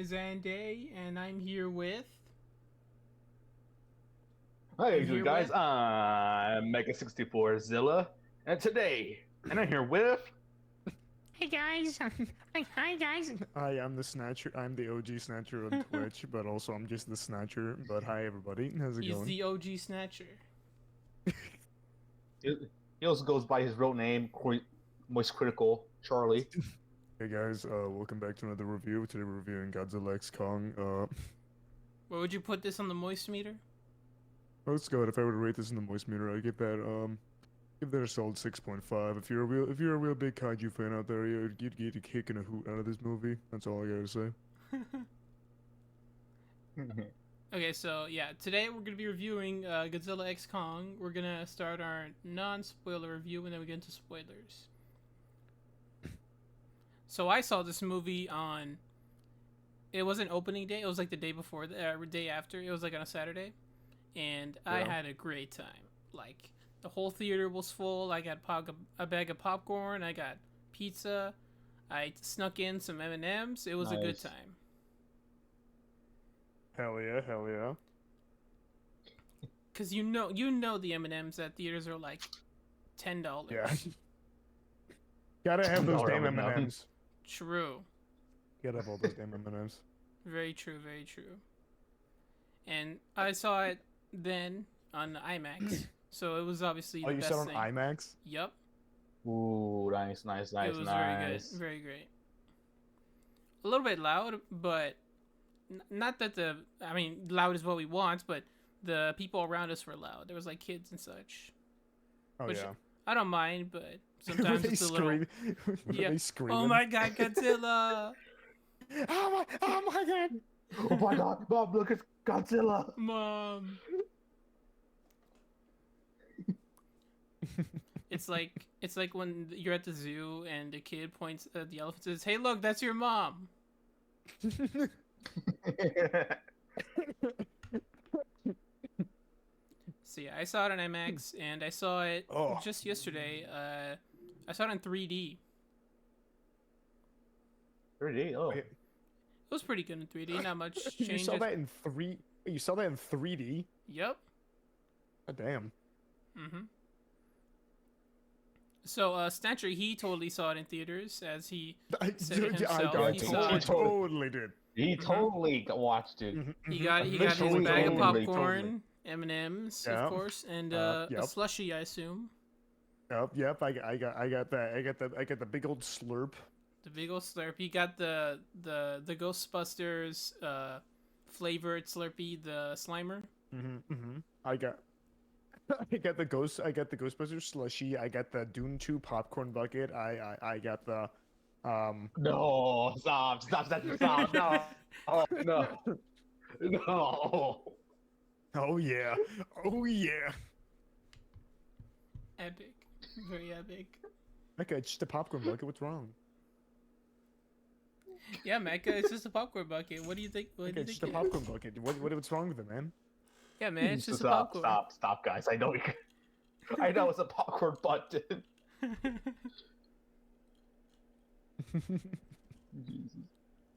is Anday, and I'm here with. Hey, I'm you here guys. with. I'm Mecha 64 Zilla, and I'm here with. Hey guys! Hi guys! Hi, I'm the Snatcher. I'm the OG Snatcher on Twitch, but also I'm just the Snatcher. But hi, everybody. How's it He's going? the OG Snatcher. He also goes by his real name, Moist Critical Charlie. Hey guys, welcome back to another review. Today we're reviewing Godzilla X Kong. Where would you put this on the moist meter? Let's go. If I were to rate this in the moist meter, I'd give that a solid 6.5. If you're a real big kaiju fan out there, you'd get a kick and a hoot out of this movie. That's all I gotta say. Okay, so yeah, today we're gonna be reviewing Godzilla X Kong. We're gonna start our non-spoiler review, and then we get into spoilers. So I saw this movie on. It wasn't opening day. It was like the day before, the day after. It was like on a Saturday, and I Yeah. had a great time. Like the whole theater was full. I got a bag of popcorn. I got pizza. I snuck in some M&Ms. It was a good Nice. time. Hell yeah, hell yeah. Cause you know the M&Ms at theaters are like $10. Yeah. Gotta have those damn M&Ms. M&Ms. True. Gotta have all those damn M&Ms. Very true. Very true. And I saw it then on IMAX, so it was obviously Oh, the you best saw it thing. on IMAX? Yep. Ooh, nice. It was very good. Very great. A little bit loud, but not that loud is what we want, but the people around us were loud. There was like kids and such. Oh Which- yeah. I don't mind, but Were sometimes they it's a little. screaming? Were Yeah. they screaming? Oh my God, Godzilla! Oh my god! Oh my god, Bob, look, it's Godzilla! Mom. It's like when you're at the zoo and the kid points at the elephant and says, "Hey, look, that's your mom." So yeah, I saw it on IMAX and I saw it Oh. just yesterday. I saw it in 3D. 3D, oh. It was pretty good in 3D. Not much You changes. saw that in three. You saw that in 3D. Yep. God damn. Mhm. So Snatcher, he totally saw it in theaters as he said it himself. I He saw it. totally did. He Mhm. totally watched it. He got his Literally, bag of totally, popcorn, M&Ms, Yeah. of course, and a Yep. slushie, I assume. Yep. I got that. I got the big old slurp. The big old Slurpee. He got the Ghostbusters flavored Slurpee, the Slimer. I got. I got the Ghostbusters slushy. I got the Dune 2 popcorn bucket. I got the No, stop, no. Oh, no. No. Oh yeah. Oh yeah. Epic, very epic. Okay, it's just a popcorn bucket. What's wrong? Yeah, Mecha, it's just a popcorn bucket. What do you think? What Okay, do you it's just think? a popcorn bucket. What's wrong with it, man? Yeah, man, it's just a Stop, popcorn. stop, guys. I know I know it's a popcorn button. Jesus.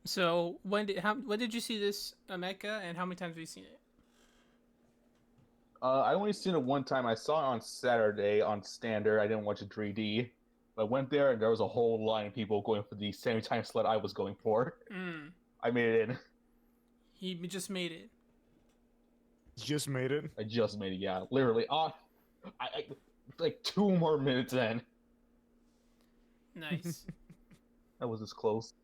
So when did you see this Mecha, and how many times have you seen it? I only seen it one time. I saw it on Saturday on Standard. I didn't watch it 3D. I went there and there was a whole line of people going for the same time slot I was going for. Mm, I made it in. he just made it. Just made it. I just made it. Yeah, literally. I like 2 more minutes in. Nice. That was this close.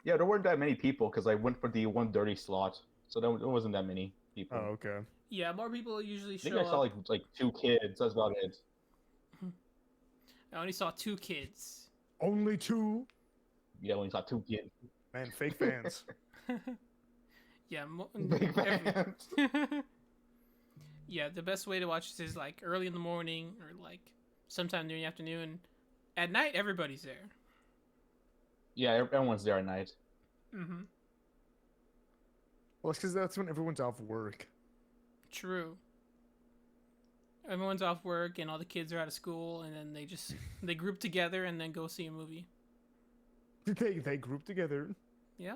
Yeah, there weren't that many people because I went for the 130 slot, so there wasn't that many people. Oh, okay. Yeah, more people usually I show think I saw up. like 2 kids. That's about it. I only saw 2 kids. Only two. Yeah, I only saw 2 kids. Man, fake fans. Yeah, Big fans. yeah, the best way to watch this is like early in the morning or like sometime during the afternoon. At night, everybody's there. Yeah, everyone's there at night. Mm-hmm. Well, it's because that's when everyone's off work. True. Everyone's off work and all the kids are out of school, and then they group together and then go see a movie. They group together. Yeah.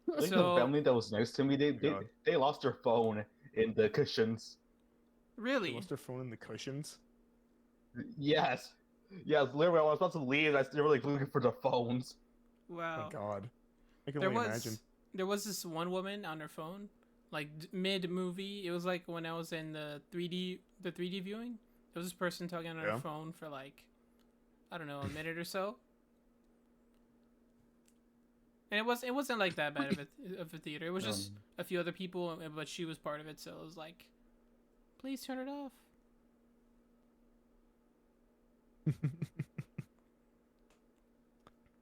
I think the So family that was next to me, God. they lost their phone in the cushions. They really, lost their phone in the cushions. Yes. Yes, literally, I was about to leave. They were like looking for the phones. Oh my wow. God. I can There only imagine. was this one woman on her phone, like mid movie. It was like when I was in the 3D viewing. There was this person talking on her Yeah. phone for like, I don't know, a minute or so. And it wasn't like that bad of a theater. It was just a few other people, but she was part of it, so it was like, please turn it off.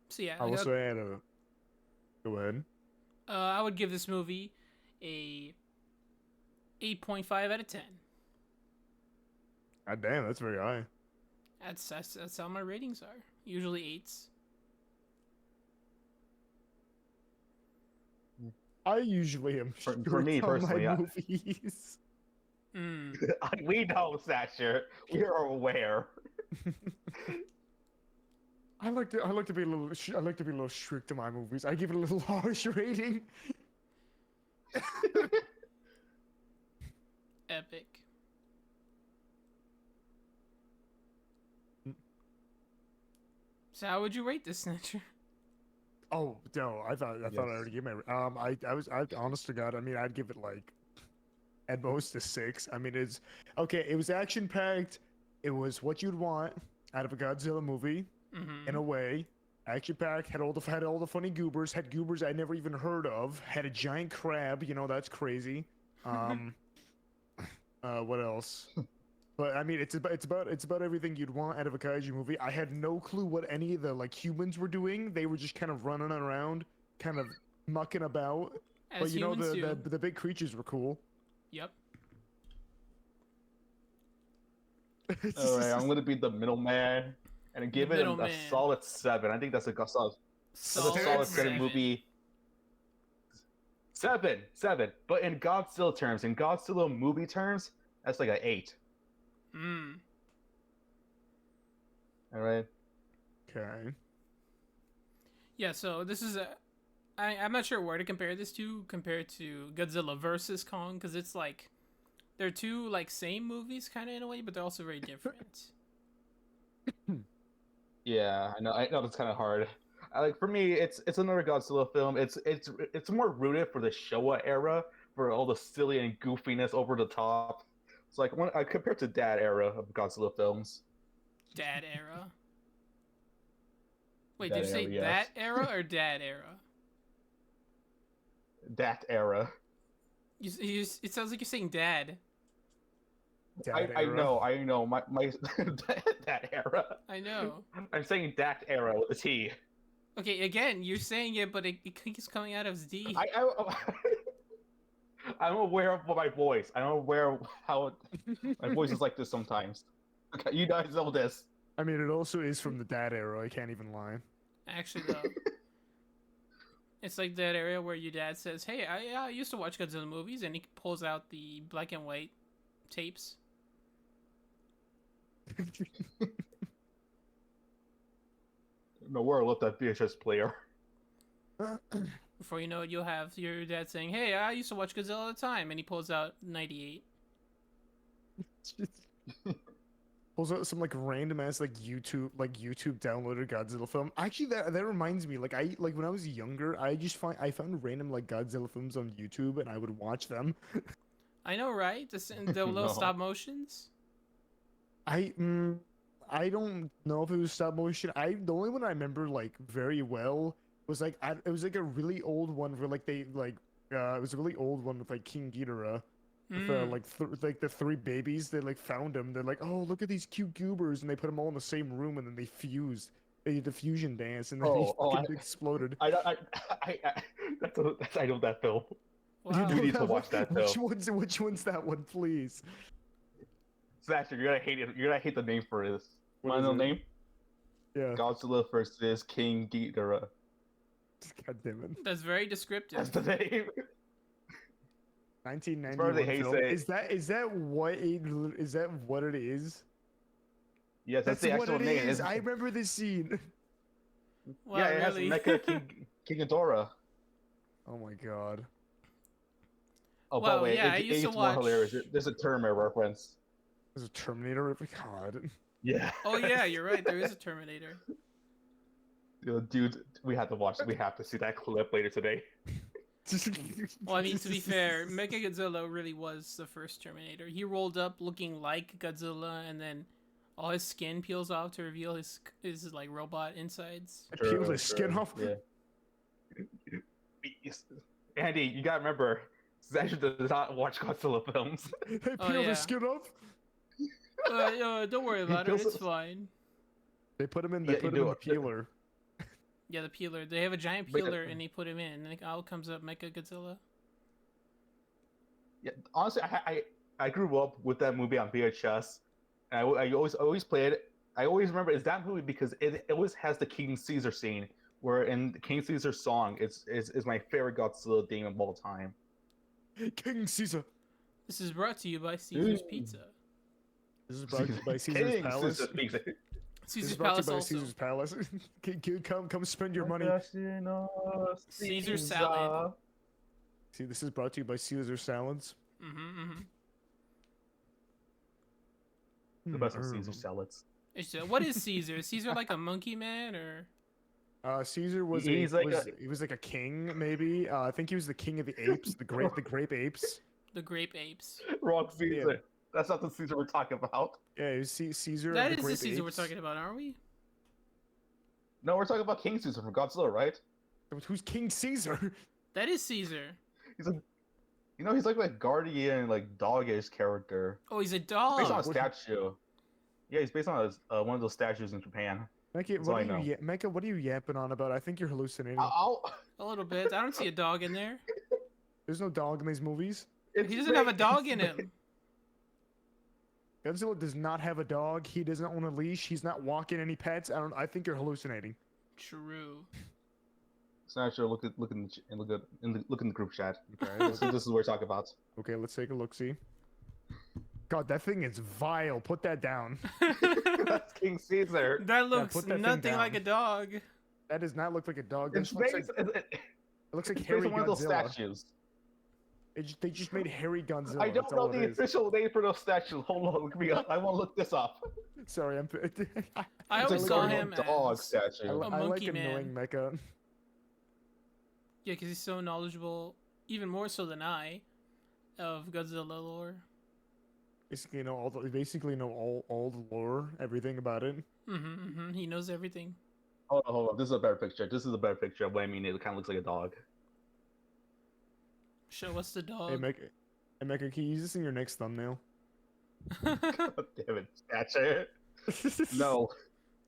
So yeah, I also had a. Go ahead. I would give this movie a 8.5 out of 10. God damn, that's very high. That's how my ratings are. Usually 8s. I usually am For me short on personally, my movies. Mm. We know, Snatcher. We are aware. I like to be a little strict to my movies. I give it a little harsh rating. Epic. So how would you rate this, Snatcher? Oh no, I thought I already gave my I honest to God, I mean I'd give it like at most a 6. I mean it's okay, it was action packed, it was what you'd want out of a Godzilla movie in a way. Action packed, had all the funny goobers, had goobers I never even heard of, had a giant crab, you know, that's crazy. What else? But I mean, it's about everything you'd want out of a kaiju movie. I had no clue what any of the like humans were doing. They were just kind of running around, kind of mucking about. As but you know, humans do. the big creatures were cool. Yep. All right, I'm gonna be the middleman and give it a middleman. solid 7. I think that's a solid. That's a solid 7 movie. 7. But in Godzilla terms, in Godzilla movie terms, that's like an 8. All right. Okay. Yeah, so this is I'm not sure where to compare this to compared to Godzilla versus Kong, because it's like they're two like same movies kind of in a way, but they're also very different. Yeah, I know that's kind of hard. Like for me, it's another Godzilla film. It's more rooted for the Showa era, for all the silly and goofiness over the top. It's like when I compared to that era of Godzilla films. Dad era. Wait, That did you say era, yes. that era or dad era? That era. It sounds like you're saying dad. I know. My that era. I know. I'm saying that era with a T. Okay, again, you're saying it, but it keeps coming out as D. I'm aware of my voice. I'm aware of how my voice is like this sometimes. Okay, you guys know this. I mean, it also is from the dad era. I can't even lie. Actually, though. It's like that area where your dad says, "Hey, I used to watch Godzilla movies," and he pulls out the black and white tapes. No, where I left that VHS player. Before you know it, you'll have your dad saying, "Hey, I used to watch Godzilla all the time," and he pulls out '98. Pulls out some like random ass like YouTube downloaded Godzilla film. Actually, that reminds me. Like when I was younger, I found random like Godzilla films on YouTube and I would watch them. I know, right? The little stop motions. I don't know if it was stop motion. The only one I remember like very well was like it was like a really old one where like it was a really old one with like King Ghidorah. With like the 3 babies, they like found him. They're like, oh, look at these cute goobers, and they put them all in the same room, and then they fused. They did the fusion dance, and then he exploded. I know that film. Wow. You need to watch that film. Which one's that one, please? Snatcher, you're gonna hate it. You're gonna hate the name for this. What Want to know is the it? name? Yeah. Godzilla versus King Ghidorah. God damn it. That's very descriptive. That's the name. 1991 film. Is that what it is? Yes, that's the actual name. I remember this scene. Wow, yeah, it really? has Mecha King Ghidorah. Oh my god. Oh, Well, but wait, yeah, I it used to gets more watch. hilarious. There's a Terminator reference. There's a Terminator. God. Yeah. Oh yeah, you're right. There is a Terminator. Dude, we have to watch. We have to see that clip later today. Well, I mean, to be fair, Mecha Godzilla really was the first Terminator. He rolled up looking like Godzilla, and then all his skin peels off to reveal his like robot insides. It peels his skin off. Yeah. Andy, you gotta remember, Snatcher does not watch Godzilla films. They Oh, peeled yeah. his skin off. Don't worry about it. It's fine. They put him in. Yeah, They put you him in do the it. peeler. Yeah, the peeler. They have a giant But- peeler, and they put him in, and out comes up Mecha Godzilla. Yeah, honestly, I grew up with that movie on VHS, and I always played it. I always remember it's that movie because it always has the King Caesar scene, where in the King Caesar song, is my favorite Godzilla theme of all time. King Caesar. This is brought to you by Caesar's Ooh. Pizza. This is brought to you by Caesar's King Palace. Caesar speaks it. This Caesar's is brought to Palace you by also. Caesar's Palace. Come spend your money. Caesar salad. See, this is brought to you by Caesar salads. The best of Caesar salads. What is Caesar? Is Caesar like a monkey man, or? Caesar was He's he was like a king, maybe. I think he was the king of the apes, the grape apes. The grape apes. Wrong Caesar. That's not the Caesar we're talking about. Yeah, it was Caesar. That of is the the grape Caesar we're apes. talking about, aren't we? No, we're talking about King Caesar from Godzilla, right? Who's King Caesar? That is Caesar. He's a, he's like a guardian, like doggish character. Oh, he's a Based on a dog. statue. Yeah, he's based on one of those statues in Japan. Mecha, That's all I know. Mecha, what are you yapping on about? I think you're hallucinating. A little bit. I don't see a dog in there. There's no dog in these movies. He doesn't have a dog in him. Godzilla does not have a dog. He doesn't own a leash. He's not walking any pets. I think you're hallucinating. True. Snatcher, look in the group chat. Okay, this is what we're talking about. Okay, let's take a look. See. God, that thing is vile. Put that down. That's King Caesar. That looks put that thing nothing down. like a dog. That does not look like a dog. It's This looks based, like, it looks like it's Harry based on one of those Godzilla. statues. They just made Harry Godzilla. I don't That's know all the it is. official name for those statues. Hold on, look me up. I want to look this up. Sorry, I'm. I It's always a saw guardian him dog as statue. a I like monkey annoying man. Mecha. Yeah, because he's so knowledgeable, even more so than I, of Godzilla lore. Basically, know all the lore, everything about it. He knows everything. Hold on. This is a better picture. This is a better picture of what I mean. It kind of looks like a dog. Show us the Hey, dog. Mecha, can you use this in your next thumbnail? God damn it, Snatcher. No.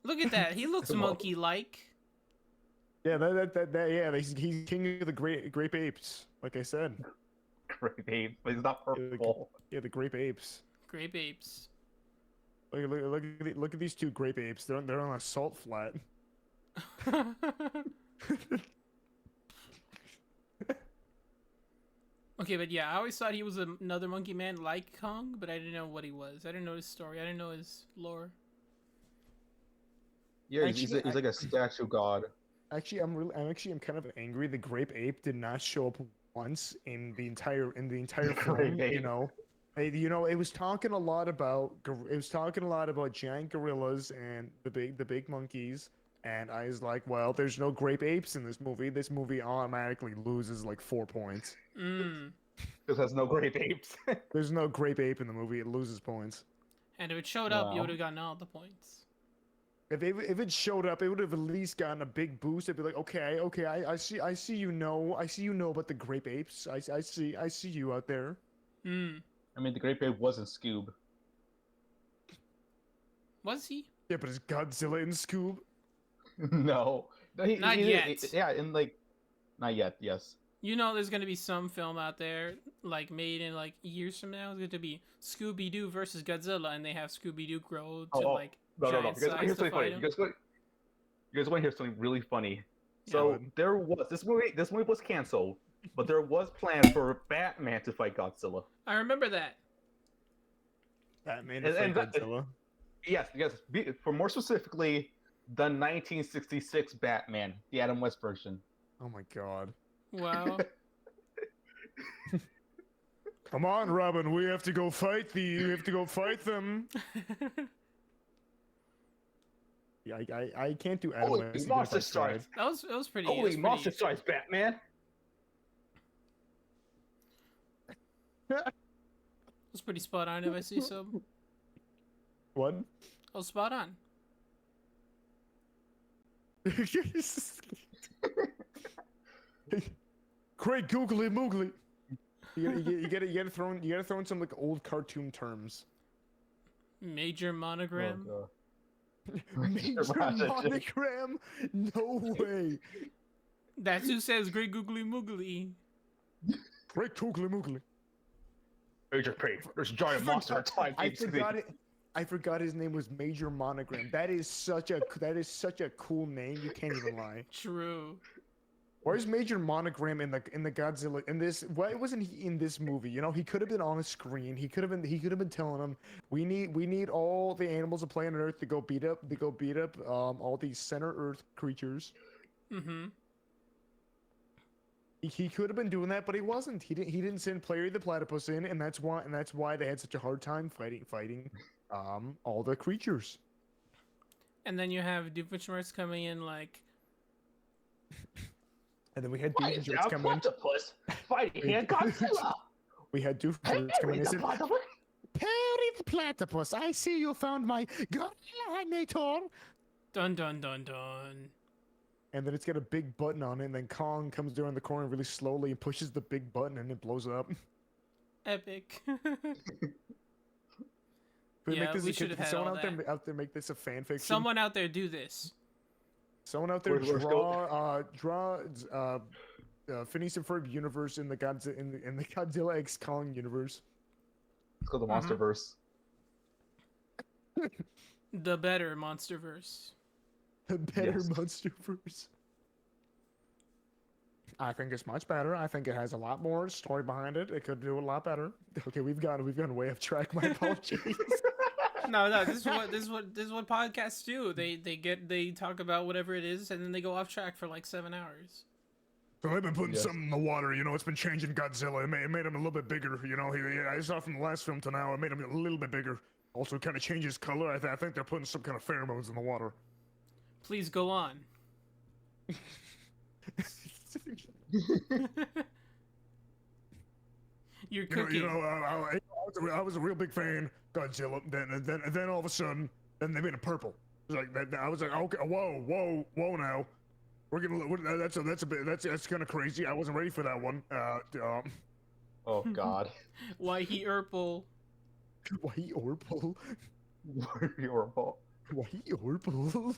Look at that. He looks Come on. monkey-like. Yeah, he's king of the grape apes, like I said. Great name, but he's not purple. Yeah, the grape apes. Grape apes. Look at these two grape apes. They're on a salt flat. Okay, but yeah, I always thought he was another monkey man like Kong, but I didn't know what he was. I didn't know his story. I didn't know his lore. Yeah, he's like a statue god. Actually, I'm kind of angry. The grape ape did not show up once in the entire film. Ape. You know, it was talking a lot about giant gorillas and the big monkeys. And I was like, well, there's no grape apes in this movie. This movie automatically loses like 4 points. Because there's no great apes. There's no grape ape in the movie. It loses points. And if it showed up, you Wow. would have gotten all the points. If it showed up, it would have at least gotten a big boost. It'd be like, okay, I see you know about the grape apes. I see you out there. I mean, the great ape wasn't Scoob. Was he? Yeah, but is Godzilla in Scoob? No. Not yet. Yeah, not yet. Yes. You know, there's gonna be some film out there, like made in like years from now. It's going to be Scooby Doo versus Godzilla, and they have Scooby Doo grow to like No. giant Because size here's to something funny. fight You him. guys want to hear something really funny? Yeah. So there was this movie. This movie was canceled, but there was plans for Batman to fight Godzilla. I remember that. Batman And and Godzilla. Yes. For more specifically, the 1966 Batman, the Adam West version. Oh my god. Wow. Come on, Robin, we have to go fight we have to go fight them. Yeah, I can't do Adam Holy West even if monster I tried. strikes! That was pretty. Holy that was monster pretty. strikes, Batman! That was pretty spot on if I see so. What? Oh, spot on. Great googly moogly. You gotta throw in some like old cartoon terms. Major monogram. Oh, Major monogram? No way. That's who says great googly moogly. Great googly moogly. Major P. There's a giant monster. I forgot his name was Major Monogram. That is such a cool name. You can't even lie. True. Where's Major Monogram in the Godzilla in this? Why wasn't he in this movie? You know, he could have been on the screen. He could have been telling them we need all the animals of planet Earth to go beat up all these center Earth creatures. Mm-hmm. He could have been doing that, but he wasn't. He didn't send Larry the Platypus in, and that's why they had such a hard time fighting all the creatures. And then you have Doofenshmirtz coming in like. And then we had Doofenshmirtz come in. Platypus fighting Godzilla. We had Doofenshmirtz come in and said, "Perry the Platypus, I see you found my Godzilla." Dun dun dun dun. And then it's got a big button on it, and then Kong comes around the corner really slowly and pushes the big button, and it blows up. Epic. We should have had someone all out that. there make this a fan fiction. Someone out there do this. Someone out there Where's draw Phineas and Ferb universe in the Godzilla X Kong universe. It's called the Monsterverse. The better Monsterverse. The better Monsterverse. I think it's much better. I think it has a lot more story behind it. It could do a lot better. Okay, we've gone way off track. My apologies. No, this is what podcasts do. They talk about whatever it is, and then they go off track for like 7 hours. So they've been putting something in the water. You know, it's been changing Godzilla. It made him a little bit bigger. You know, I saw from the last film to now, it made him a little bit bigger. Also, kind of changes color. I think they're putting some kind of pheromones in the water. Please go on. You're cooking. I was a real big fan of Godzilla. Then all of a sudden, then they made it purple. It was like I was like, okay, whoa now. We're gonna that's kind of crazy. I wasn't ready for that one. Oh God. Why he purple? Why Orpal? Horrible. Why Orpal?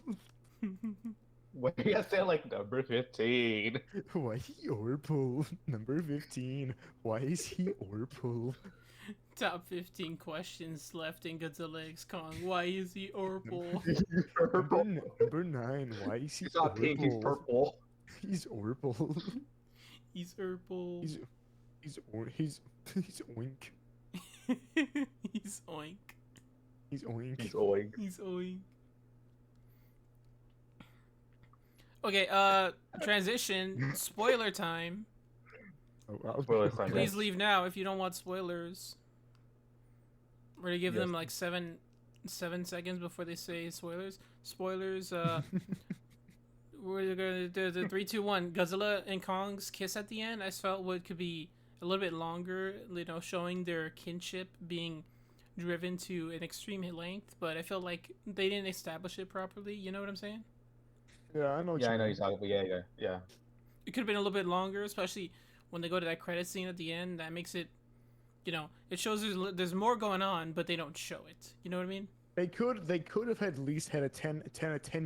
Why you gotta say like number 15? Why Orpal? Number 15. Why is he Orpal? Top 15 questions left in Godzilla X Kong. Why is he Orpal? Number 9. Why is he He's not pink, he's purple. He's Orpal. He's Orpal. He's oink. He's oink. He's oink. He's oink. He's oink. Okay, transition. Spoiler time. Spoiler time. Please leave now if you don't want spoilers. We're gonna give them like 7 seconds before they say spoilers. Spoilers. We're gonna do the 3, 2, 1. Godzilla and Kong's kiss at the end. I felt what could be a little bit longer. You know, showing their kinship being driven to an extreme length. But I feel like they didn't establish it properly. You know what I'm saying? Yeah, I know. Yeah, I know you're talking about. Yeah. It could have been a little bit longer, especially when they go to that credit scene at the end. That makes it, you know, it shows there's more going on, but they don't show it. You know what I mean? They could have at least had a 10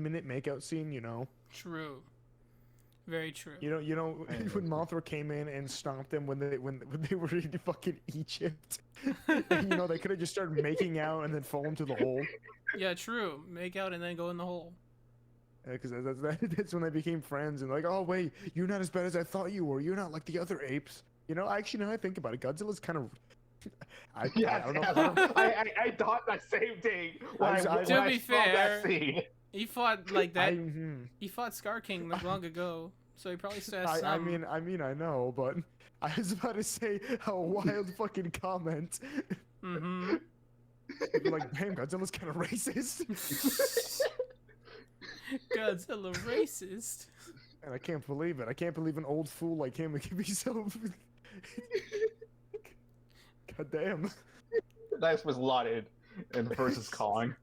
minute makeout scene. You know. True. Very true. You know when Mothra came in and stomped them when they were in fucking Egypt. And, you know, they could have just started making out and then fall into the hole. Yeah, true. Make out and then go in the hole. Because that's when they became friends and like, oh wait, you're not as bad as I thought you were. You're not like the other apes. You know, actually, now I think about it, Godzilla's kind of. I don't know. I thought that same thing. To be fair, he fought like that. He fought Scar King long ago. so he probably still has I some. mean, I know, but I was about to say a wild fucking comment. Mm-hmm. You'd be like, damn, Godzilla's kind of racist. Godzilla racist. And I can't believe it. I can't believe an old fool like him can be so. God damn. That was lauded in versus Kong.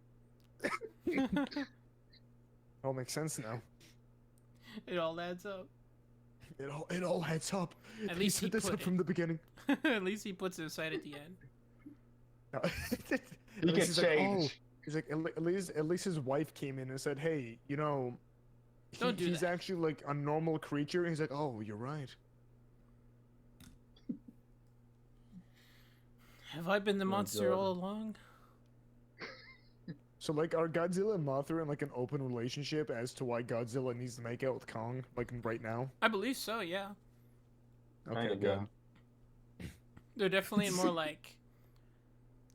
All makes sense now. It all adds up. It all adds up. At least he set this put up it. from the beginning. At least he puts it aside at the end. No. He can He's like, oh, change. he's like, at least his wife came in and said, hey, you know, Don't do he's that. actually like a normal creature. And he's like, oh, you're right. Have I been the monster God. all along? So like, are Godzilla and Mothra in like an open relationship as to why Godzilla needs to make out with Kong like right now? I believe so, yeah. Okay, Kinda, good. yeah. They're definitely in more like...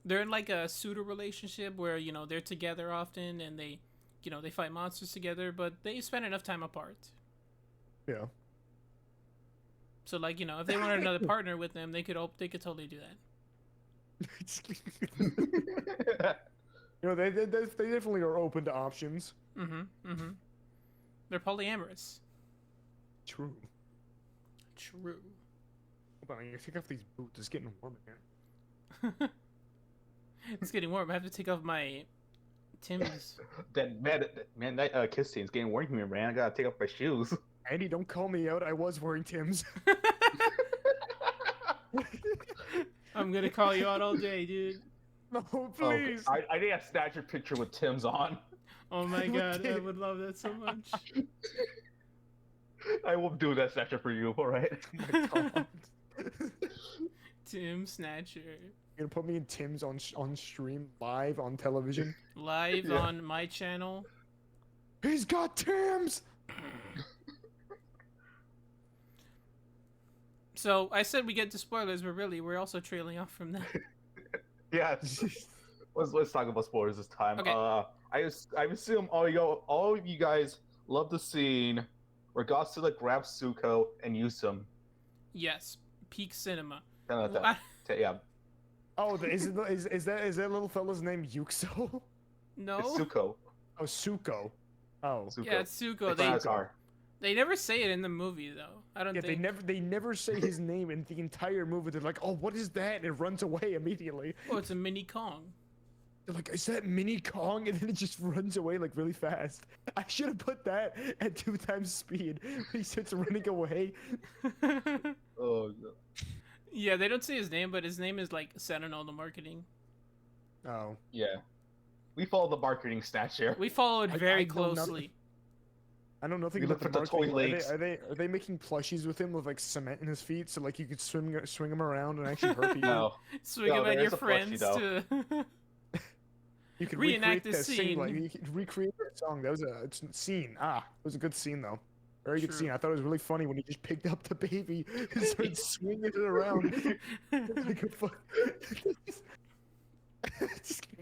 They're in like a pseudo relationship where, you know, they're together often and they, you know, they fight monsters together, but they spend enough time apart. Yeah. So like, you know, if they wanted another partner with them, they could totally do that. You know, they definitely are open to options. Mm-hmm. Mm-hmm. They're polyamorous. True. True. Hold on, I gotta take off these boots. It's getting warm in here. It's getting warm. I have to take off my Tim's. that kiss scene's getting warm here, man. I gotta take off my shoes. Andy, don't call me out. I was wearing Tim's. I'm gonna call you out all day, dude. No, Oh, please. I need a Snatcher picture with Tim's on. Oh my I god, I did. would love that so much. I will do that Snatcher for you, alright? Oh my God. Tim Snatcher. You're gonna put me in Tim's on stream live on television? Live Yeah. on my channel. He's got Tim's. So I said we get to spoilers, but really we're also trailing off from that. Yeah. Let's talk about spoilers this time. Okay. I assume all of you guys love the scene where Godzilla grabs Zuko and uses him. Yes, peak cinema. Kind of like Well, that. Yeah. Oh, is that little fella's name Yuxo? no. It's Zuko. Oh, Suko. Oh. Zuko. Yeah, it's Zuko. They They found his car. they never say it in the movie though. I don't Yeah, think. they never say his name in the entire movie. They're like, oh, what is that? And it runs away immediately. Oh, it's a mini Kong. They're like, is that Mini Kong? And then it just runs away like really fast. I should have put that at 2 times speed. He starts running away. Oh, God. Yeah, they don't say his name, but his name is like set in all the marketing. Oh. Yeah. We follow the marketing Snatcher. We followed I very know nothing. closely. I know nothing We about look the for the toy marketing. legs. Are they making plushies with him with like cement in his feet so like you could swing him around and actually hurt people? No. Swing No, him at there your is a plushie, friends though. to. You could Reenact recreate the that scene. Like, you could recreate that song. That was a scene. Ah, it was a good scene though. Very good True. scene. I thought it was really funny when he just picked up the baby and started swinging it around. Like a fuck. This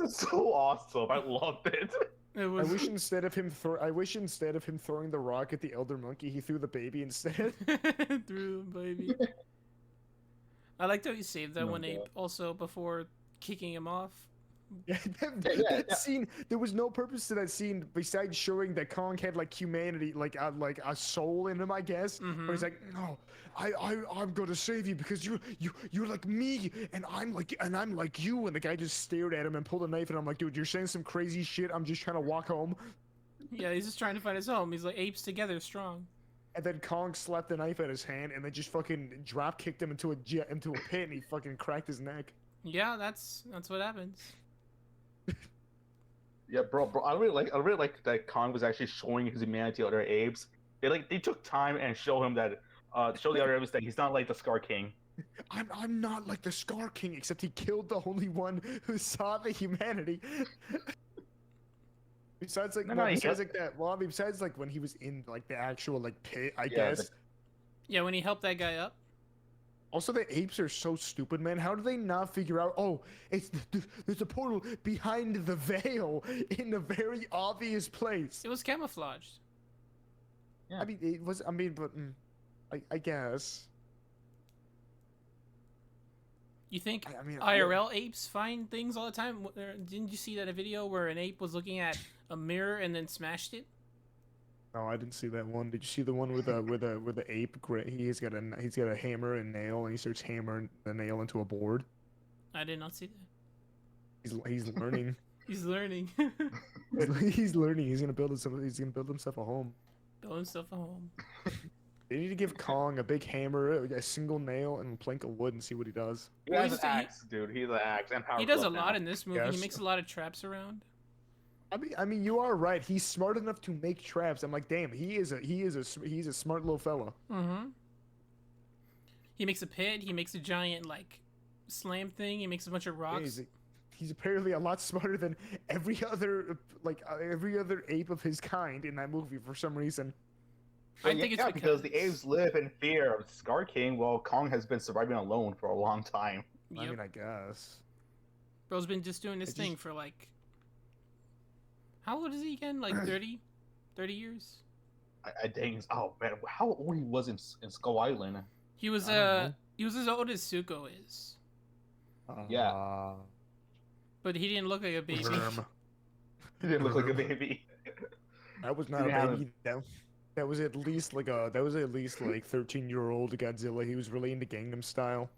is so awesome. I loved it. It I was. wish instead of him throwing the rock at the elder monkey, he threw the baby instead. Through the baby. I liked how he saved that Oh, one God. ape also before kicking him off. Yeah, that scene. There was no purpose to that scene besides showing that Kong had like humanity, like a soul in him, I guess. Where he's like, no, I'm gonna save you because you're like me, and I'm like you. And the guy just stared at him and pulled a knife, and I'm like, dude, you're saying some crazy shit. I'm just trying to walk home. Yeah, he's just trying to find his home. He's like, apes together strong. And then Kong slapped the knife at his hand, and then just fucking drop kicked him into a pit, and he fucking cracked his neck. Yeah, that's what happens. Yeah, bro, I really like that Kong was actually showing his humanity to other apes. They took time and show him that, show the other apes that he's not like the Scar King. I'm not like the Scar King, except he killed the only one who saw the humanity. Besides, like, No, well, no, he besides kept- like that. Well, I mean, besides like when he was in like the actual like pit, I Yeah, guess. Yeah, when he helped that guy up. Also, the apes are so stupid, man. How do they not figure out? Oh, there's a portal behind the veil in a very obvious place. It was camouflaged. Yeah. I mean, it was. I mean, but I guess. You think I mean, IRL apes find things all the time? Didn't you see that a video where an ape was looking at a mirror and then smashed it? no, I didn't see that one. Did you see the one with the ape? He's got a hammer and nail, and he starts hammering the nail into a board. I did not see that. He's learning. He's learning. He's learning. He's gonna build himself a home. Build himself a home. They need to give Kong a big hammer, a single nail, and a plank of wood, and see what he does. He has an axe, dude. He's an axe and power. He does a now. lot in this movie. Yes. He makes a lot of traps around. I mean, you are right. He's smart enough to make traps. I'm like, damn, he's a smart little fella. Mm-hmm. He makes a pit. He makes a giant like slam thing. He makes a bunch of rocks. He's apparently a lot smarter than every other ape of his kind in that movie for some reason. I think it's because the apes live in fear of Scar King, while Kong has been surviving alone for a long time. Yep. I mean, I guess. Bro's been just doing this thing for like. How old is he again? Like 30? 30 years? Oh man, how old he was in Skull Island? He was as old as Zuko is. Yeah. But he didn't look like a baby. He didn't look like a baby. That was not a baby. That was at least like 13-year-old Godzilla. He was really into Gangnam Style.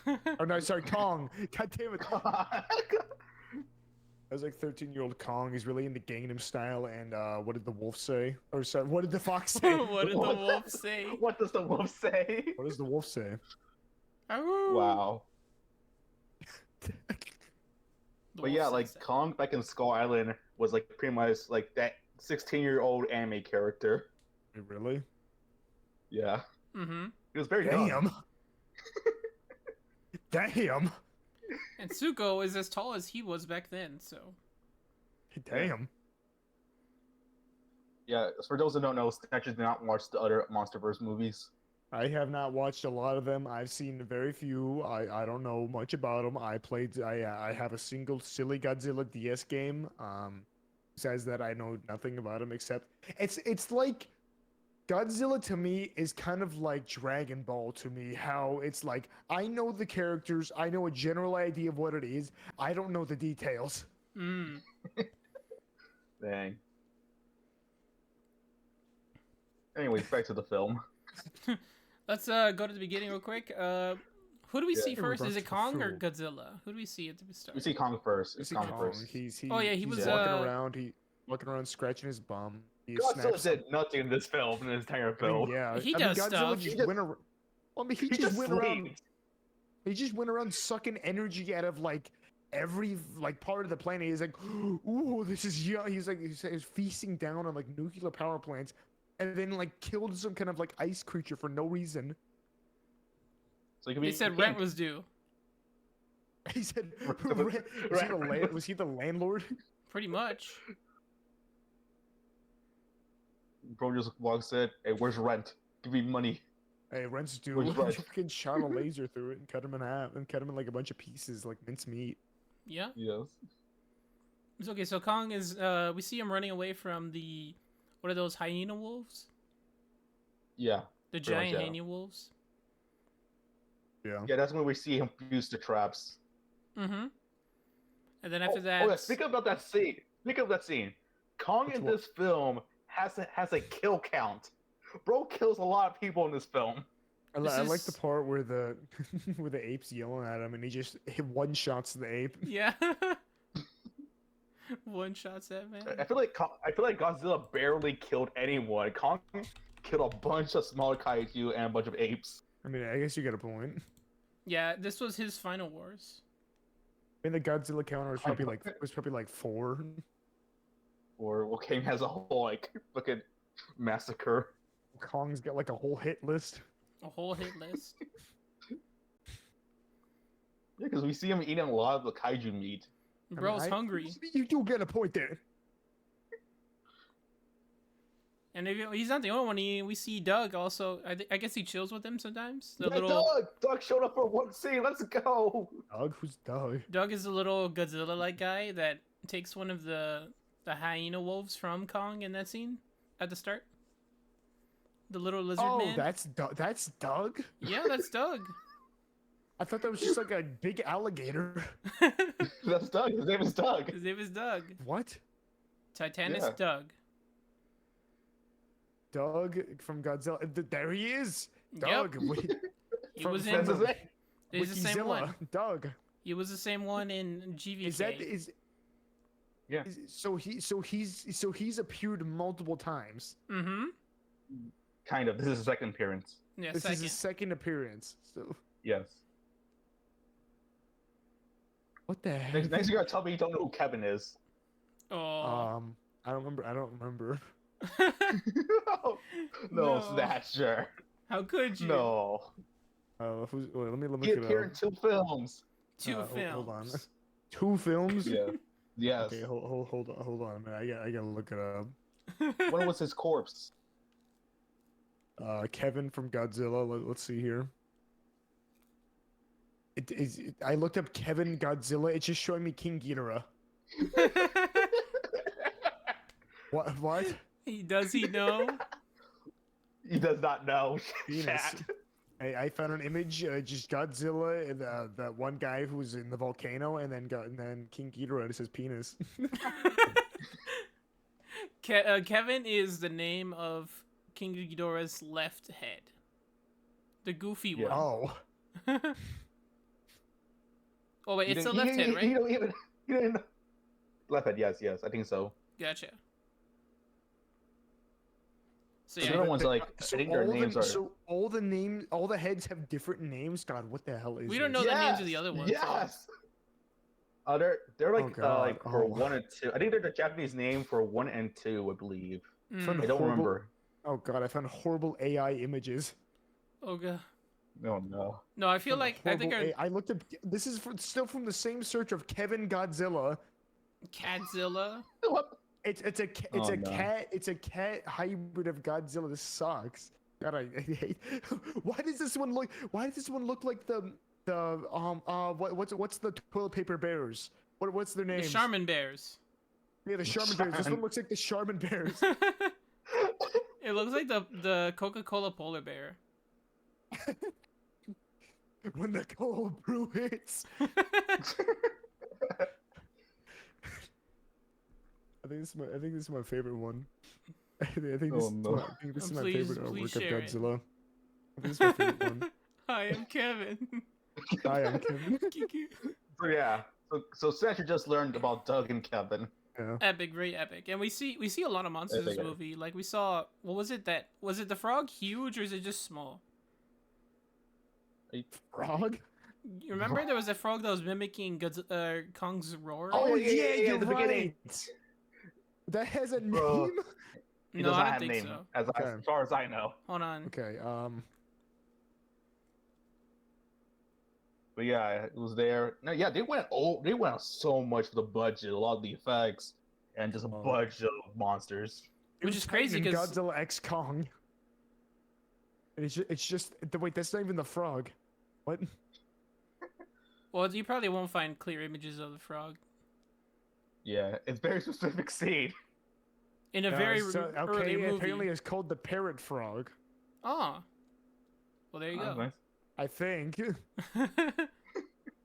Oh no, sorry, Kong. God damn it. That was like 13-year-old Kong. He's really into Gangnam Style. And what did the wolf say? Or sorry, what did the fox say? What did the wolf say? What does the wolf say? What does the wolf say? Wow. But yeah, like that. Kong back in Skull Island was like pretty much like that 16-year-old anime character. Really? Yeah. Mm-hmm. He was very Damn. young. Damn. And Zuko is as tall as he was back then, so. Damn. Yeah, for those that don't know, Snatcher did not watch the other MonsterVerse movies. I have not watched a lot of them. I've seen very few. I don't know much about them. I have a single silly Godzilla DS game. Besides that, I know nothing about them except it's like Godzilla to me is kind of like Dragon Ball to me. How it's like I know the characters, I know a general idea of what it is. I don't know the details. Mm. Dang. Anyways, back to the film. Let's go to the beginning real quick. Who do we see first? Is it Kong or Food. Godzilla? Who do we see at the start? We see Kong first. It's See Kong first. He he was was, walking around. He walking around scratching his bum. He Godzilla snaps. did nothing in this film, in this entire I mean, film. yeah, He I mean, does Godzilla stuff. just went around. I mean, he just went around. sleeps. He just went around sucking energy out of like every like part of the planet. He's like, ooh, this is young. He's feasting down on like nuclear power plants, and then like killed some kind of like ice creature for no reason. So They said rent was due. He said, Right. was he the landlord? Pretty much. Bro just walks in. Hey, where's rent? Give me money. Hey, rent's due. Where's rent? Fucking shot a laser through it and cut him in half, and cut him in like a bunch of pieces, like mincemeat. Yeah. Yes. It's okay. So Kong is. We see him running away from the. What are those hyena wolves? Yeah. The Pretty much, giant yeah. hyena wolves. Yeah. Yeah, that's when we see him use the traps. Mm-hmm. And then after Oh, that. yeah, speak about that scene. Kong Which in one? this film has a kill count. Bro kills a lot of people in this film. I This like the is- part where the where the ape's yelling at him and he just one shots the ape. Yeah. One shots that man. I feel like Godzilla barely killed anyone. Kong killed a bunch of small kaiju and a bunch of apes. I mean, I guess you got a point. Yeah, this was his final wars. I mean, the Godzilla counter was probably like 4. Or well, King has a whole like fucking massacre. Kong's got like a whole hit list. A whole hit list. Yeah, because we see him eating a lot of the kaiju meat. Bro's hungry. You do get a point there. And if he's not the only one. We see Doug also. I guess he chills with them sometimes. The Yeah, little Doug showed up for one scene. Let's go. Doug, who's Doug? Doug is the little Godzilla-like guy that takes one of the hyena wolves from Kong in that scene at the start. The little lizard Oh, man. that's Doug. Yeah, that's Doug. I thought that was just like a big alligator. That's Doug. His name is Doug. His name is Doug. What? Titanus Yeah. Doug. Doug from Godzilla. There he is. Doug. Yep. He was in. That's his name. He's the same one. Doug. He was the same one in GVK. Yeah. So he's appeared multiple times. Mm-hmm. Kind of. This is his second appearance. Yeah, This second. is his second appearance. So Yes. what the heck? Next you gotta tell me you don't know who Kevin is. Oh. I don't remember. No, Snatcher. How could you? No. Let me He look it appeared in up. 2 films. Two films. Hold on. 2 films? Yeah. Yes. Okay, hold on a minute. I gotta look it up. When was his corpse? Kevin from Godzilla. Let's see here. I looked up Kevin Godzilla. It's just showing me King Ghidorah. What? Does he know? He does not know. Penis. Chat. I found an image, just Godzilla and that one guy who was in the volcano, and then King Ghidorah. It says penis. Kevin is the name of King Ghidorah's left head. The goofy Yeah. one. Oh. Oh wait, it's the left head, right? You don't even. Left head, yes, I think so. Gotcha. So The yeah, other ones like I think their names are. So all the heads have different names. God, what the hell is? we don't this? know the names of the other ones. Yes. They're like God. like for Oh. 1 and 2. I think they're the Japanese name for 1 and 2, I believe. Mm. I don't Horrible- remember. Oh God, I found horrible AI images. Oh god. Oh no. No, I feel like I think Horrible I looked up. This is still from the same search of Kevin Godzilla. Cadzilla. What? It's a Oh, no. cat hybrid of Godzilla. This sucks. God, I hate. Why does this one look like the what's the toilet paper bears? What's their The names? Charmin Bears. Yeah, the Charmin bears. This one looks like the Charmin bears. It looks like the Coca-Cola polar bear. When the cold brew hits. I think this is my favorite one. I think this, Oh, no. I think this is my Please- favorite please artwork of share it. Godzilla. I think this is my favorite one. Hi, I'm Kevin. Hi, I'm Kevin. So yeah. So Snatcher just learned about Doug and Kevin. Yeah. Epic, very epic. And we see a lot of monsters in this Epic. movie. Like we saw, what was it was it the frog huge or is it just small? Frog? You remember there was a frog that was mimicking Kong's roar? Oh, yeah, you're the beginning. right. That has a Bro. name. He No, does I not don't have a think name, so. as far as I know. Hold on. Okay. But yeah, it was there. No, yeah, they went so much for the budget, a lot of the effects, and just a Oh. bunch of monsters. Which is crazy Titan 'cause- Godzilla X Kong. It's just wait. That's not even the frog. What? Well, you probably won't find clear images of the frog Yeah, it's very specific scene. in a very so, early movie. apparently it's called the parrot frog. Oh. Well, there you Oh, go. nice. I think.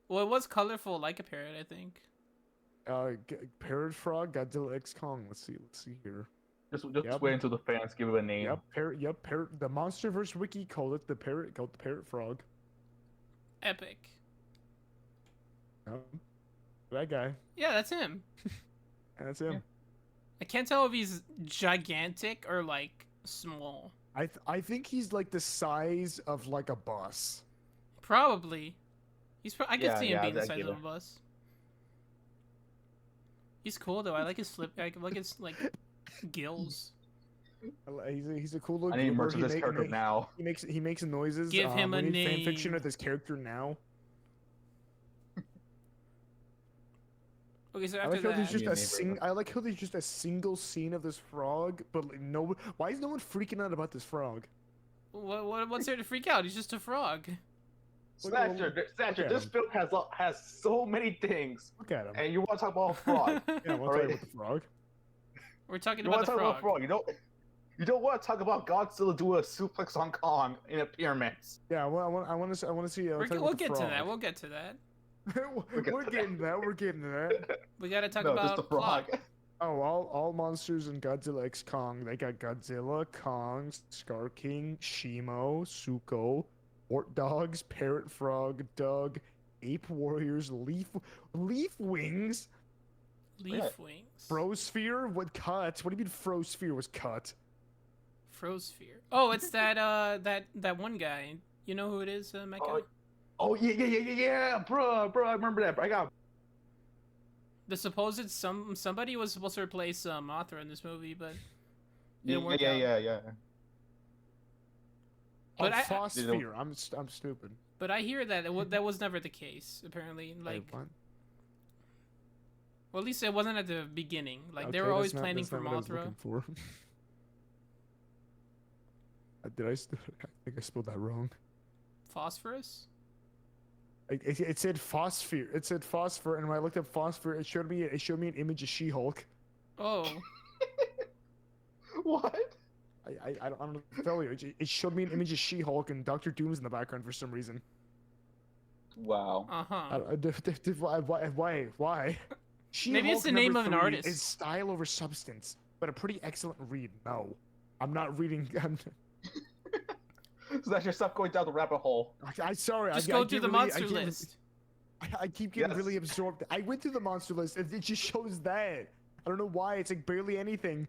Well, it was colorful like a parrot, I think. Parrot frog Godzilla X Kong. Let's see here. Just Yep. wait until the fans give it a name. Yep, parrot. The MonsterVerse wiki called it the parrot frog. Epic. Yep. That guy. Yeah, that's him. That's him. Yeah. I can't tell if he's gigantic or like small. I think he's like the size of like a bus. Probably. I could Yeah, see him yeah, being the I'd size give of a it. bus. He's cool though. I like his flip. I like his like gills. He's a cool little. I need goober. merch of this character now. He makes noises. Give him we a need fan fiction name. of this character now. Okay, so I after like how there's that, just I like how there's just a single scene of this frog, but like, no. Why is no one freaking out about this frog? what's there to freak out? He's just a frog. Snatcher, at this him. film has so many things, Look at him. and you want to talk about a frog? Yeah, we'll Alright. talk about the frog. We're talking You about want the to talk frog. about a frog? You don't want to talk about Godzilla do a suplex on Kong in a pyramids. Yeah, well, I want to see. We'll get to that. We'll get to that. We're getting that. We're getting that. We gotta talk No, just the about frog. plot. Oh, all monsters in Godzilla X Kong. They got Godzilla, Kong, Scar King, Shimo, Suko, Wart Dogs, Parrot Frog, Doug, Ape Warriors, Leaf Wings, Leaf wings. Frosphere. What cut? What do you mean Frosphere was cut? Frosphere. Oh, it's that one guy. You know who it is, Mecha? Oh yeah, bro, I remember that. I got. The supposed somebody was supposed to replace Mothra in this movie, but it didn't work out. Yeah. But oh, Phosphere. I'm stupid. But I hear that that was never the case. Apparently, like, Wait, well, at least it wasn't at the beginning. Like they okay, were always that's planning for not what I was Mothra. looking for. I think I spelled that wrong. Phosphorus. It said Phosphere. It said phosphor, and when I looked up phosphor, it showed me an image of She-Hulk. Oh. What? I don't know. Tell you, it showed me an image of She-Hulk and Doctor Doom's in the background for some reason. Wow. Why? Maybe it's the name of an artist. Is style over substance, but a pretty excellent read. No, I'm not reading. So that's your stuff going down the rabbit hole. I'm sorry. Just go through the monster list. I keep getting really absorbed. I went through the monster list. It just shows that. I don't know why. It's like barely anything.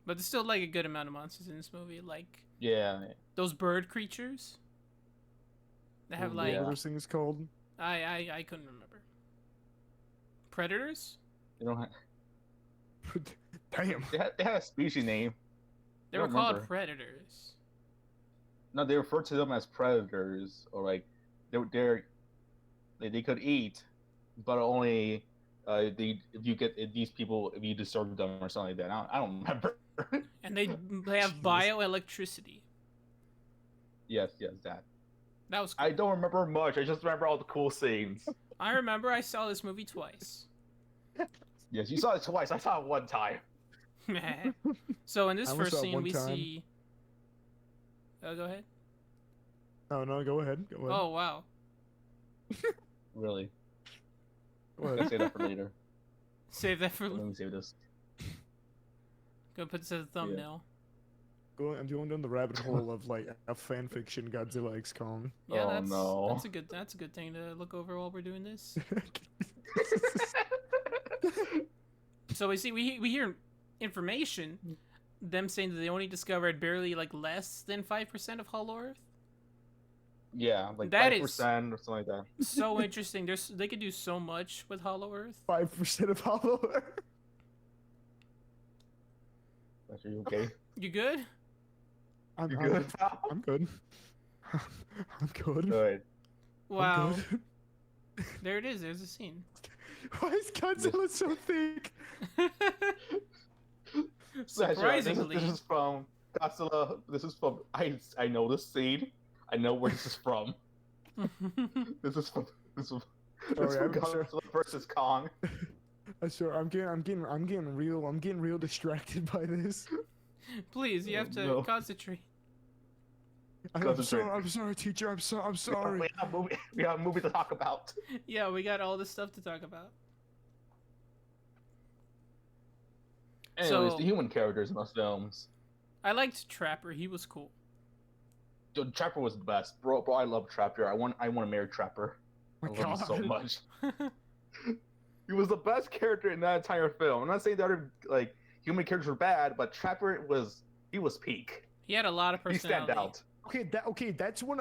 But there's still like a good amount of monsters in this movie. Like those bird creatures. That have like what are those things called? I couldn't remember. Predators. You don't have. Damn. They had a species name. They were called predators. No, they refer to them as predators, or like they could eat, but only if you disturb them or something like that. I don't remember. And they have bioelectricity. Yes, that. That was cool. I don't remember much. I just remember all the cool scenes. I remember I saw this movie twice. Yes, you saw it twice. I saw it one time. So in this first scene, we see. Oh, go ahead. No, go ahead. Oh wow. Really? What? I'll save that for later. Save that for. Let me save this. Go put this as a thumbnail. I'm going down the rabbit hole of like a fan fiction Godzilla X Kong. Yeah, that's a good thing to look over while we're doing this. So we hear information, them saying that they only discovered barely like less than 5% of Hollow Earth. Yeah, like that 5% or something like that. So interesting. They could do so much with Hollow Earth. 5% of Hollow Earth. Are you okay? You good? I'm good? I'm good. I'm good. Good. Wow. I'm good. There it is. There's a scene. Why is Godzilla so thick? Surprisingly. This is from Godzilla. This is from. I know this scene. I know where this is from. This is from Godzilla versus Kong. I'm getting real distracted by this. Please, you have to concentrate. I'm sorry, teacher. I'm sorry. We have a movie to talk about. Yeah, we got all this stuff to talk about. Anyways, the human characters in those films. I liked Trapper. He was cool. Dude, Trapper was the best, bro. I love Trapper. I want to marry Trapper. I love him so much. He was the best character in that entire film. I'm not saying the other like human characters were bad, but Trapper was peak. He had a lot of personality. He stand out. That's one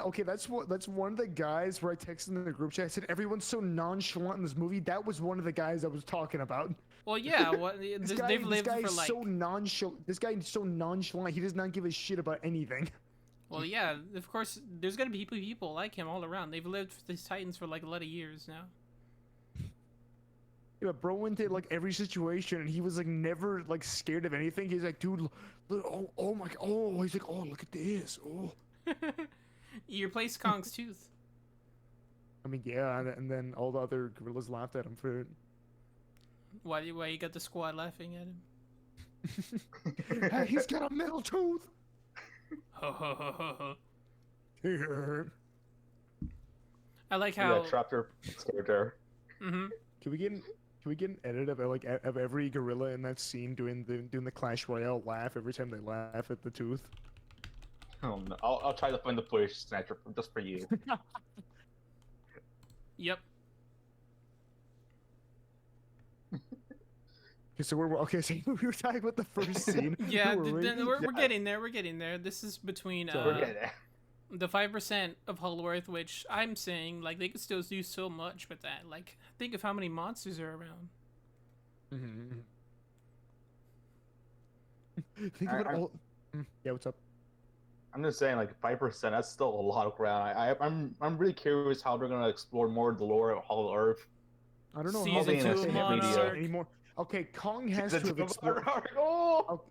of the guys where I texted in the group chat. I said everyone's so nonchalant in this movie. That was one of the guys I was talking about. Well, yeah, they've lived for like. So nonchalant. This guy is so nonchalant. He does not give a shit about anything. Well, yeah, of course, there's gonna be people like him all around. They've lived with these Titans for like a lot of years now. Yeah, but bro went to like every situation, and he was like never like scared of anything. He's like, dude, look, oh my, oh, he's like, oh, look at this, oh. You replaced Kong's tooth. I mean, yeah, and then all the other gorillas laughed at him for it. Why you got the squad laughing at him? Hey, he's got a middle tooth. I like Yeah, how. trapped her, scared her. Mm-hmm. Can we get an edit of of every gorilla in that scene doing the Clash Royale laugh every time they laugh at the tooth? Oh no, I'll try to find the footage, Snatcher, just for you. Yep. Okay, so we were talking about the first scene. Yeah, were we? we're getting there. We're getting there. This is between Forget it. the 5% of Hollow Earth, which I'm saying like they could still do so much with that. Like, think of how many monsters are around. Think about all. Yeah, what's up? I'm just saying, like 5%. That's still a lot of ground. I'm really curious how they're gonna explore more of the lore of Hollow Earth. I don't know Season how they 2 of have Monarch. anymore. Okay, Kong has to Season have 2 of explored. Monarch. Oh!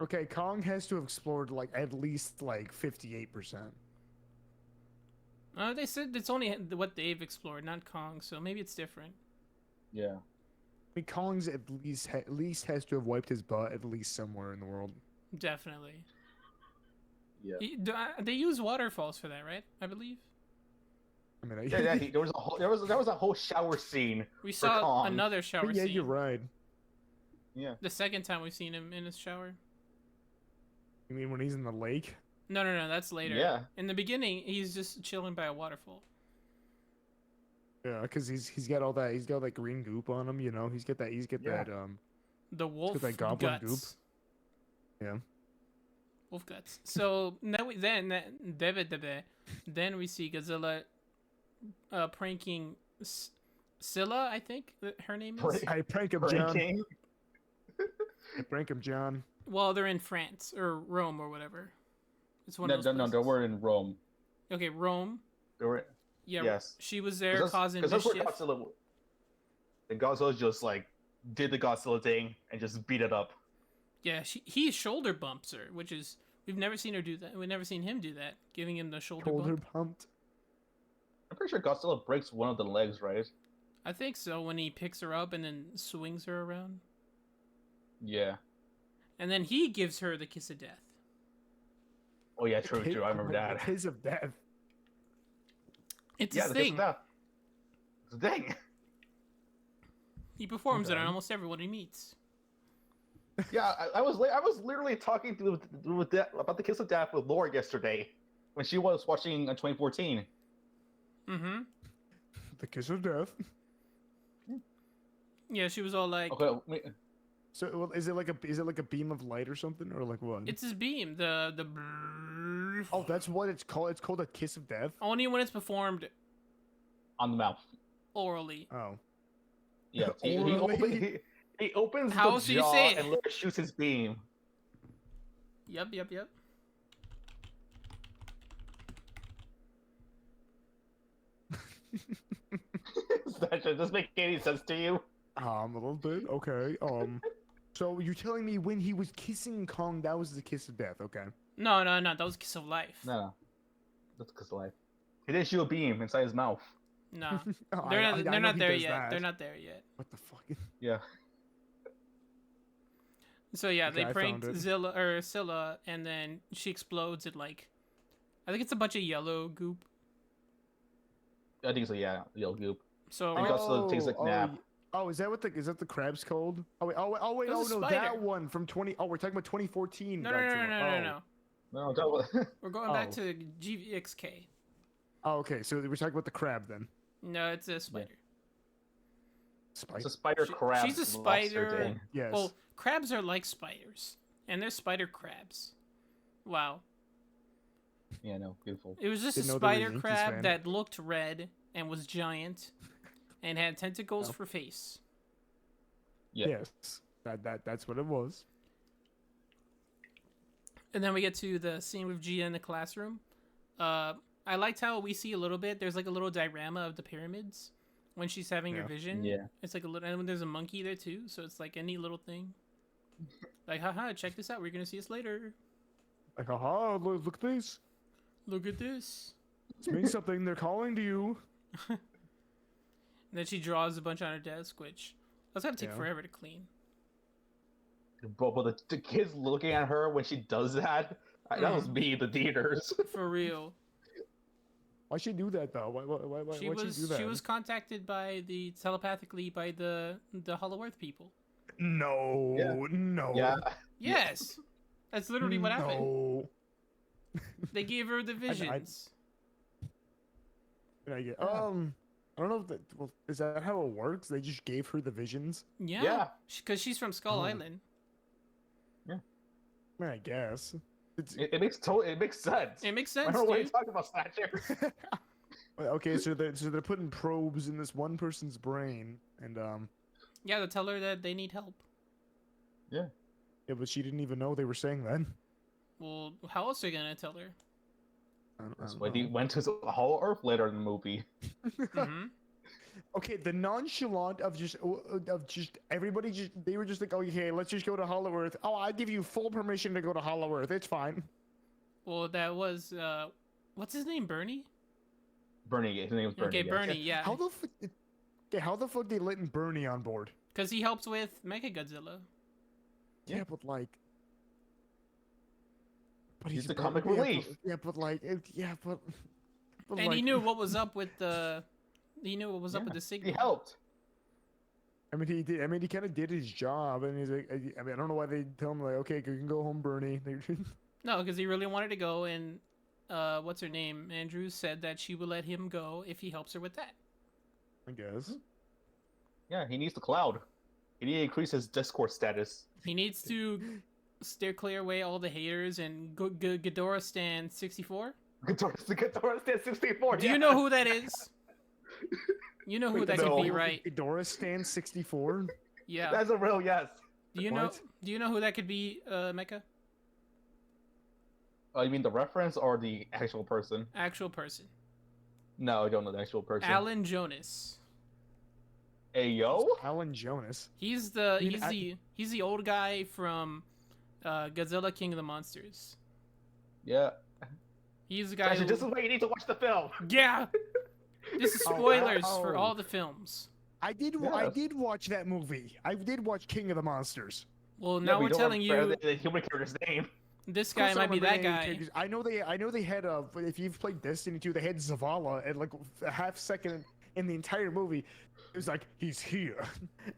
Okay, Kong has to have explored like at least like 58%. They said it's only what they've explored, not Kong, so maybe it's different. Yeah. I mean, Kong's at least has to have wiped his butt at least somewhere in the world. Definitely. Yeah. They use waterfalls for that, right? I believe. I mean, Yeah, there was a whole shower scene. We for saw Kong. another shower yeah, scene. you're right. Yeah. The second time we've seen him in his shower. You mean when he's in the lake? No, that's later. Yeah. In the beginning, he's just chilling by a waterfall. Yeah, because he's got all that green goop on him. You know, he's got that The wolf that goblin guts. goop. Yeah. Wolf guts. So then we see Godzilla pranking Scylla, I think her name is. I prank him, John. I prank him, John. Well, they're in France or Rome or whatever. It's one No, of those they places. were in Rome. Okay, Rome. They were. Yeah, Yes. she was there causing that's mischief. where Godzilla. And Godzilla just like did the Godzilla thing and just beat it up. Yeah, he shoulder bumps her, which is we've never seen her do that. We've never seen him do that, giving him the shoulder bump. Pumped. I'm pretty sure Godzilla breaks one of the legs, right? I think so, when he picks her up and then swings her around. Yeah. And then he gives her the kiss of death. Oh yeah, true. I remember that. Kiss of death. It's Yeah, his the kiss thing. of death. It's a thing. He performs it on Okay. almost everyone he meets. Yeah, I was literally talking about the kiss of death with Laura yesterday when she was watching 2014. Mm-hmm. The kiss of death. Yeah, she was all like, Okay, So, well, is it like a beam of light or something, or like what? it's his beam. The Oh, that's what it's called. It's called a kiss of death. only when it's performed on the mouth. orally. Oh. Yeah, he opens How the else do you jaw say it? and literally shoots his beam. Yep. That doesn't make any sense to you. A little bit. Okay. So you're telling me when he was kissing Kong, that was the kiss of death? Okay. No. That was kiss of life. No, that's because life. He didn't shoot a beam inside his mouth. No, Oh, they're I know not he there does yet. that. They're not there yet. What the fuck? Yeah. So yeah, Okay, they I pranked found it. Scylla, and then she explodes in like, I think it's a bunch of yellow goop. I think so. Yeah, yellow goop. So And Godzilla takes a nap. Oh, is that the crab's called? Oh wait, It was a no, spider. that one from 20. Oh, we're talking about 2014. no. Godzilla. No, that was. We're going back Oh. to GVXK. Oh, okay. So we're talking about the crab then. No, it's a spider. Spike. It's a spider crab. She's a lobster spider. thing. Yes. Well, crabs are like spiders, and they're spider crabs. Wow. Yeah, no, beautiful. It was just a Didn't know they were spider Yankees crab fan. that looked red and was giant, and had tentacles Oh. for face. Yeah. Yes. That's what it was. And then we get to the scene with Gia in the classroom. I liked how we see a little bit. There's like a little diorama of the pyramids when she's having her Yeah. vision. Yeah. It's like a little, and there's a monkey there too. So it's like a neat little thing. Like, haha, check this out. We're gonna see us later. Like, aha! Look at this. Look at this. It means something. They're calling to you. And then she draws a bunch on her desk, which that's gonna take Yeah. forever to clean. but the kids looking at her when she does that, that was me in the theaters. For real. Why'd she do that though? Why'd she do that? She was contacted telepathically by the Hollow Earth people. No, Yeah. no. Yeah. Yes, that's literally what happened. No. They gave her the visions. I don't know if that. Well, is that how it works? They just gave her the visions. Yeah, because she's from Skull Island. Yeah. I guess. It makes sense. It makes sense. I don't know what Dude. you're talking about, Snatcher. Okay, so they're putting probes in this one person's brain, and Yeah, to tell her that they need help. Yeah. Yeah, but she didn't even know they were saying that. Well, how else are you gonna tell her? That's why he went to the Hollow Earth later in the movie. Mm-hmm. Okay, the nonchalant of just everybody they were just like, okay, let's just go to Hollow Earth. Oh, I give you full permission to go to Hollow Earth. It's fine. Well, that was what's his name? Bernie. Bernie, his name was Bernie. Okay, yes. Bernie. Yeah. How the fuck they letting Bernie on board? Because he helps with Mecha Godzilla. Yeah, but like. But He's the comic relief. But And like, he knew what was up with the. He knew what was up with the signal. He helped. I mean, he did. I mean, he kind of did his job, and he's like, I mean, I don't know why they tell him like, okay, you can go home, Bernie. No, because he really wanted to go, and what's her name? Andrew said that she would let him go if he helps her with that. I guess. Yeah, he needs the cloud. He needs to increase his Discord status. He needs to steer clear away all the haters and Ghidorah stand 64. Ghidorah stand 64. Do you know who that is? You know who that could be, right? Ghidorah stand 64. Yeah. That's a real yes. Do you know? Do you know who that could be, Mecha? Oh, you mean the reference or the actual person? Actual person. No, I don't know the actual person. Alan Jonas. Hey yo. Alan Jonas. He's the old guy from Godzilla King of the Monsters. Yeah. He's the guy. Actually, this is why you need to watch the film. Yeah. This is spoilers for all the films. I did watch that movie. I did watch King of the Monsters. Well, now we're telling you the human character's name. This guy might be that guy. Characters. I know they had if you've played Destiny 2, they had Zavala at like a half second in the entire movie. It was like, he's here.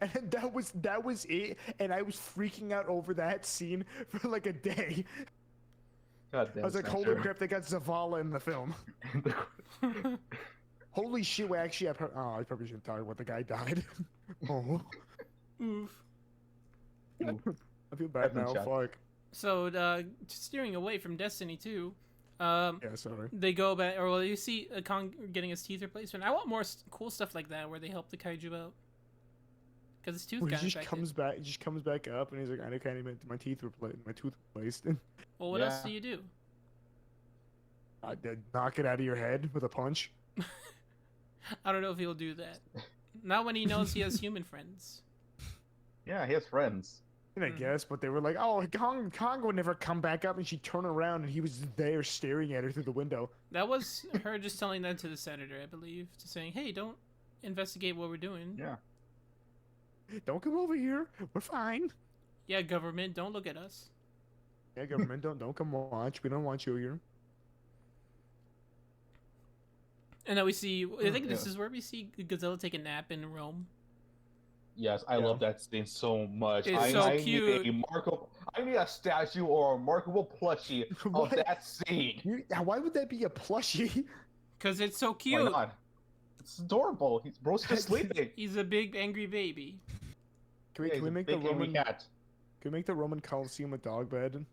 And that was it. And I was freaking out over that scene for like a day. God damn, I was like, holy crap, they got Zavala in the film. Holy shit, I probably shouldn't talk about the guy died. Oh. Oof. I feel bad now, fuck. So, steering away from Destiny 2, yeah, sorry. they go back, or well, you see Kong getting his teeth replaced. I want more cool stuff like that where they help the kaiju out. Because his tooth got infected. He just comes back up and he's like, I can't even my tooth replaced. Well, what else do you do? I did knock it out of your head with a punch. I don't know if he'll do that. Not when he knows he has human friends. Yeah, he has friends. I guess, but they were like, oh, Kong would never come back up, and she'd turn around, and he was there staring at her through the window. That was her just telling that to the senator, I believe, to saying, hey, don't investigate what we're doing. Yeah. Don't come over here. We're fine. Yeah, government, don't look at us. Yeah, government, don't come watch. We don't want you here. And then we see, I think this is where we see Godzilla take a nap in Rome. Yes, I love that scene so much. It's so cute. I need a statue or a markable plushie of that scene. Why would that be a plushie? Because it's so cute. Why not? It's adorable. Bro's just sleeping. He's a big angry baby. Can we make the Roman cat? Can we make the Roman Colosseum a dog bed?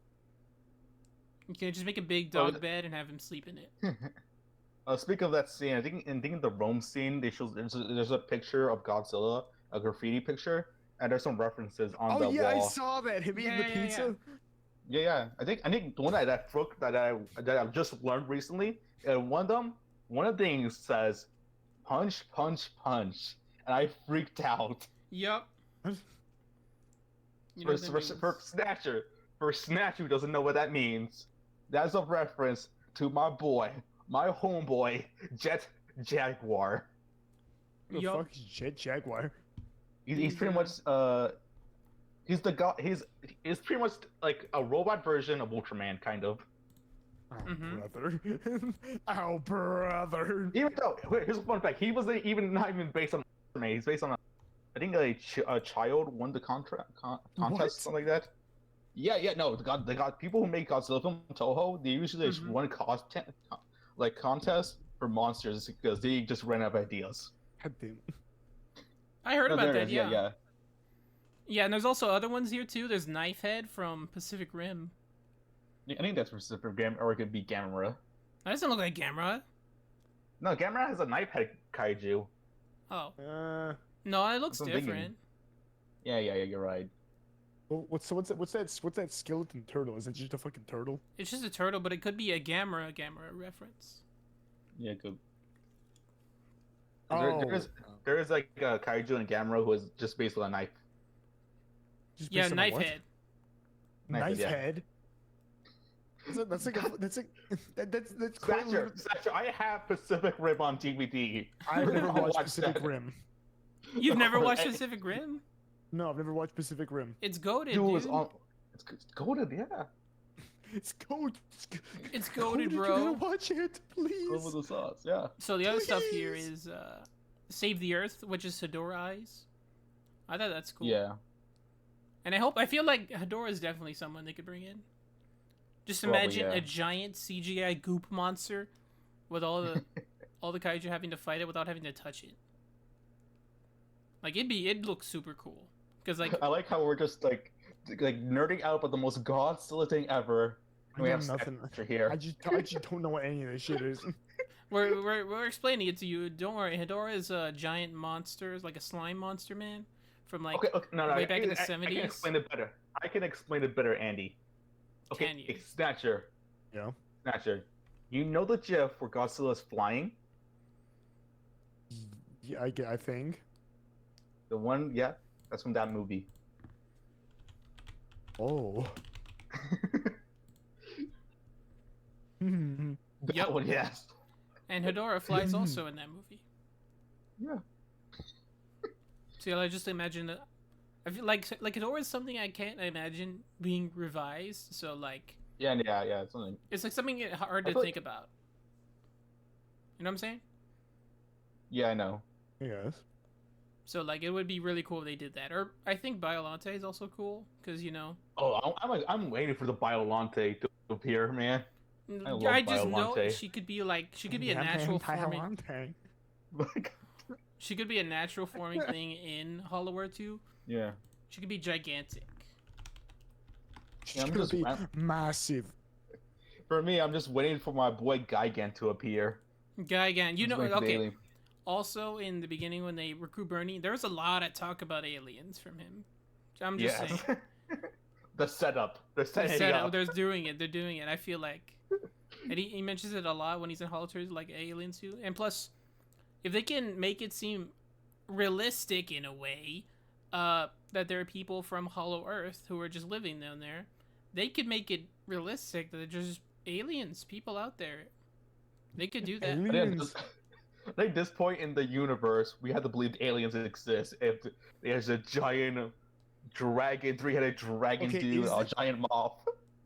You can just make a big dog bed and have him sleep in it. Speaking of that scene, I think in the Rome scene, there's a picture of Godzilla, a graffiti picture, and there's some references on the wall. Oh yeah, I saw that. Him eating the pizza. Yeah. I think the one that I just learned recently, and one of the things says, "punch, punch, punch," and I freaked out. Yep. For Snatcher, who doesn't know what that means, that's a reference to my homeboy, Jet Jaguar. Who the fuck is Jet Jaguar? He's pretty much He's the god. He's pretty much like a robot version of Ultraman, kind of. Oh, brother. Oh, brother. Even though, here's a fun fact: he wasn't even not even based on Ultraman. He's based on I think a child won the contest, something like that. Yeah, no, the people who make Godzilla film, Toho, they usually just won contest for monsters because they just ran out of ideas. God damn. I heard about that. Yeah, yeah. Yeah, and there's also other ones here too. There's Knifehead from Pacific Rim. I think that's Pacific Rim, or it could be Gamera. That doesn't look like Gamera. No, Gamera has a knife head kaiju. Oh. No, it looks different. Yeah, you're right. Well, what's that skeleton turtle? Is it just a fucking turtle? It's just a turtle, but it could be a Gamera reference. Yeah, it could. Oh. There is like a kaiju in Gamera who is just based on a knife. Yeah, Knifehead. Knife yeah. head. That's Snatcher, I have Pacific Rim on DVD. I've never watched Pacific Rim. You've never watched Pacific Rim? No, I've never watched Pacific Rim. It's goated, dude. It's goated, yeah. It's goated. It's goated, bro. You gotta watch it, please. Over the sauce, yeah. So the other stuff here is Save the Earth, which is Hedorah Eyes. I thought that's cool. Yeah. And I feel like Hedorah is definitely someone they could bring in. Just imagine a giant CGI goop monster with all the kaiju having to fight it without having to touch it. Like it'd look super cool. Cause like I like how we're just like nerding out about the most Godzilla thing ever. We have nothing here. I just don't know what any of this shit is. We're explaining it to you. Don't worry. Hedorah is a giant monster, like a slime monster man from like way back in the 70s. I can explain it better. I can explain it better, Andy. Okay, Can you? Snatcher. Yeah. Snatcher. You know the GIF where Godzilla's flying? Yeah, I think. The one, yeah, that's from that movie. Oh. That one, yes. And Hedorah flies also in that movie. Yeah. See, I just imagine that. I feel like Hedorah is something I can't imagine being revised. So like. Yeah, it's something. It's like something hard to think about. You know what I'm saying? Yeah, I know. Yes. So like it would be really cool if they did that. Or I think Biolante is also cool because you know. Oh, I'm waiting for the Biolante to appear, man. I just know she could be a natural forming. She could be a natural forming thing in Hollow Earth 2. Yeah. She could be gigantic. She's gonna be massive. For me, I'm just waiting for my boy Gigan to appear. Gigan, you know, okay. Also, in the beginning when they recruit Bernie, there was a lot of talk about aliens from him. I'm just saying. The setup. They're setting up. They're doing it. I feel like. And he mentions it a lot when he's in Hollow Earth, like aliens too. And plus, if they can make it seem realistic in a way, that there are people from Hollow Earth who are just living down there, they could make it realistic that they're just aliens, people out there. They could do that. I think this point in the universe, we have to believe aliens exist. If there's a giant dragon, three-headed dragon dude, a giant moth.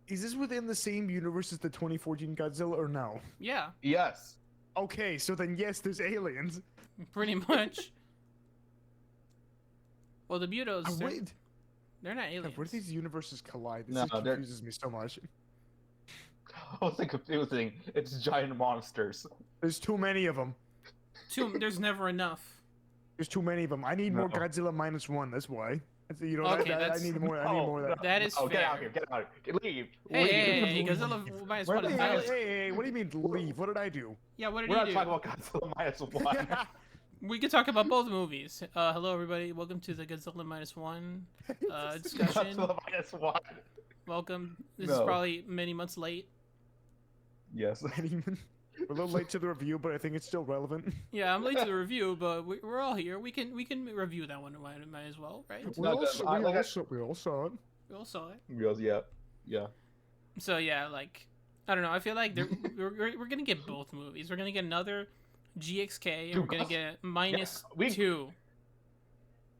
Is this within the same universe as the 2014 Godzilla or no? Yeah. Yes. Okay, so then yes, there's aliens. Pretty much. Well, the Butos, they're not aliens. Where do these universes collide? This confuses me so much. I was confusing. It's giant monsters. There's too many of them. There's never enough. There's too many of them. I need more Godzilla -1. That's why. You know, okay, I need more. I need more of that. That is fair. Get out here! Get out here! Leave! Hey, Godzilla -1. Hey! What do you mean leave? What did I do? Yeah, what did you do? We're not talking about Godzilla -1. We can talk about both movies. Hello, everybody. Welcome to the Godzilla -1 discussion. Godzilla -1. Welcome. This is probably many months late. Yes. We're a little late to the review, but I think it's still relevant. Yeah, I'm late to the review, but we're all here. We can review that one. Might as well, right? We all saw it. We all saw it. Yeah. So yeah, like I don't know. I feel like we're gonna get both movies. We're gonna get another GXK, and we're gonna get -2. -2.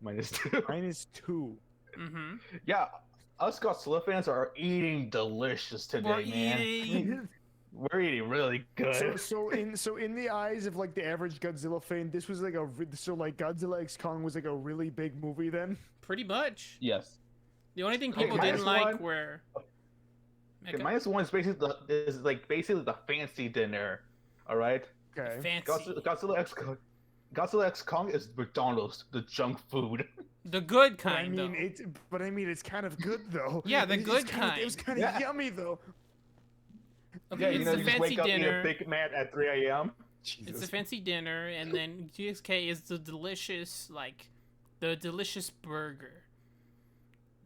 -2. Mm-hmm. Yeah, us Godzilla fans are eating delicious We're today, man. eating. We're eating really good. So in the eyes of like the average Godzilla fan, this was like so like Godzilla X Kong was like a really big movie then. Pretty much. Yes. The only thing Okay, people didn't like -1. were. Okay, Mecha? -1 is basically the fancy dinner. All right. Okay. Fancy. Godzilla X Kong is McDonald's, the junk food. The good But I kind, mean though. it's kind of good though. Yeah, the good It was kind. kind of Yeah. yummy though. Okay, Yeah, it's you know, the you just fancy wake up, eat a dinner. Big Mac at 3 a.m. It's a fancy dinner, and then GXK is the delicious, the delicious burger.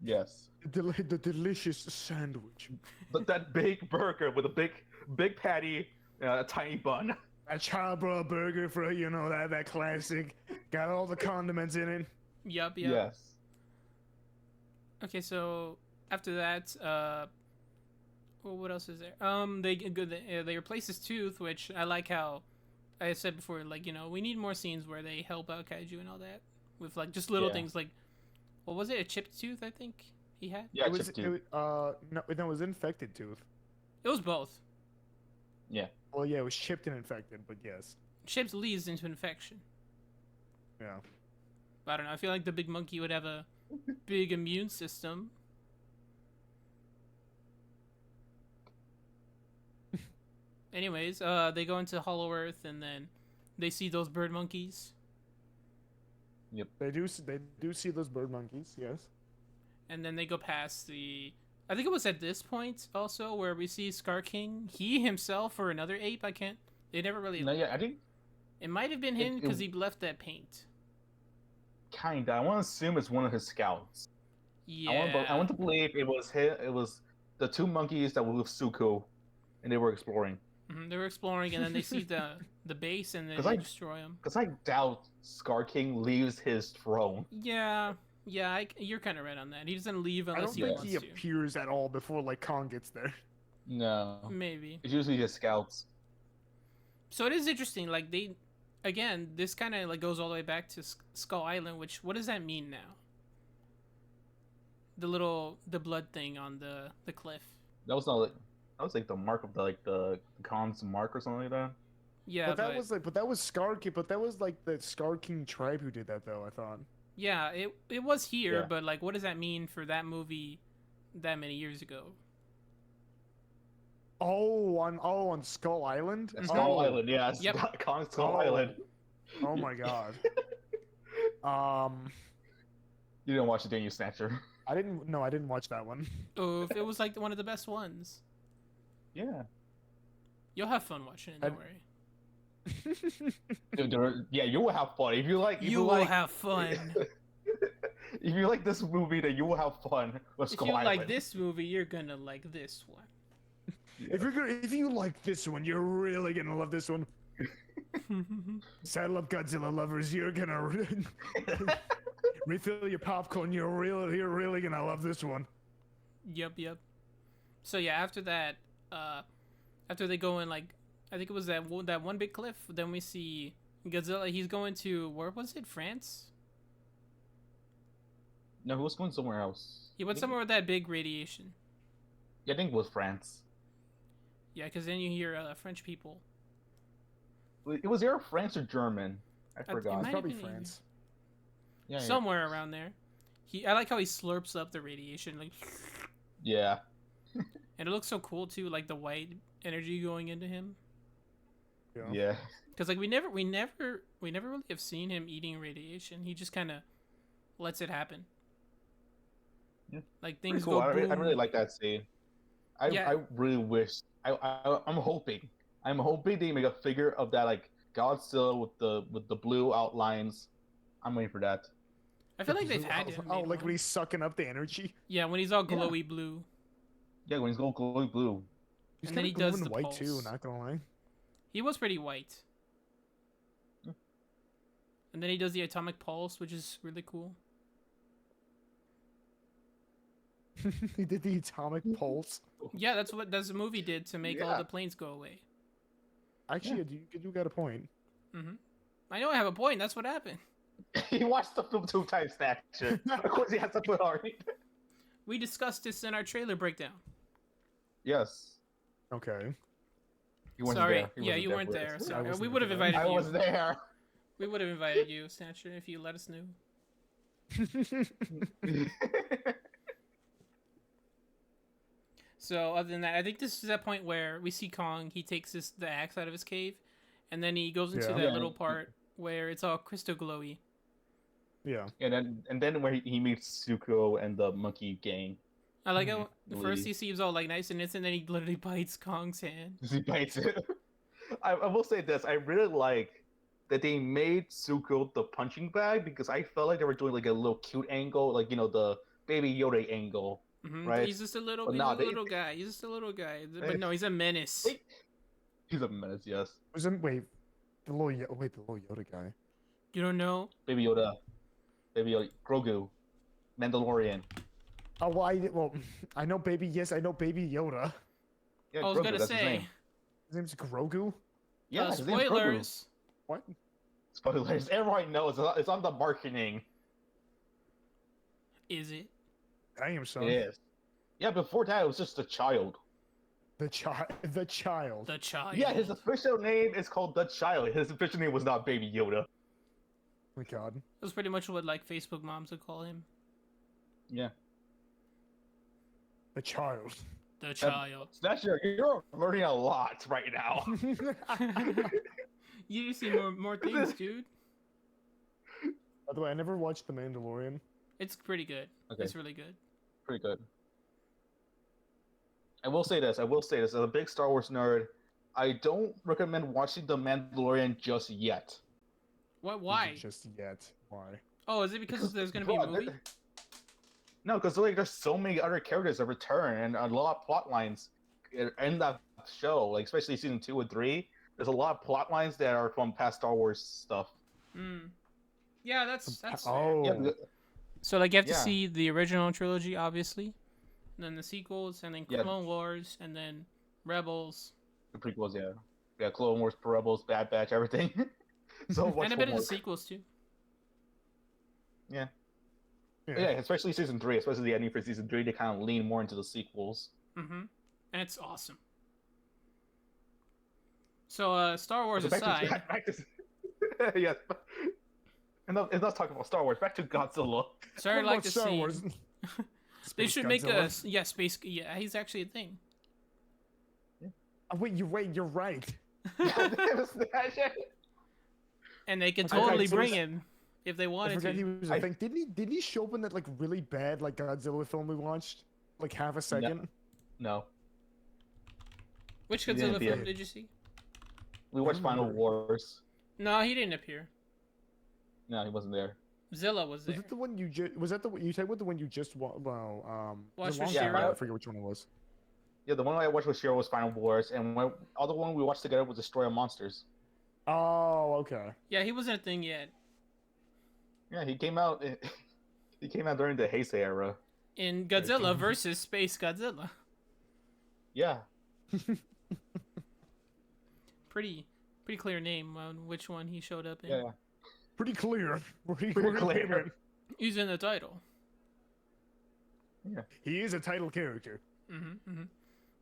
Yes. The delicious sandwich. But that big burger with a big patty, a tiny bun. A charbroil burger for that classic. Got all the condiments in it. Yup. Yes. Okay, so after that, well, what else is there? They replace his tooth, which I like how I said before. Like, we need more scenes where they help out kaiju and all that with like just little Yeah. things. Like, what was it? A chipped tooth, I think he had. Yeah, it was chip too. no, it was infected tooth. It was both. Yeah. Well, yeah, it was chipped and infected, but yes. Chips leads into infection. Yeah. I don't know. I feel like the big monkey would have a big immune system. Anyways, they go into Hollow Earth and then they see those bird monkeys. They do see those bird monkeys, yes. And then they go past the. I think it was at this point also where we see Scar King. He himself or another ape. I can't. They never really. No, yeah, I think It might have been him because he left that paint. kinda. I want to assume it's one of his scouts. Yeah. I want to believe it was him. It was the two monkeys that were with Suko, and they were exploring. They were exploring and then they see the base and then 'Cause they I- destroy him. Because I doubt Scar King leaves his throne. Yeah. Yeah, you're kind of right on that. He doesn't leave I unless don't he think wants he to. appears at all before like Kong gets there. No, Maybe. it's usually just scouts. So it is interesting. Like they, again, this kind of like goes all the way back to Skull Island. Which what does that mean now? The blood thing on the cliff. That was not like that was like the mark of the Khan's mark or something like that. Yeah, But that was Scar King. But that was like the Scar King tribe who did that, though. I thought. yeah, it was here, Yeah. but like, what does that mean for that movie that many years ago? On Skull Island. Skull Island, yeah. Yep. Khan's Skull Oh. Island. Oh my god. You didn't watch it, didn't you, Snatcher? I didn't. No, I didn't watch that one. Oh, if it was like one of the best ones. Yeah. You'll have fun watching it. Don't worry. Yeah, you will have fun if you like. You will have fun. If you like this movie, then you will have fun with If Skull you Island. like this movie, you're gonna like this one. If you like this one, you're really gonna love this one. Saddle up, Godzilla lovers. You're gonna refill your popcorn. You're really gonna love this one. Yep. So yeah, after that, after they go in, like, I think it was that one big cliff. Then we see Godzilla. He's going to, where was it? France? No, he was going somewhere else. He went somewhere with that big radiation. Yeah, I think it was France. Yeah, because then you hear French people. It was either France or German. I It forgot. might have Probably been France. Yeah, somewhere around there. I like how he slurps up the radiation, like, yeah. and it looks so cool too, like the white energy going into him. Yeah. Because like we never really have seen him eating radiation. He just kind of lets it happen. Yeah. Like things Pretty cool. go I boom. really like that scene. Yeah. I really wish. I'm hoping they make a figure of that like Godzilla with the blue outlines. I'm waiting for that. I feel like they've had him. Oh, like when he's sucking up the energy. Yeah, when he's all glowy blue. Yeah, when he's going glowing blue. He's And then kinda he does glowing the white pulse. too. Not gonna lie. He was pretty white. Yeah. And then he does the atomic pulse, which is really cool. He did the atomic pulse. Yeah, that's what the movie did to make all Yeah. the planes go away. Actually, you got a point. I know I have a point. That's what happened. He watched the film 2 times, Snatcher. Of course, he has to put Arnie. We discussed this in our trailer breakdown. Yes. Okay. He wasn't Sorry, there. He yeah, wasn't you there weren't for there. this. Sorry, we wasn't would have there. invited I you. was there. We would have invited you, Snatcher, if you let us know. So other than that, I think this is that point where we see Kong. He takes the axe out of his cave, and then he goes into Yeah. that Yeah. little part where it's all crystal glowy. Yeah. and then where he meets Zuko and the monkey gang. I like how Mhm. first he seems all like nice and innocent, and then he literally bites Kong's hand. He bites it. I will say this: I really like that they made Zuko the punching bag because I felt like they were doing like a little cute angle, like the Baby Yoda angle, right? He's just a little, But he's nah, a they- little guy. He's just a little guy. But no, he's a menace. He's a menace, yes. Was him? Wait, the little Yoda guy. You don't know? Baby Yoda, Grogu, Mandalorian. Oh well, I know baby. Yes, I know Baby Yoda. Yeah, I was Grogu, gonna that's his say. name. His name's Grogu. Yeah, his name's Grogu. Spoilers. What? Spoilers. Everyone knows it's on the marketing. Is it? Damn, son. It is. Yeah, before that it was just a child. The child. The child. The child. Yeah, his official name is called the Child. His official name was not Baby Yoda. Oh my God. That's pretty much what like Facebook moms would call him. Yeah. The child. The child. Snatcher, you're learning a lot right now. You just see more things, dude. By the way, I never watched The Mandalorian. It's pretty good. Okay. It's really good. Pretty good. I will say this. As a big Star Wars nerd, I don't recommend watching The Mandalorian just yet. What? Why? Just yet. Why? Oh, is it because there's gonna be a Bro, movie? No, because like there's so many other characters that return and a lot of plot lines in that show, like especially season 2 and 3. There's a lot of plot lines that are from past Star Wars stuff. Hmm. Yeah, that's fair. Oh. Yeah, So like you have to Yeah. see the original trilogy, obviously, and then the sequels, and then Yeah. Clone Wars, and then Rebels, the prequels, yeah, Clone Wars, Rebels, Bad Batch, everything. So much and a bit of the homework. sequels too. Yeah, especially season 3, especially the ending for season 3, they kind of lean more into the sequels. Mm-hmm. And it's awesome. So, Star Wars So aside, back to yes. And let's talk about Star Wars. Back to Godzilla. so I'd What like about to Star see. Wars? They Space should make Godzilla? space. Yeah, he's actually a thing. Oh, wait, you're right. And they can I forgot totally he was- bring him if they I wanted forgot he to. was a thing. Didn't he show up in that like really bad like Godzilla film we watched? Like half a second? No, Which He didn't Godzilla film appear. did you see? we watched Final remember. Wars. No, he didn't appear. No, he wasn't there. Zilla was there. Was it the one you just? Was that the you talking about the one you just Watched was it with long Shiro? ago? I forget which one it was. Yeah, the one I watched with Shiro was Final Wars, and the other one we watched together was Destroy All Monsters. Oh, okay. Yeah, he wasn't a thing yet. Yeah, he came out. He came out during the Heisei era. In Godzilla versus Space Godzilla. Yeah, Pretty clear name on which one he showed up in. yeah. Pretty clear. Pretty clear. He's in the title. He is a title character.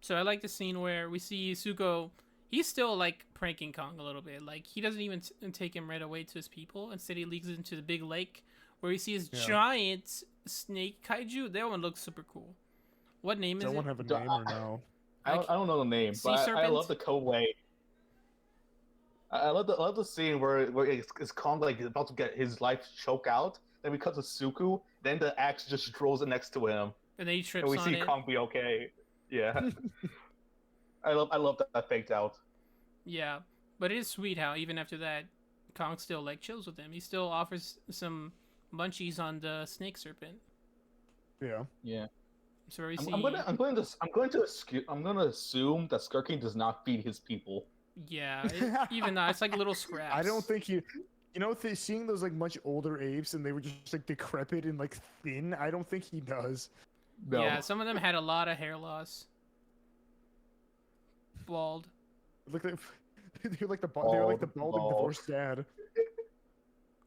So I like the scene where we see Zuko. He's still like pranking Kong a little bit. Like he doesn't even take him right away to his people. Instead, he leads into the big lake where he sees Yeah. giant snake kaiju. That one looks super cool. What name is Does that one it? have a name or no? I don't know the name, Sea but I serpent? love the code way. I love the scene where it's Kong like about to get his life choked out. Then we cut to Suku. Then the axe just throws it next to him, And then he trips and we on see it. Kong be okay. Yeah, I love that faked out. Yeah, but it is sweet how even after that, Kong still like chills with him. He still offers some munchies on the snake serpent. Yeah. Yeah, So we see. I'm going to assume that Skirking does not feed his people. Yeah, even though it's like little scraps. I don't think you know, seeing those like much older apes and they were just like decrepit and like thin. I don't think he does. No. Yeah, some of them had a lot of hair loss. Bald. Look like they're like the balding Bald. divorced dad.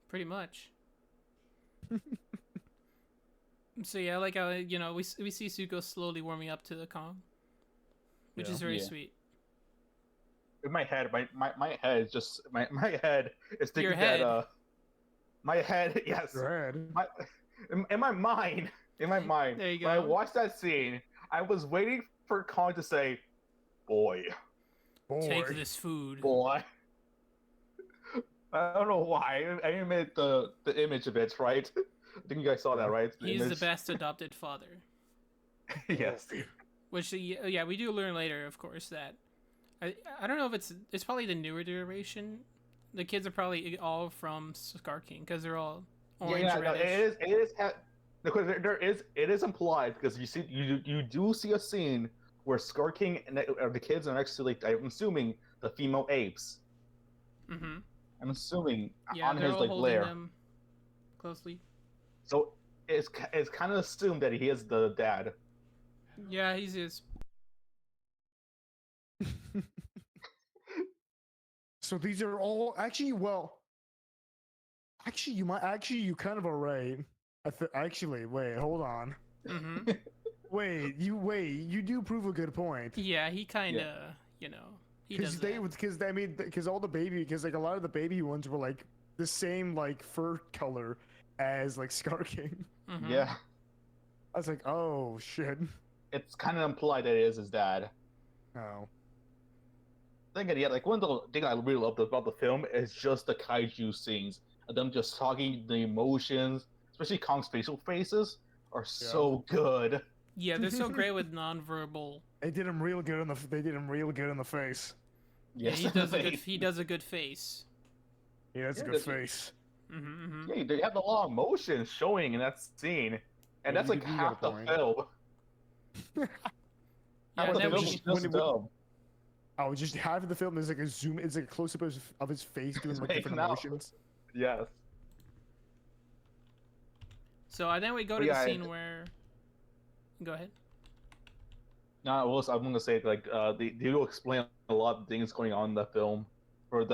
Pretty much. So yeah, like we see Zuko slowly warming up to the Kong, which is very sweet. In my head, my head is just my head is thinking Your head. that my head, yes, Your head. my in my mind, There you go. when I watched that scene, I was waiting for Kong to say, "Boy, Take this food." boy." I don't know why. I made the image of it, right? I think you guys saw that, right? He's the best adopted father. Yes. Which yeah, we do learn later, of course, that I don't know if it's probably the newer generation. The kids are probably all from Scar King because they're all orange reddish. Because it is implied because you do see a scene where Scar King and the kids are next to, like, I'm assuming, the female apes. Mm-hmm. I'm assuming Yeah, on they're his all like holding lair. them closely. So it's kind of assumed that he is the dad. Yeah, he's his. So these are all actually, well, actually you kind of are right. Actually, wait, hold on. Mm-hmm. Wait, you do prove a good point. Yeah, he kind of, he does that. Because all the baby, because like a lot of the baby ones were like the same like fur color as like Scar King. Mm-hmm. Yeah, I was like, oh shit. it's kind of implied that it is his dad. Oh. Thinking, yeah, like one of the things I really loved about the film is just the kaiju scenes, and them just talking, the emotions, especially Kong's facial faces, are so good. Yeah, they're so great with nonverbal. They did him real good in the. They did him real good in the face. Yes, yeah, he does a good face. Yeah, that's a good face. Mm-hmm. Yeah, they have a lot of emotion showing in that scene, and that's like half the film. Yeah, half the film is just dumb. Oh, just half of the film is like a zoom. It's like a close up of his face doing like different emotions. Yes. So then we go to the scene where. Go ahead. No, I'm gonna say like they do explain a lot of things going on in the film for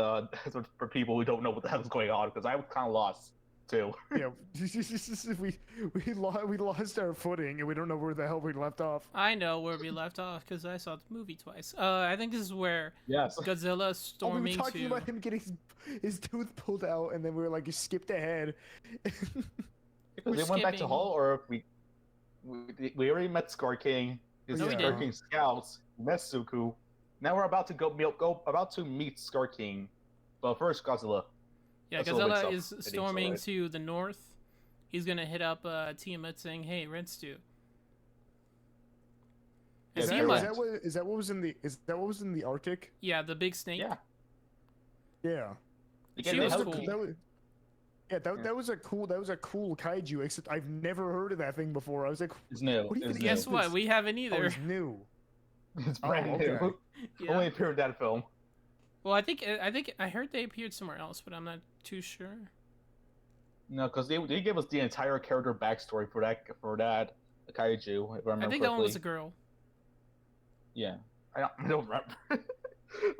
people who don't know what the hell is going on, because I was kind of lost too. Yeah, we lost our footing and we don't know where the hell we left off. I know where we left off because I saw the movie twice. I think this is where Godzilla storming we were talking about him getting his tooth pulled out, and then we were like, you skipped ahead. Because they went back to Hull, or we already met Scar King. Scar King scouts, met Suku. Now we're about to meet Scar King, but first Godzilla. Yeah, Godzilla is storming to the north. He's gonna hit up Tiamat, saying, "Hey, Renstu." Is that what was in the Arctic? Yeah, the big snake. Yeah. She was cool. That was a cool kaiju. Except I've never heard of that thing before. I was like, it's new. Guess what? We haven't either. Oh, it's new. It's brand new. Yeah. Only appeared in that film. Well, I heard they appeared somewhere else, but I'm not too sure. No, because they gave us the entire character backstory for that kaiju. If I think that one was a girl. Yeah, I don't remember.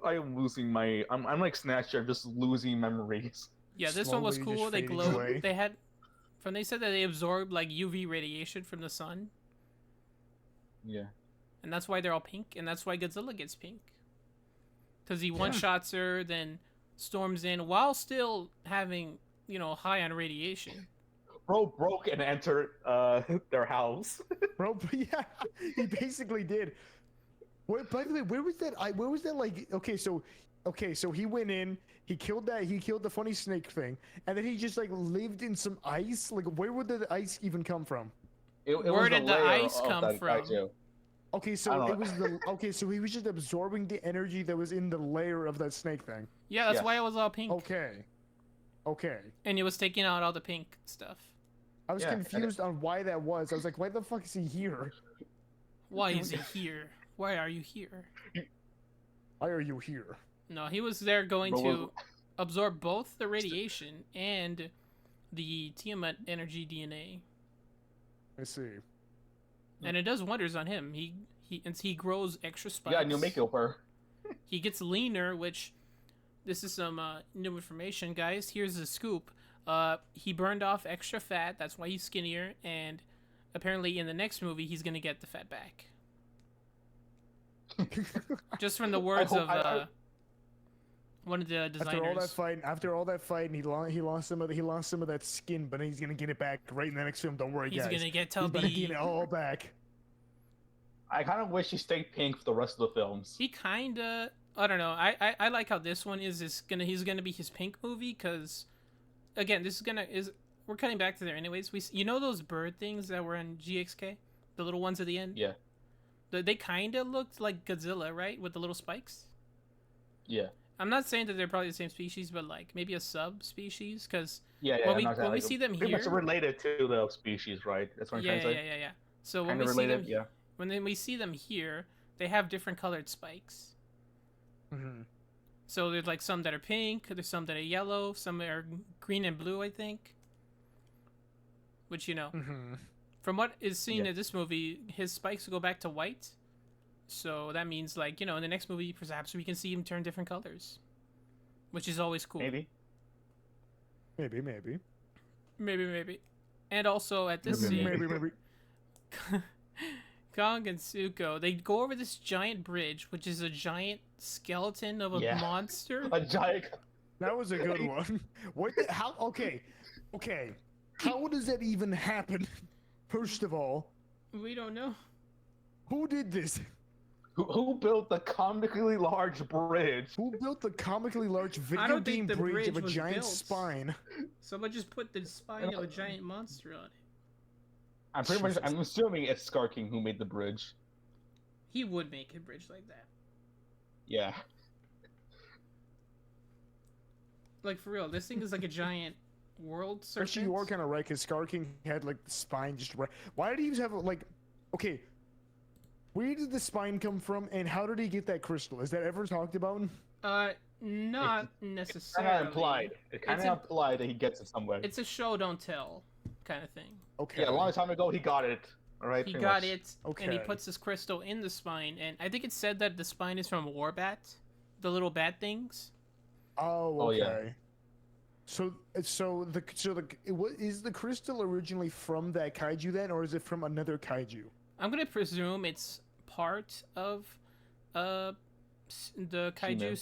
I am losing my. I'm like Snatcher, just losing memories. Yeah, this one was cool. They glowed. They said that they absorbed like UV radiation from the sun. Yeah. And that's why they're all pink, and that's why Godzilla gets pink. Because he one-shots her, then storms in while still having, high on radiation. Bro broke and entered their house. Bro, yeah, he basically did. By the way, where was that like? Okay, so he went in, he killed the funny snake thing, and then he just like lived in some ice. Like, where would the ice even come from? Where did the ice come from? Okay, so so he was just absorbing the energy that was in the layer of that snake thing. Yeah, that's why it was all pink. Okay. And it was taking out all the pink stuff. I was confused on why that was. I was like, why the fuck is he here? Why is he here? Why are you here? Why are you here? No, he was there going to absorb both the radiation and the Tiamat energy DNA. I see. And it does wonders on him. He grows extra spikes. Yeah, new makeover. He gets leaner, which this is some new information, guys. Here's the scoop. He burned off extra fat. That's why he's skinnier. And apparently, in the next movie, he's gonna get the fat back. Just from the words of one of the designers. After all that fight, he lost some of that skin, but he's gonna get it back right in the next film. Don't worry, guys. He's gonna get He's gonna get it all back. I kind of wish he stayed pink for the rest of the films. He kinda. I don't know. I like how this one is. He's gonna be his pink movie because, again, we're cutting back to there anyways. You know those bird things that were in GXK, the little ones at the end. Yeah. They kind of looked like Godzilla, right, with the little spikes. Yeah. I'm not saying that they're probably the same species, but like maybe a subspecies, because when we see them pretty here, much related to the species, right? That's what I'm trying to say. Yeah. So when Kinda we related, see them, when we see them here, they have different colored spikes. Mm-hmm. So there's like some that are pink, there's some that are yellow, some that are green and blue, I think. Which from what is seen in this movie, his spikes go back to white. So that means, like, in the next movie, perhaps we can see him turn different colors, which is always cool. Maybe. And also at this scene, Kong and Zuko, they go over this giant bridge, which is a giant skeleton of a monster. A giant. That was a good one. How? Okay. How does that even happen? First of all, we don't know. Who did this? Who built the comically large bridge? Who built the comically large video game bridge of a giant spine? Someone just put the spine of a giant monster on it. I'm assuming it's Scar King who made the bridge. He would make a bridge like that. Yeah. Like, for real, this thing is like a giant world serpent. Actually, you are kind of right, because Scar King had, like, the spine just right. Why did he have, like... Okay, where did the spine come from, and how did he get that crystal? Is that ever talked about? Not necessarily. It's kind of implied. It's kind of implied that he gets it somewhere. It's a show don't tell kind of thing. Okay. Yeah, a long time ago he got it. All right. He got much. it, and he puts this crystal in the spine, and I think it said that the spine is from Warbat, the little bat things. Oh, okay. Oh, yeah. So is the crystal originally from that kaiju then, or is it from another kaiju? I'm gonna presume it's part of the kaiju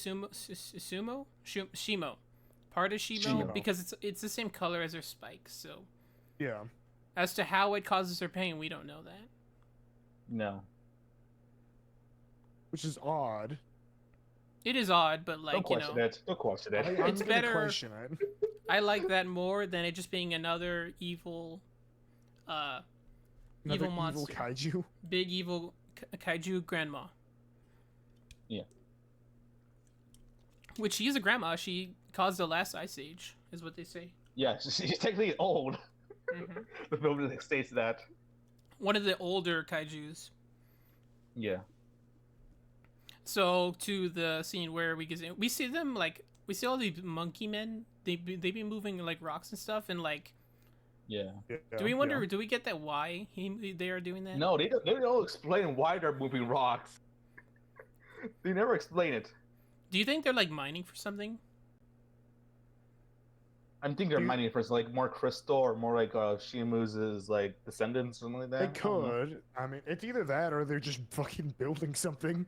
Shimo. Part of Shimo, because it's the same color as her spikes. So yeah. As to how it causes her pain, we don't know that. No. Which is odd. It is odd, but like, Don't question it. Don't question it. It's better. Question it. I like that more than it just being another evil evil monster. Evil kaiju. Big evil kaiju grandma. Yeah. Which she is a grandma. She caused the last ice age, is what they say. Yeah, she's technically old. Mm-hmm. The film states that. One of the older kaijus. Yeah. So to the scene where we see them, like, we see all these monkey men. They be moving like rocks and stuff, and like. Yeah. Do we wonder? Yeah. Do we get that why they are doing that? No, they don't explain why they're moving rocks. They never explain it. Do you think they're like mining for something? I think they're mining for like more crystal or more like Shimu's like descendants or something like that. They could. I mean, it's either that or they're just fucking building something.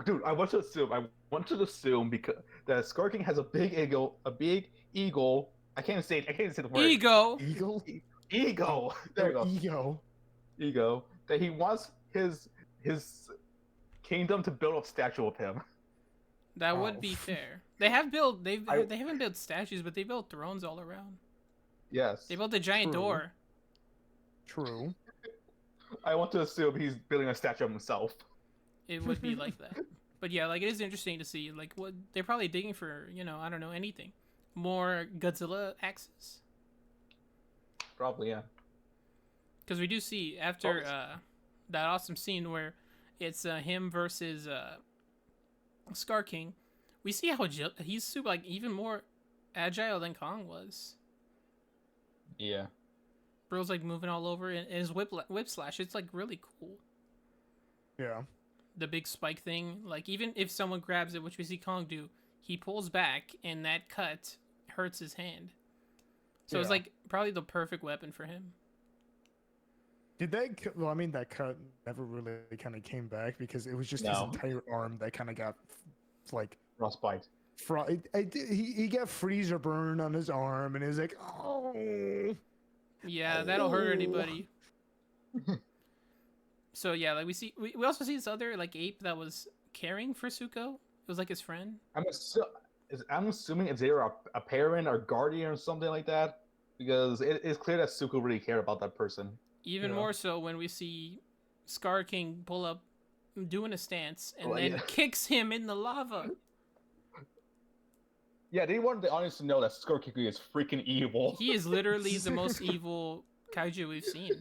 Dude, I want to assume because that Scar King has a big eagle. I can't say the word. Ego. Ego. There we go. Ego. That he wants his kingdom to build a statue of him. That would be fair. They haven't built statues, but they built thrones all around. Yes. They built a giant door. True. I want to assume he's building a statue of himself. It would be like that. But yeah, like, it is interesting to see, like, what they're probably digging for, I don't know, anything. More Godzilla axes. Probably, yeah. Because we do see after that awesome scene where it's him versus Scar King, we see how he's super, like, even more agile than Kong was. Yeah. Bro's like moving all over, and his whip slash, it's like really cool. Yeah. The big spike thing, like, even if someone grabs it, which we see Kong do, he pulls back, and that cut hurts his hand. So it's like probably the perfect weapon for him. Did that? Well, I mean, that cut never really kind of came back because it was just his entire arm that kind of got like frostbite. He got freezer burn on his arm, and it was like, oh. Yeah, that'll hurt anybody. So yeah, like we also see this other like ape that was caring for Suko. It was like his friend. I'm assuming it's either a parent or guardian or something like that, because it's clear that Suko really cared about that person. Even more so when we see Scar King pull up, doing a stance, and then kicks him in the lava. Yeah, they wanted the audience to know that Scar King is freaking evil. He is literally the most evil kaiju we've seen.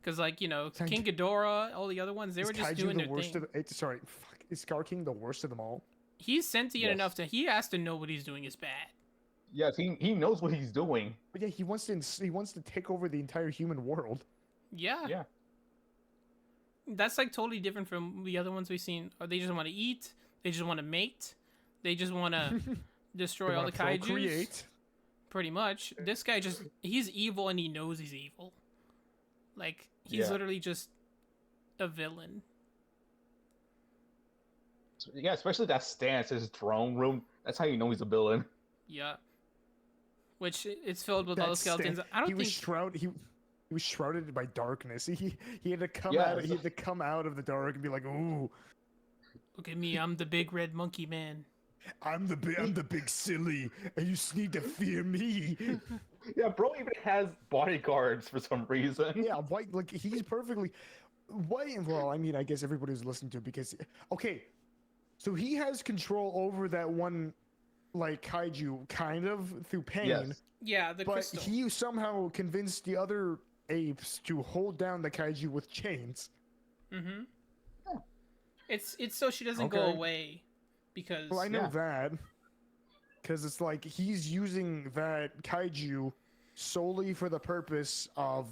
Because, like, you know, King Ghidorah, all the other ones, they were just doing their thing. Is Scar King the worst of them all? He's sentient enough that he has to know what he's doing is bad. Yes, he knows what he's doing. But yeah, he wants to take over the entire human world. Yeah. Yeah. That's, like, totally different from the other ones we've seen. Or they just want to eat. They just want to mate. They just want to destroy all the kaijus. Procreate. Pretty much. This guy he's evil and he knows he's evil. Like, he's literally just a villain. Yeah, especially that stance, his throne room. That's how you know he's a villain. Yeah. Which, it's filled with all the skeletons. He was shrouded by darkness. He had to come out. He had to come out of the dark and be like, "Ooh, look at me! I'm the big red monkey man. I'm the big silly, and you just need to fear me." Yeah, bro even has bodyguards for some reason. Yeah, white, like he's perfectly white. Well, I mean, I guess everybody's listening to it because so he has control over that one, like kaiju, kind of through pain. Yes. Yeah, the crystal. But he somehow convinced the other apes to hold down the kaiju with chains. Mm-hmm. Yeah. It's so she doesn't go away, because. Well, I know that. Because it's like he's using that kaiju solely for the purpose of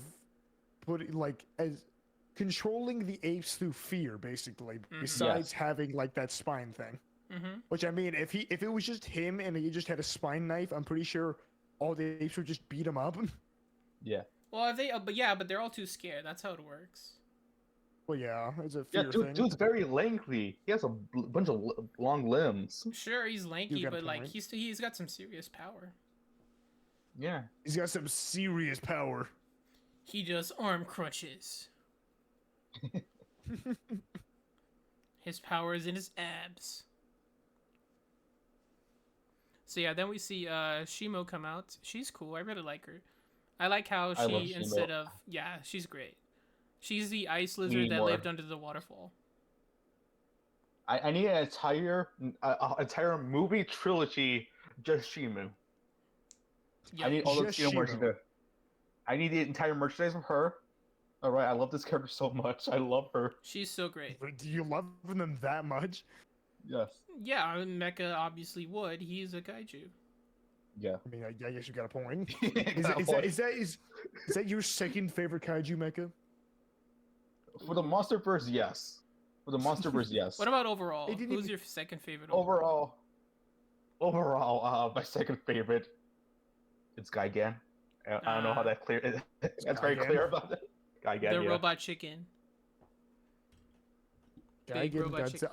controlling the apes through fear, basically. Mm-hmm. Besides having like that spine thing. Mm-hmm. Which, I mean, if it was just him and he just had a spine knife, I'm pretty sure all the apes would just beat him up. Yeah. Well, but they're all too scared. That's how it works. Well, yeah, it's a fear thing. Dude's very lengthy. He has a bunch of long limbs. Sure, he's lanky, but like he's got some serious power. Yeah, he's got some serious power. He does arm crunches. His power is in his abs. So yeah, then we see Shimo come out. She's cool. I really like her. I like how she she's great. She's the ice lizard that lived under the waterfall. I need an entire movie trilogy just Shimu. Yep. I need all the Shimo merchandise. I need the entire merchandise of her. All right, I love this character so much. I love her. She's so great. Do you love them that much? Yes. Yeah, Mecha obviously would. He's a kaiju. Yeah. I mean, I guess you got a point. Is that your second favorite kaiju, Mecha? For the MonsterVerse, yes. Yes. What about overall? Who's your second favorite overall? My second favorite, it's Gigan. I don't know how that clear. That's very clear about it. Gigan, the robot chicken.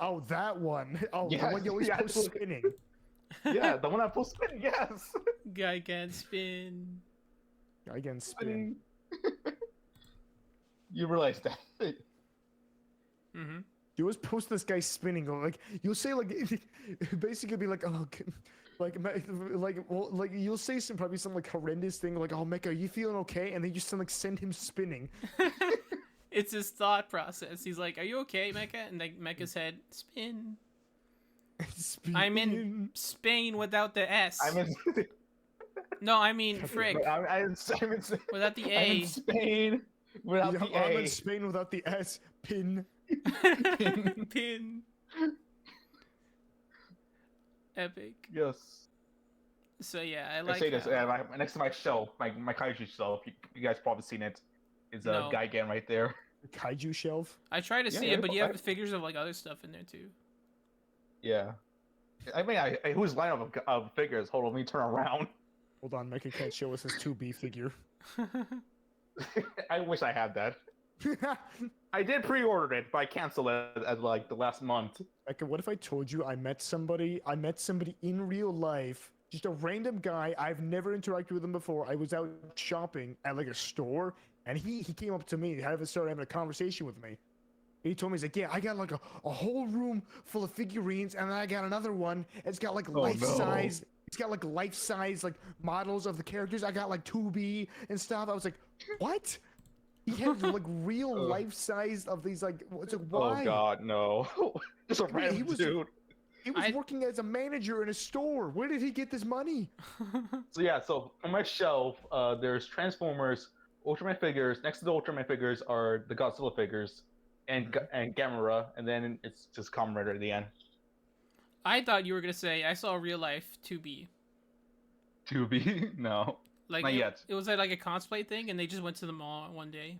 Oh, that one. Oh, the one you always post spinning. Yeah, the one I post spinning. Yes. Gigan spin. Gigan spin. You realize that? Mm-hmm. You always post this guy spinning. Like you'll say, like basically be like, oh, like you'll say probably some like horrendous thing like, oh, Mecha, are you feeling okay? And then you just send him spinning. It's his thought process. He's like, are you okay, Mecha? And like Mecha's head, spin. I'm in Spain without the S. No, I mean frick. Without the A. I'm in Spain without the A. I'm in Spain without the S. Pin. Pin. Epic. Yes. So yeah, I like. I say this next to my shelf, my kaiju shelf. You guys probably seen it. Is a Gigan right there. The kaiju shelf. I try to see it, but you have figures of like other stuff in there too. Yeah. I mean, whose lineup of figures? Hold on, let me turn around. Hold on, Mecha can't show us his 2B figure. I wish I had that. I did pre-order it, but I canceled it at like the last month. Mecha, what if I told you I met somebody in real life, just a random guy, I've never interacted with him before. I was out shopping at like a store, and he came up to me, started having a conversation with me. He told me, he's like, yeah, I got like a whole room full of figurines, and then I got another one. It's got like life-size. It's got like life-size like models of the characters. I got like 2B and stuff. I was like, what? He had like real life-size of these like. It's like, why? Oh God, no! Just a random dude. He was working as a manager in a store. Where did he get this money? So yeah, so on my shelf, there's Transformers, Ultraman figures. Next to the Ultraman figures are the Godzilla figures, and Gamera, and then it's just Kamen Rider at the end. I thought you were gonna say I saw real life 2B. 2B? No, like not yet. It was like a cosplay thing, and they just went to the mall one day.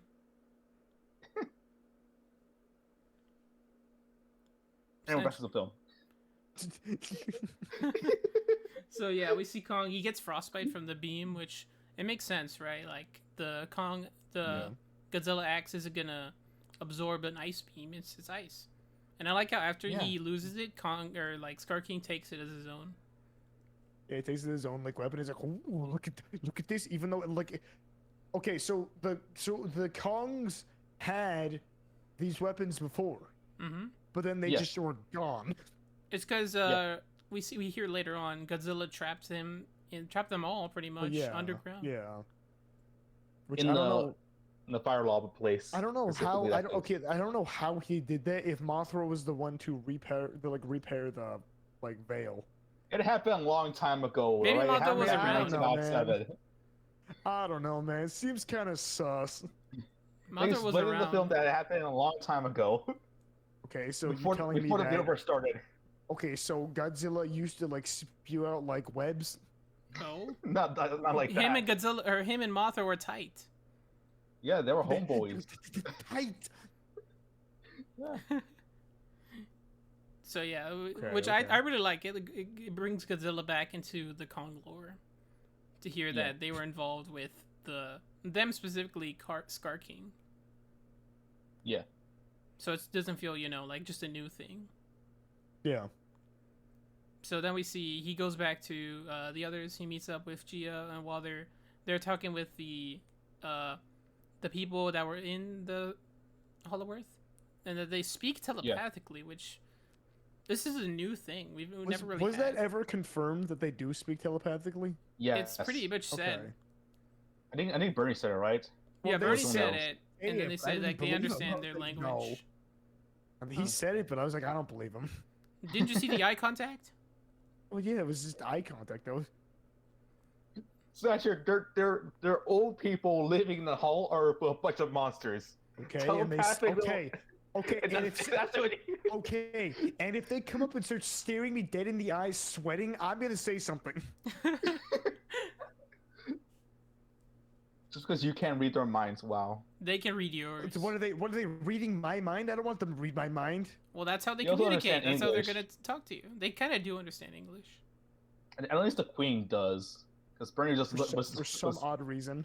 And back to the film. So yeah, we see Kong. He gets frostbite from the beam, which it makes sense, right? Like the Godzilla axe isn't gonna absorb an ice beam. It's ice. And I like how after he loses it, Scar King takes it as his own. Yeah, he takes it as his own like weapon. He's like, "Ooh, look at this!" Even though like, okay, so the Kongs had these weapons before, but then they just were gone. It's because we hear later on Godzilla trapped them all pretty much underground. Yeah. Which I don't know. In the fire lava place. I don't know how. I don't know how he did that. If Mothra was the one to repair the veil. It happened a long time ago. Maybe right? Mothra was around. I don't know, man. It seems kind of sus. Mothra was around. In the film that happened a long time ago. Okay, so before the universe started. Okay, so Godzilla used to like spew out like webs. No, not like that. Him and Godzilla, or him and Mothra were tight. Yeah, they were homeboys. Tight. Yeah. So yeah, I really like it. It brings Godzilla back into the Kong lore. To hear that they were involved with them specifically, Scar King. Yeah. So it doesn't feel like just a new thing. Yeah. So then we see he goes back to the others. He meets up with Gia, and while they're talking with the people that were in the Hollow Earth, and that they speak telepathically, which this is a new thing. We've never really. Was that ever confirmed that they do speak telepathically? Yeah, it's pretty much said. I think Bernie said it, right? Well, yeah, Bernie said it, and then they said like they understand their language. No. I mean, he said it, but I was like, I don't believe him. Didn't you see the eye contact? Well, yeah, it was just eye contact, though. Snatcher, they're old people living in the hull or a bunch of monsters. Okay, and if they come up and start staring me dead in the eyes, sweating, I'm gonna say something. Just because you can't read their minds, wow. They can read yours. What are they reading my mind? I don't want them to read my mind. Well, that's how they communicate. That's how they're gonna talk to you. They kind of do understand English. And at least the Queen does, because Bernie just for some odd reason.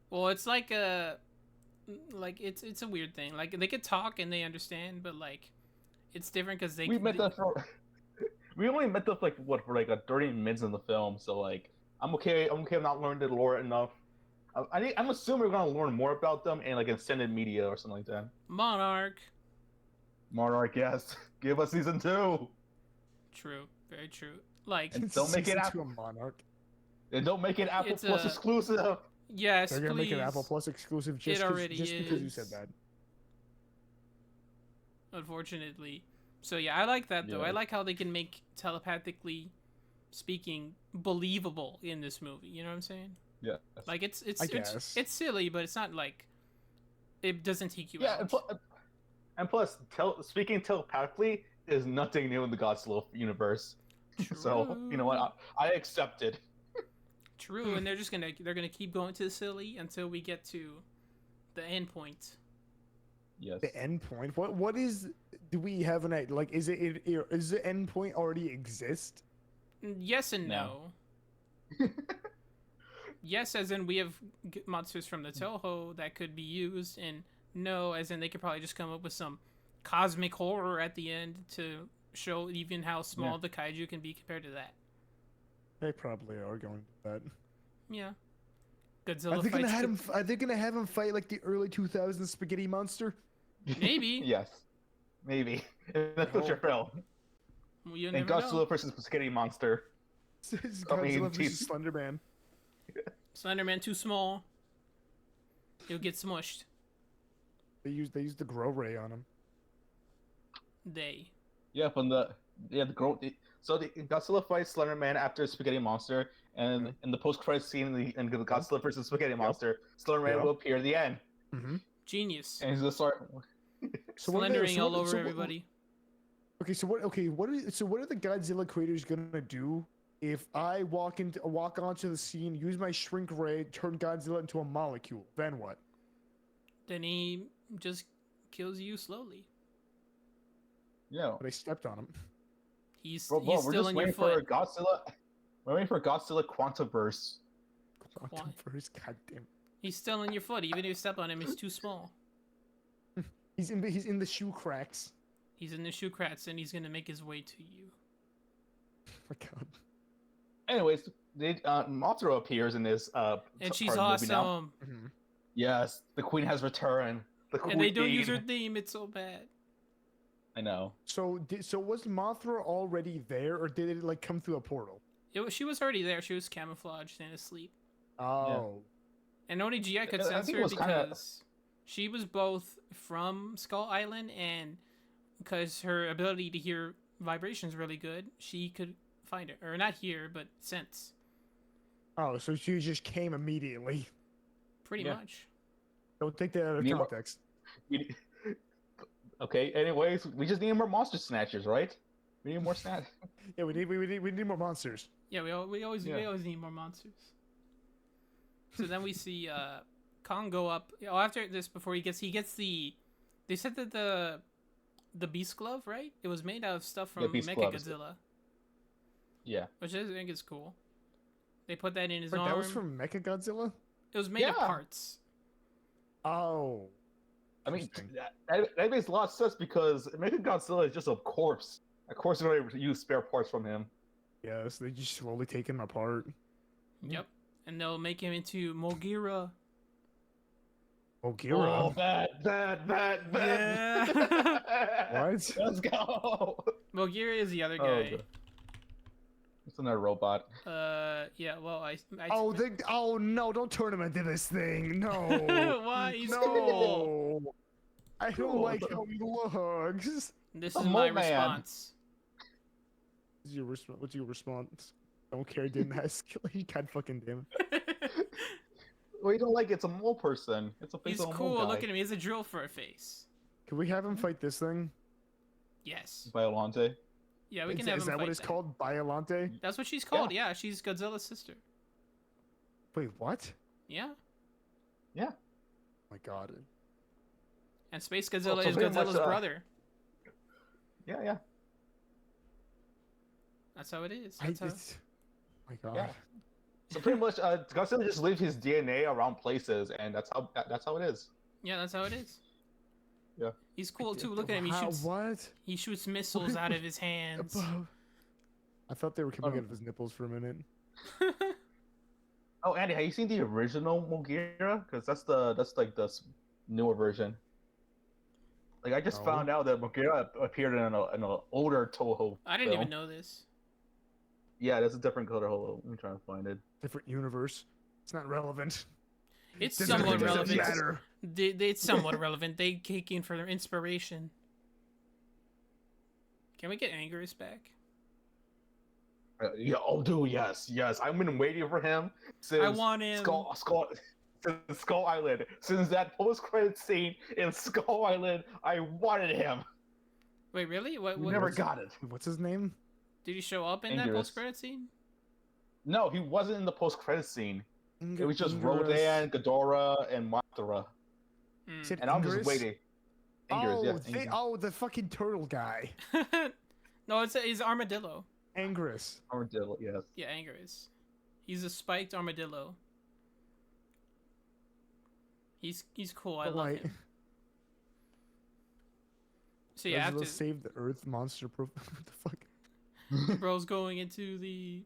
Well, it's like it's a weird thing. Like they could talk and they understand, but like it's different because we only met them for like a 30 minutes in the film, so like I'm okay. I'm not learning the lore enough. I'm assuming we're gonna learn more about them in like extended media or something like that. Monarch, yes. Give us season 2. True, very true. Like, and don't make it a Monarch. And don't make it Apple Plus exclusive. Yes, they're gonna please. make it Apple Plus exclusive just because you said that. Unfortunately, so yeah, I like that though. Yeah. I like how they can make telepathically speaking believable in this movie. You know what I'm saying? Yeah. Like it's silly, but it's not like it doesn't take you out. And plus, speaking telepathically is nothing new in the Godzilla universe. True. So you know what? I accept it. True, and they're gonna keep going to the silly until we get to the end point. Yes. The end point. What is do we have an like? Is is the endpoint already exist? Yes and No. no. Yes, as in we have monsters from the Toho that could be used, and no, as in they could probably just come up with some cosmic horror at the end to show even how small the kaiju can be compared to that. They probably are going to that. Yeah. Godzilla Are they gonna fights have him? Are they gonna have him fight like the early 2000s spaghetti monster? Maybe. Yes. Maybe. That's what your film. Well, you And never Godzilla know. versus Spaghetti Monster. It's Coming in Godzilla versus Slenderman. Slenderman too small. He'll get smushed. They used the grow ray on him. Yeah, so the Godzilla fights Slenderman after Spaghetti Monster, and in the post-credit scene in the Godzilla versus Spaghetti Monster, Slenderman will appear at the end. Mm-hmm. Genius. And he's gonna start. Slendering all over everybody. Okay, so what? Okay, what are the Godzilla creators gonna do if I walk onto the scene, use my shrink ray, turn Godzilla into a molecule? Then what? Then he just kills you slowly. Yeah. But I stepped on him. He's We're still just in your waiting for foot. Godzilla. We're waiting for Godzilla Quantumverse. Quantum first, goddamn. He's still in your foot. Even if you step on him, he's too small. He's in the shoe cracks. He's in the shoe cracks, and he's gonna make his way to you. Oh my god. Anyways, Mothra appears in this And she's part of the movie now. awesome. Mm-hmm. Yes, the Queen has returned. The Queen. And they don't use her theme. It's so bad. I know. So was Mothra already there, or did it like come through a portal? She was already there. She was camouflaged and asleep. Oh. And only GI could I sense think her it was kinda- because she was both from Skull Island, and because her ability to hear vibrations really good, she could find it. Or not hear, but sense. Oh, so she just came immediately. Pretty much. Don't take that out of Meanwhile- context. Okay. Anyways, we just need more monster snatchers, right? We need more snatch. Yeah, we need more monsters. Yeah, we always need more monsters. So then we see Kong go up. Oh, after this, before he gets the. They said that the beast glove, right? It was made out of stuff from Beast Mecha gloves. Godzilla, Yeah. which I think is cool. They put that in his Wait, arm. that was from Mecha Godzilla? It was made of Yeah. parts. Oh. I mean, Interesting. that makes a lot of sense because Mecha Godzilla is just a corpse. Of course, they're not able to use spare parts from him. Yes, they just slowly take him apart. Yep. And they'll make him into Mogira. Oh, Gira. Oh, bad. Yeah. What? Let's go. Mogira is the other Oh, guy. God. It's another robot. Yeah. Well, I Oh no! Don't turn him into this thing. No. Why? He's no. cool. I don't Cool. like how he looks. This The is my mole man. response. What's your response? Don't care. Didn't ask. God fucking damn it. Well, you don't like it's a mole person. It's a face He's of a cool. mole guy. Look at him. He has a drill for a face. Can we have him fight this thing? Yes. Violante. Yeah, we can have Is him that fight what it's that. called? Biolante? That's what she's called. Yeah, she's Godzilla's sister. Wait, what? Yeah. Oh my god. And Space Godzilla so is pretty much, Godzilla's brother. Yeah. That's how it is. Oh That's how... my god. Yeah. So pretty much, Godzilla just leaves his DNA around places, and that's how it is. Yeah, that's how it is. Yeah. He's cool too. Look at him. What? He shoots missiles out of his hands. I thought they were coming out of his nipples for a minute. Oh, Andy, have you seen the original Mogira? Because that's like the newer version. Like I just No. found out that Mogira appeared in an older Toho. I didn't film. even know this. Yeah, that's a different color. Hold on, let me try to find it. Different universe. It's not relevant. It's Doesn't- somewhat doesn't relevant. matter. It's somewhat relevant. They kick in for their inspiration. Can we get Angerus back? Yeah, oh, dude, yes. I've been waiting for him since I want him. since Skull Island. Since that post-credit scene in Skull Island, I wanted him. Wait, really? What? We what never got it. What's his name? Did he show up in that Angerus. post-credit scene? No, he wasn't in the post-credit scene. It was just Ingress. Rodan, Ghidorah, and Mothra. Mm. Said And I'm just Ingress? waiting. Anger's, yes, Anger. The fucking turtle guy. No, it's armadillo. Angerus. Armadillo, yes. Yeah, Angerus. He's a spiked armadillo. He's cool. I love him. So yeah, after save the Earth monster. What the fuck? Bro's going into the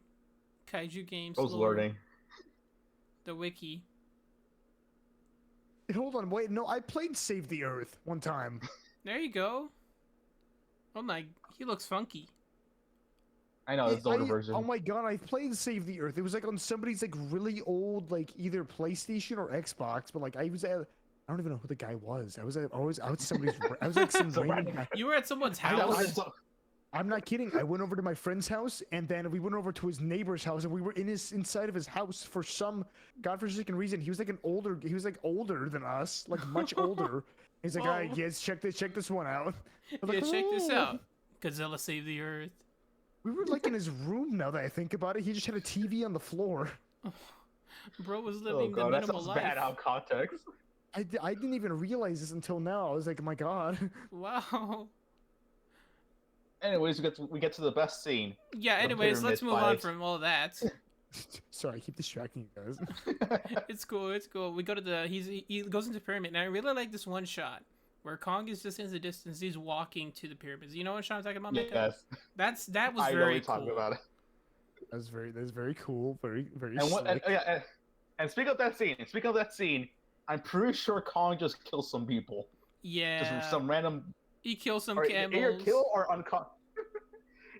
kaiju games. Bro's learning. The wiki. Hold on, wait, no, I played Save the Earth one time. There you go. Oh my, he looks funky. I know, it's the older version. Oh my god, I played Save the Earth. It was like on somebody's like really old, like either PlayStation or Xbox, but like I don't even know who the guy was. I was somebody's. I was like some random guy. You were at someone's house. I'm not kidding. I went over to my friend's house, and then we went over to his neighbor's house, and we were inside of his house for some godforsaken reason. He was like older than us, like much older. He's like, "Alright, yes, check this one out." Check this out. Godzilla saved the Earth. We were like in his room. Now that I think about it, he just had a TV on the floor. Bro was living the minimal life. Bad out of context. I didn't even realize this until now. I was like, oh my god. Wow. Anyways, we get to the best scene. Yeah, anyways, let's move on from all that. Sorry, I keep distracting you guys. It's cool. We go to he goes into the pyramid, and I really like this one shot where Kong is just in the distance. He's walking to the pyramids. You know what shot I'm talking about, Mecha? Yes. That was very very cool. Talking about it. That's very cool. Very and speaking of that scene, I'm pretty sure Kong just kills some people. Yeah. Just some random. He kills some camels. Either kill or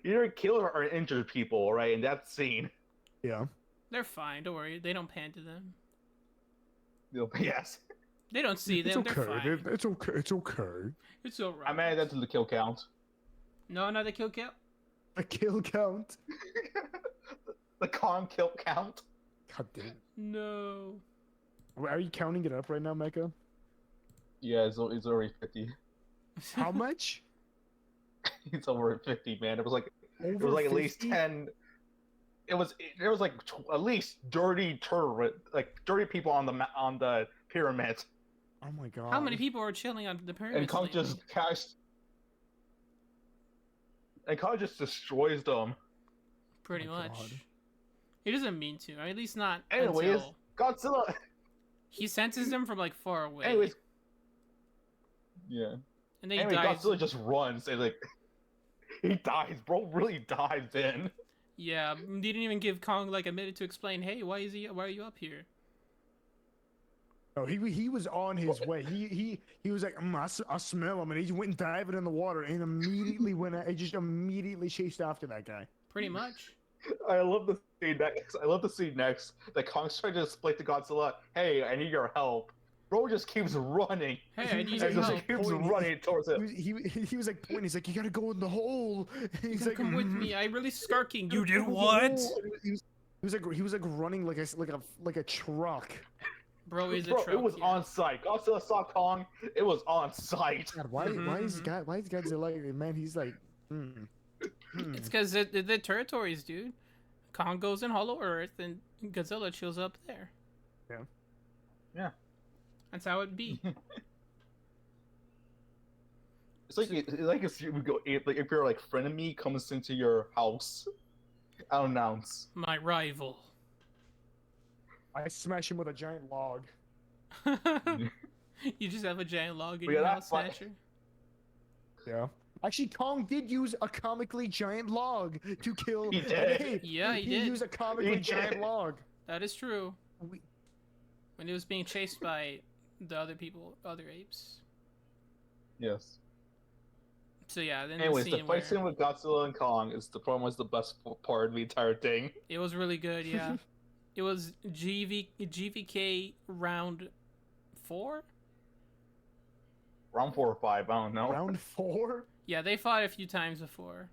either kill or injured people, right? In that scene. Yeah. They're fine. Don't worry. They don't pan to them. Yes. They don't see them. It's okay. They're fine. It's okay. It's okay. It's alright. I'm adding that to the kill count. No, not the kill count. A kill count. The Kong kill count. God damn. No. Are you counting it up right now, Mecha? Yeah, it's already 50. How much? It's over 50, man. It was like over it was like 50? At least 10. There was like at least dirty people on the pyramid. Oh my god. How many people are chilling on the pyramid? And Kong just destroys them. Pretty much. God. He doesn't mean to, or at least not. Anyways, until Godzilla. He senses them from like far away. Anyways. Yeah. And then Godzilla just runs and like he dies. Bro really dives in. Yeah, didn't even give Kong like a minute to explain. Hey, why are you up here? No, he was on his way. He was like, I smell him, and he went diving in the water, and immediately immediately chased after that guy. Pretty much. I love the scene next. That Kong's trying to explain to Godzilla, "Hey, I need your help." Bro just keeps running. Hey, I need your help. Keeps running towards it. He was like pointing. He's like, "You gotta go in the hole." He's like, "Come with me." I'm really skarking. You did what? He was like running like a truck. Bro is a truck. It was on site. Godzilla saw Kong. It was on site. God, why is Godzilla? Man, he's like. It's because the territories, dude. Kong goes in Hollow Earth, and Godzilla chills up there. Yeah. Yeah. That's how it be. It's like if your like frenemy comes into your house, unannounced. My rival. I smash him with a giant log. You just have a giant log in your house, Snatcher? Yeah. Actually, Kong did use a comically giant log to kill. He did. Yeah, he did. He used a comically giant log. That is true. When he was being chased by the other apes. Yes. So yeah, then anyways, the fight scene with Godzilla and Kong was the best part of the entire thing. It was really good, yeah. It was GVK round 4? Round 4 or 5, I don't know. Round 4? Yeah, they fought a few times before.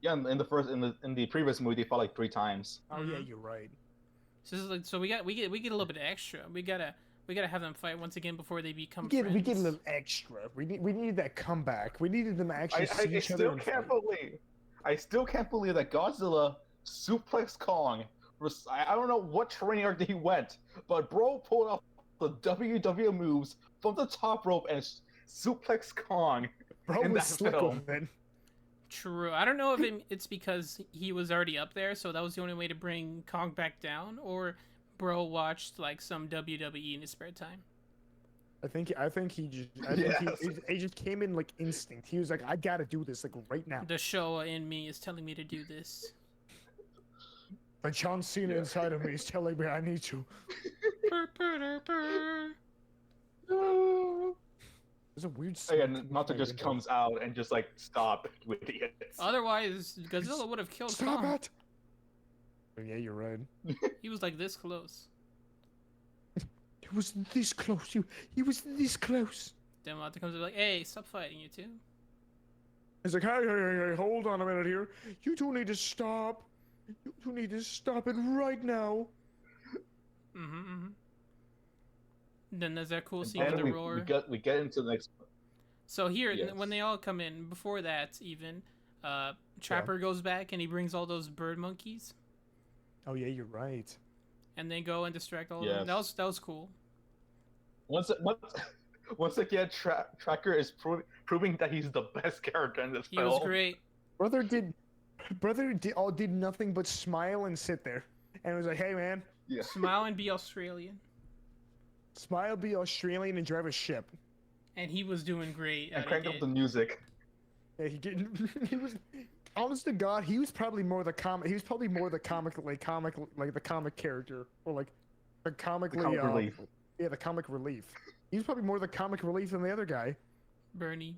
Yeah, in the previous movie, they fought like 3 times. Oh yeah, you're right. So this is like, we get a little bit extra. We gotta have them fight once again before they become friends. We get a little extra. We needed that comeback. We needed them to actually see each other. I still can't believe that Godzilla suplexed Kong. I don't know what training arc he went, but bro pulled off the WWE moves from the top rope and suplex Kong Bro in was that slick film. with it. True. I don't know if it's because he was already up there, so that was the only way to bring Kong back down, or bro watched like some WWE in his spare time. I think he Yes. he just came in like instinct. He was like, I gotta do this like right now. The Showa in me is telling me to do this. The John Cena Yeah. inside of me is telling me I need to. There's a weird. And Mata just comes out and just like, stop, you idiots. Otherwise, Godzilla would have killed Stop Kong. it! Oh, yeah, you're right. He was like this close. He was this close. He was this close. Then Mata comes and like, hey, stop fighting, you two. He's like, hey, hold on a minute here. You two need to stop. You two need to stop it right now. Then there's that cool scene with the roar. We get into the next. So here, Yes. when they all come in, before that even, Trapper goes back and he brings all those bird monkeys, Oh yeah, you're right. and they go and distract all of them. Yes. That was cool. Once again, Tracker is proving that he's the best character in this He film. was great. Brother did nothing but smile and sit there, and was like, hey man, Yeah. Smile and be Australian. smile, be Australian, and drive a ship. And he was doing great. And at crank it. up the music. Yeah, he didn't. He was, honest to God, he was probably more the comic. He was probably more the comic character, or like the comically. Comic relief. Yeah, the comic relief. He was probably more the comic relief than the other guy. Bernie.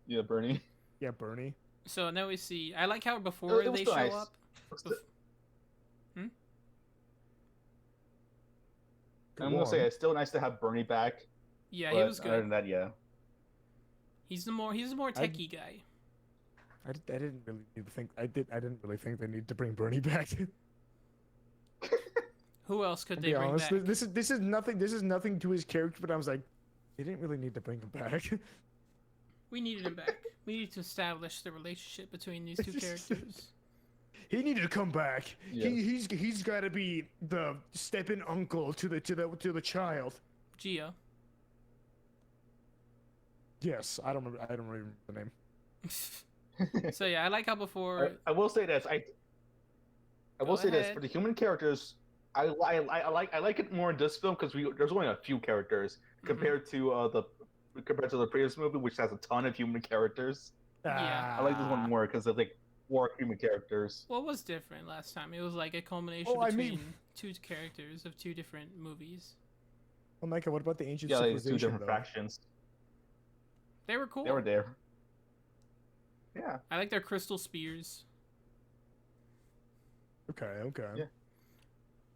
Yeah, Bernie. Yeah, Bernie. So now we see. I like how before It was they show nice. up. I'm gonna say it's still nice to have Bernie back. Yeah, But he was other good. than that, yeah. He's the more techie guy. I didn't really need to think. I didn't really think they need to bring Bernie back. Who else could To they be bring honest, back? this is nothing. This is nothing to his character. But I was like, they didn't really need to bring him back. We needed him back. We needed to establish the relationship between these two characters. He needed to come back. Yeah. He's got to be the step-in uncle to the child. Gio. Yes, I don't remember the name. So yeah, I like how before. I will say this. I will say this ahead. for the human characters. I like it more in this film because there's only a few characters compared to the previous movie, which has a ton of human characters. Yeah. I like this one more because there's like more human characters. What was different last time? It was like a culmination Oh, I between mean- two characters of two different movies. Oh, Micah, what about the ancient Yeah, like civilization? two different though? factions. They were cool. They were there. Yeah. I like their crystal spears. Okay. Yeah.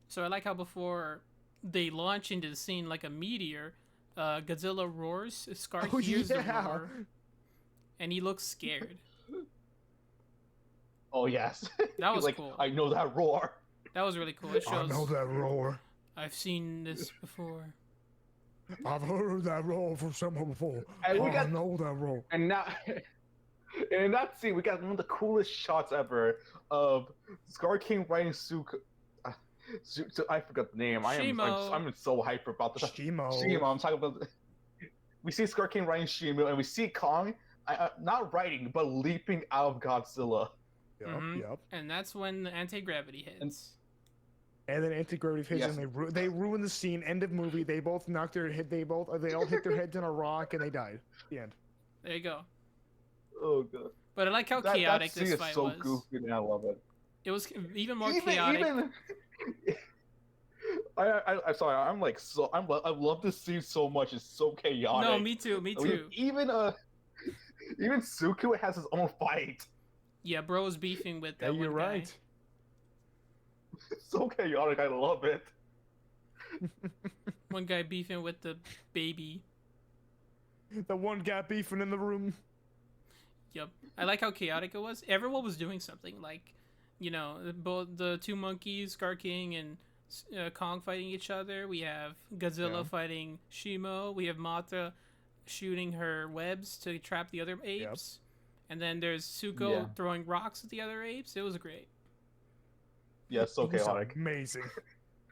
So I like how before they launch into the scene like a meteor, Godzilla roars, Scar Oh, hears the yeah. roar, and he looks scared. Oh yes. That was like, cool. I know that roar. That was really cool. It I shows know that roar. I've seen this before. I've heard that roar from someone before. And we I got- know that roar. And now, and in that scene, we got one of the coolest shots ever of Scar King riding I forgot the name. Shimo. I'm so hyper about this. Shimo. Shimo. I'm talking about. We see Scar King riding Shimo, and we see Kong not riding but leaping out of Godzilla. Yep. And that's when the anti-gravity hits. And then anti-gravity hits, Yes. and they ruin the scene. End of movie. They both knocked their head. They all hit their heads on a rock, and they died. The end. There you go. Oh god. But I like how That chaotic scene this is fight so was. goofy, and I love it. It was even more chaotic. I'm sorry. I love this scene so much. It's so chaotic. No, me too. Me too. Even Suku has his own fight. Yeah, bro was beefing with Yeah, that you're one guy. right. It's so chaotic. I love it. One guy beefing with the baby. The one guy beefing in the room. Yep. I like how chaotic it was. Everyone was doing something. Like, both the two monkeys, Scar King and Kong fighting each other. We have Godzilla fighting Shimo. We have Mata shooting her webs to trap the other apes. And then there's Suko throwing rocks at the other apes. It was great. Yeah, so It was chaotic. Amazing.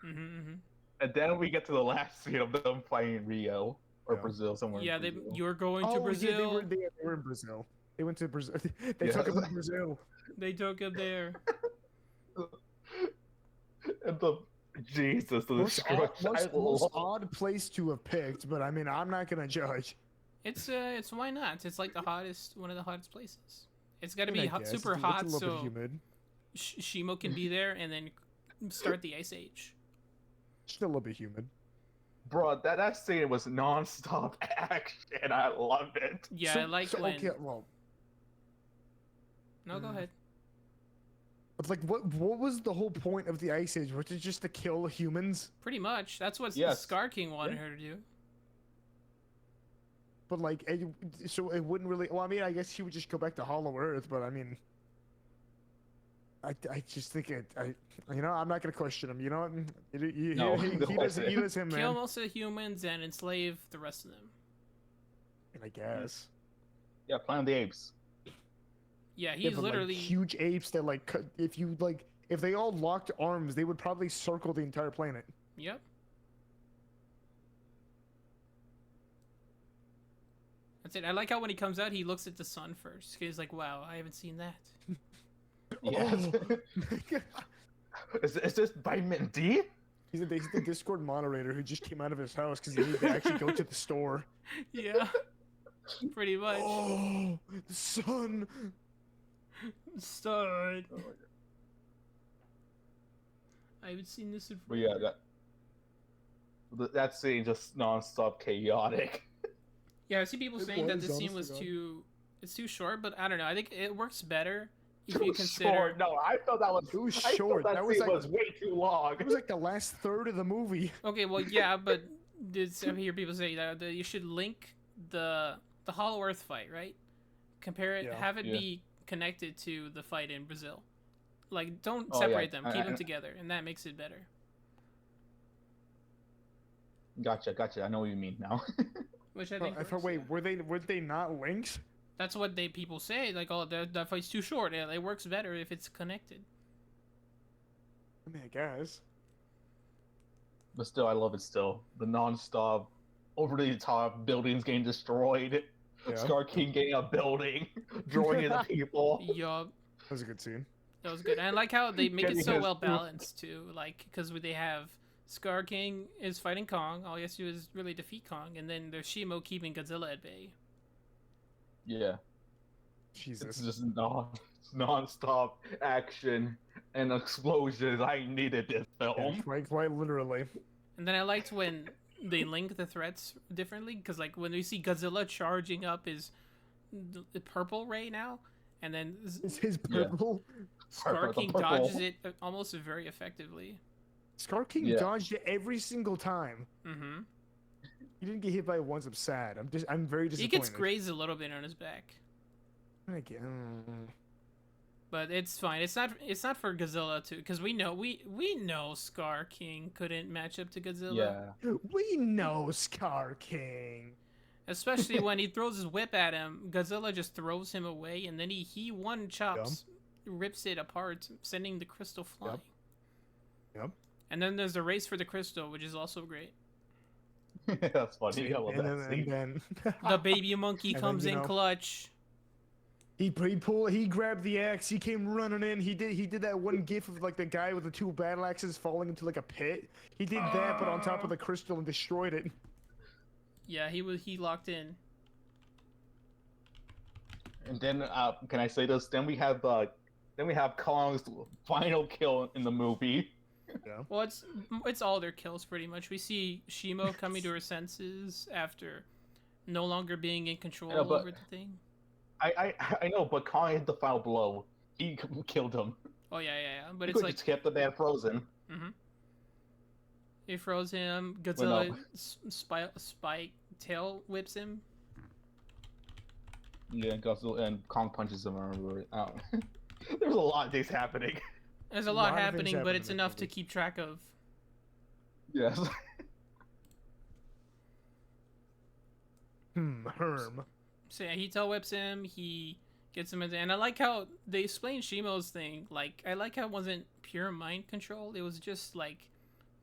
Mm-hmm. And then we get to the last scene of them fighting Rio. or Yeah. Brazil, somewhere. Yeah, in they Brazil. you're going to Oh, Brazil. yeah, they were in Brazil. They went to Brazil. They Yeah. took him to Brazil. They took him there. And the Jesus, the Most destruction. I most love. odd place to have picked, but I mean, I'm not gonna judge. It's why not? It's like one of the hottest places. It's got to I mean, be I hot, guess. super It's hot, a little bit so humid. Shimo can be there and then start the ice age. Still a little bit humid. Bro, that scene was non-stop action. I loved it. Yeah, I like when. Okay, well, No, go ahead. but like, what was the whole point of the Ice Age? Was it just to kill humans? Pretty much. That's what Yes. Scar King wanted Yeah. her to do. But like, so it wouldn't really. Well, I mean, I guess she would just go back to Hollow Earth. But I mean, I just think I'm not gonna question him. You know what? No, he does him, Kill man. most of the humans and enslave the rest of them. And I guess. Yeah, Planet of the Apes. Yeah, Yeah, he's but, literally. like, huge apes that like if they all locked arms, they would probably circle the entire planet. Yep. That's it. I like how when he comes out, he looks at the sun first. He's like, "Wow, I haven't seen that." Yes. Is this vitamin D? He's the Discord moderator who just came out of his house because he needed to actually go to the store. Yeah. Pretty much. Oh, the sun! Stud. I haven't seen this in. But yeah, that scene just non-stop chaotic. Yeah, I see people It saying that was, the scene honest was to God. it's too short, but I don't know. I think it works better if Too you consider. short. No, I thought that was. It was I thought short. That, That was scene like- was way too long. It was like the last third of the movie. Okay, well, yeah, but I hear people say that you should link the Hollow Earth fight, right? Compare it, Yeah. have it Yeah. be connected to the fight in Brazil. Like, don't Oh, yeah. separate them. Keep I- them together, and that makes it better. Gotcha. I know what you mean now. Which I I think. thought, works, wait, yeah. were they not linked? That's what people say. Like, oh, that fight's too short. It works better if it's connected. I mean, I guess. But still, I love it still. The non-stop, over-the-top buildings getting destroyed. Yeah. Scar King getting a building, drawing in the people. Yup. That was a good scene. That was good. And I like how they make it Getting so his- well balanced too. Like, because they have Scar King is fighting Kong. All he has to do is really defeat Kong, and then there's Shimo keeping Godzilla at bay. Yeah, Jesus. it's just non-stop action and explosions. I needed this Yeah, film. quite literally. And then I liked when they link the threats differently, because like when we see Godzilla charging up his the purple ray now, and then It's his Yeah. purple. Scar The King purple. dodges it almost very effectively. Scar King Yeah. dodged it every single time. Mm-hmm. He didn't get hit by it once. I'm sad. I'm very He disappointed. gets grazed a little bit on his back. I get- But it's fine. It's not for Godzilla too, because we know Scar King couldn't match up to Godzilla. Yeah, We know Scar King. Especially when he throws his whip at him, Godzilla just throws him away, and then he one chops, rips it apart, sending the crystal flying. Yep. And then there's the race for the crystal, which is also great. that's funny. I love And that then, scene. and then The baby monkey And then, comes you in know- clutch. he grabbed the axe. He came running in. He did that one gif of like the guy with the two battle axes falling into like a pit. He did that, but on top of the crystal and destroyed it. Yeah, he locked in. And then, can I say this? Then we have Kong's final kill in the movie. Yeah. Well, it's all their kills pretty much. We see Shimo coming to her senses after no longer being in control Yeah, but- over the thing. I know, but Kong hit the final blow. He killed him. Oh yeah. But He it's could like just kept the man frozen. he froze him. no. Godzilla spike tail whips him. Yeah, Godzilla and Kong punches him. I remember. There's a lot of things happening. There's a lot lot of things happening, but happen it's in that enough to movie. keep track of. Yes. Herm. So yeah, he tail whips him. He gets him in, and I like how they explain Shimo's thing. Like, I like how it wasn't pure mind control. It was just like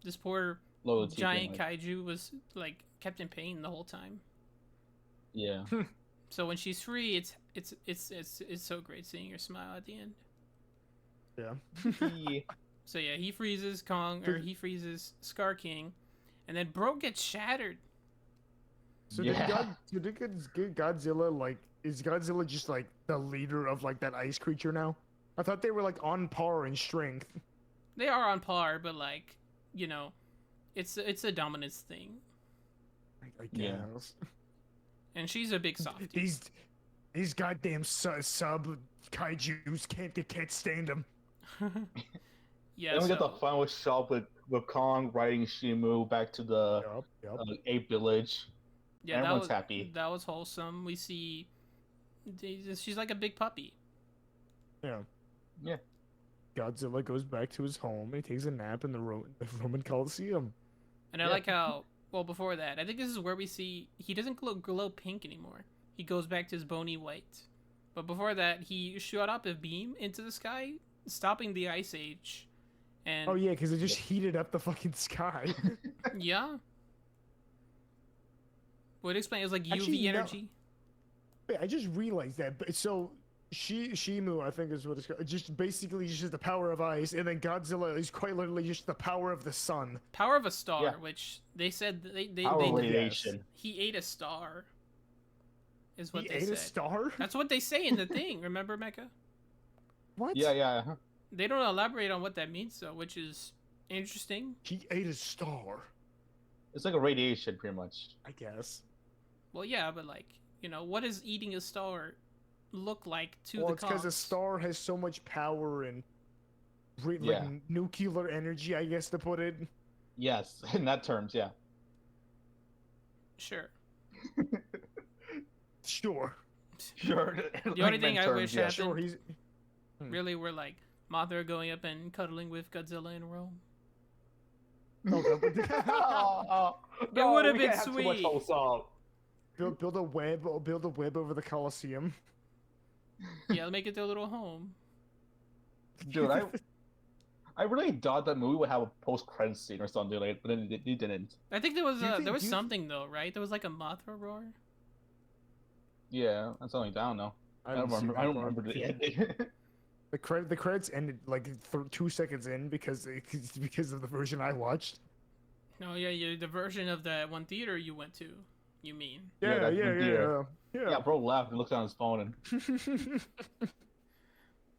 this poor Loyalty giant thing, like- kaiju was like kept in pain the whole time. Yeah. So when she's free, it's so great seeing her smile at the end. Yeah. So yeah, he freezes Kong, or he freezes Scar King, and then Bro gets shattered. So Yeah. did Godzilla, like, is Godzilla just like the leader of like that ice creature now? I thought they were like on par in strength. They are on par, but like, you know, it's a dominance thing. I Yeah. guess. And she's a big softie. These goddamn sub kaijus can't stand them. Yeah. Then we So get the final shot with Kong riding Shimu back to the Yup. ape village. yeah, Everyone's happy. That was wholesome. We see she's like a big puppy. Yeah. Yeah. Godzilla goes back to his home. He takes a nap in the Roman Coliseum. And I like how, well, before that, I think this is where we see he doesn't glow pink anymore. He goes back to his bony white. But before that, he shot up a beam into the sky, stopping the Ice Age. And Oh yeah, because it just heated up the fucking sky. yeah. Would explain it was like UV Actually, no. energy. Wait, I just realized that. But so Shimu, I think is what it's called. Just basically just the power of ice, and then Godzilla is quite literally just the power of the sun. Power of a star, Yeah. which they said Power they radiation. he ate a star. Is what He they ate said. a star? That's what they say in the thing. Remember, Mecha? What? Yeah. They don't elaborate on what that means, though, which is interesting. He ate a star. It's like a radiation, pretty much. I guess. Well, yeah, but like, you know, what does eating a star look like to Well, the it's because a cons? star has so much power and Yeah. like nuclear energy, I guess to put it. Yes, in that terms, yeah. Sure. Sure. Sure. The only thing I wish happened, Sure, he's. really, were like Mothra going up and cuddling with Godzilla in Rome. No, It would have we been can't have too much sweet. wholesome. build a web over the Colosseum. Yeah, make it their little home. Dude, I really thought that movie would have a post-credit scene or something like, but then it didn't. I think there was Do you think- there was do you- something though, right? There was like a Mothra roar. Yeah, that's something I don't know. I don't remember the ending. The credits ended like 2 seconds in because of the version I watched. No, yeah, the version of that one theater you went to. You mean? Yeah, that's Yeah. Yeah, bro laughed and looked on his phone and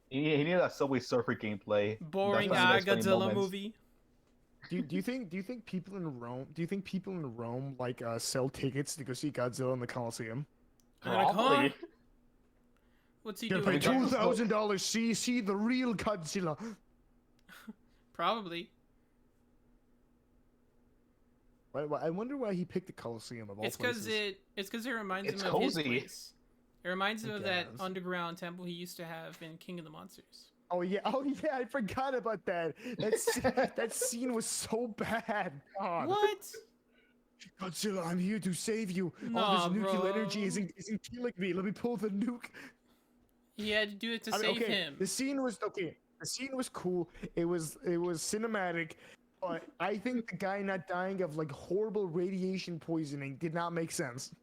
he needed that Subway Surfer gameplay. Boring That's funny Godzilla moments. movie. Do you think people in Rome like sell tickets to go see Godzilla in the Coliseum? In a car? Probably. What's he You pay doing? $2,000 see the real Godzilla. Probably. I wonder why he picked the Coliseum of all It's places. because it reminds It's him of his cozy. place. It reminds him I of that guess. underground temple he used to have in King of the Monsters. Oh yeah, I forgot about that. That scene was so bad. God. What? Godzilla, I'm here to save you. All Nah, this nuclear bro. energy isn't killing me. Let me pull the nuke. He had to do it to I mean, save okay, him. The scene was okay. The scene was cool. It was cinematic, but I think the guy not dying of like horrible radiation poisoning did not make sense.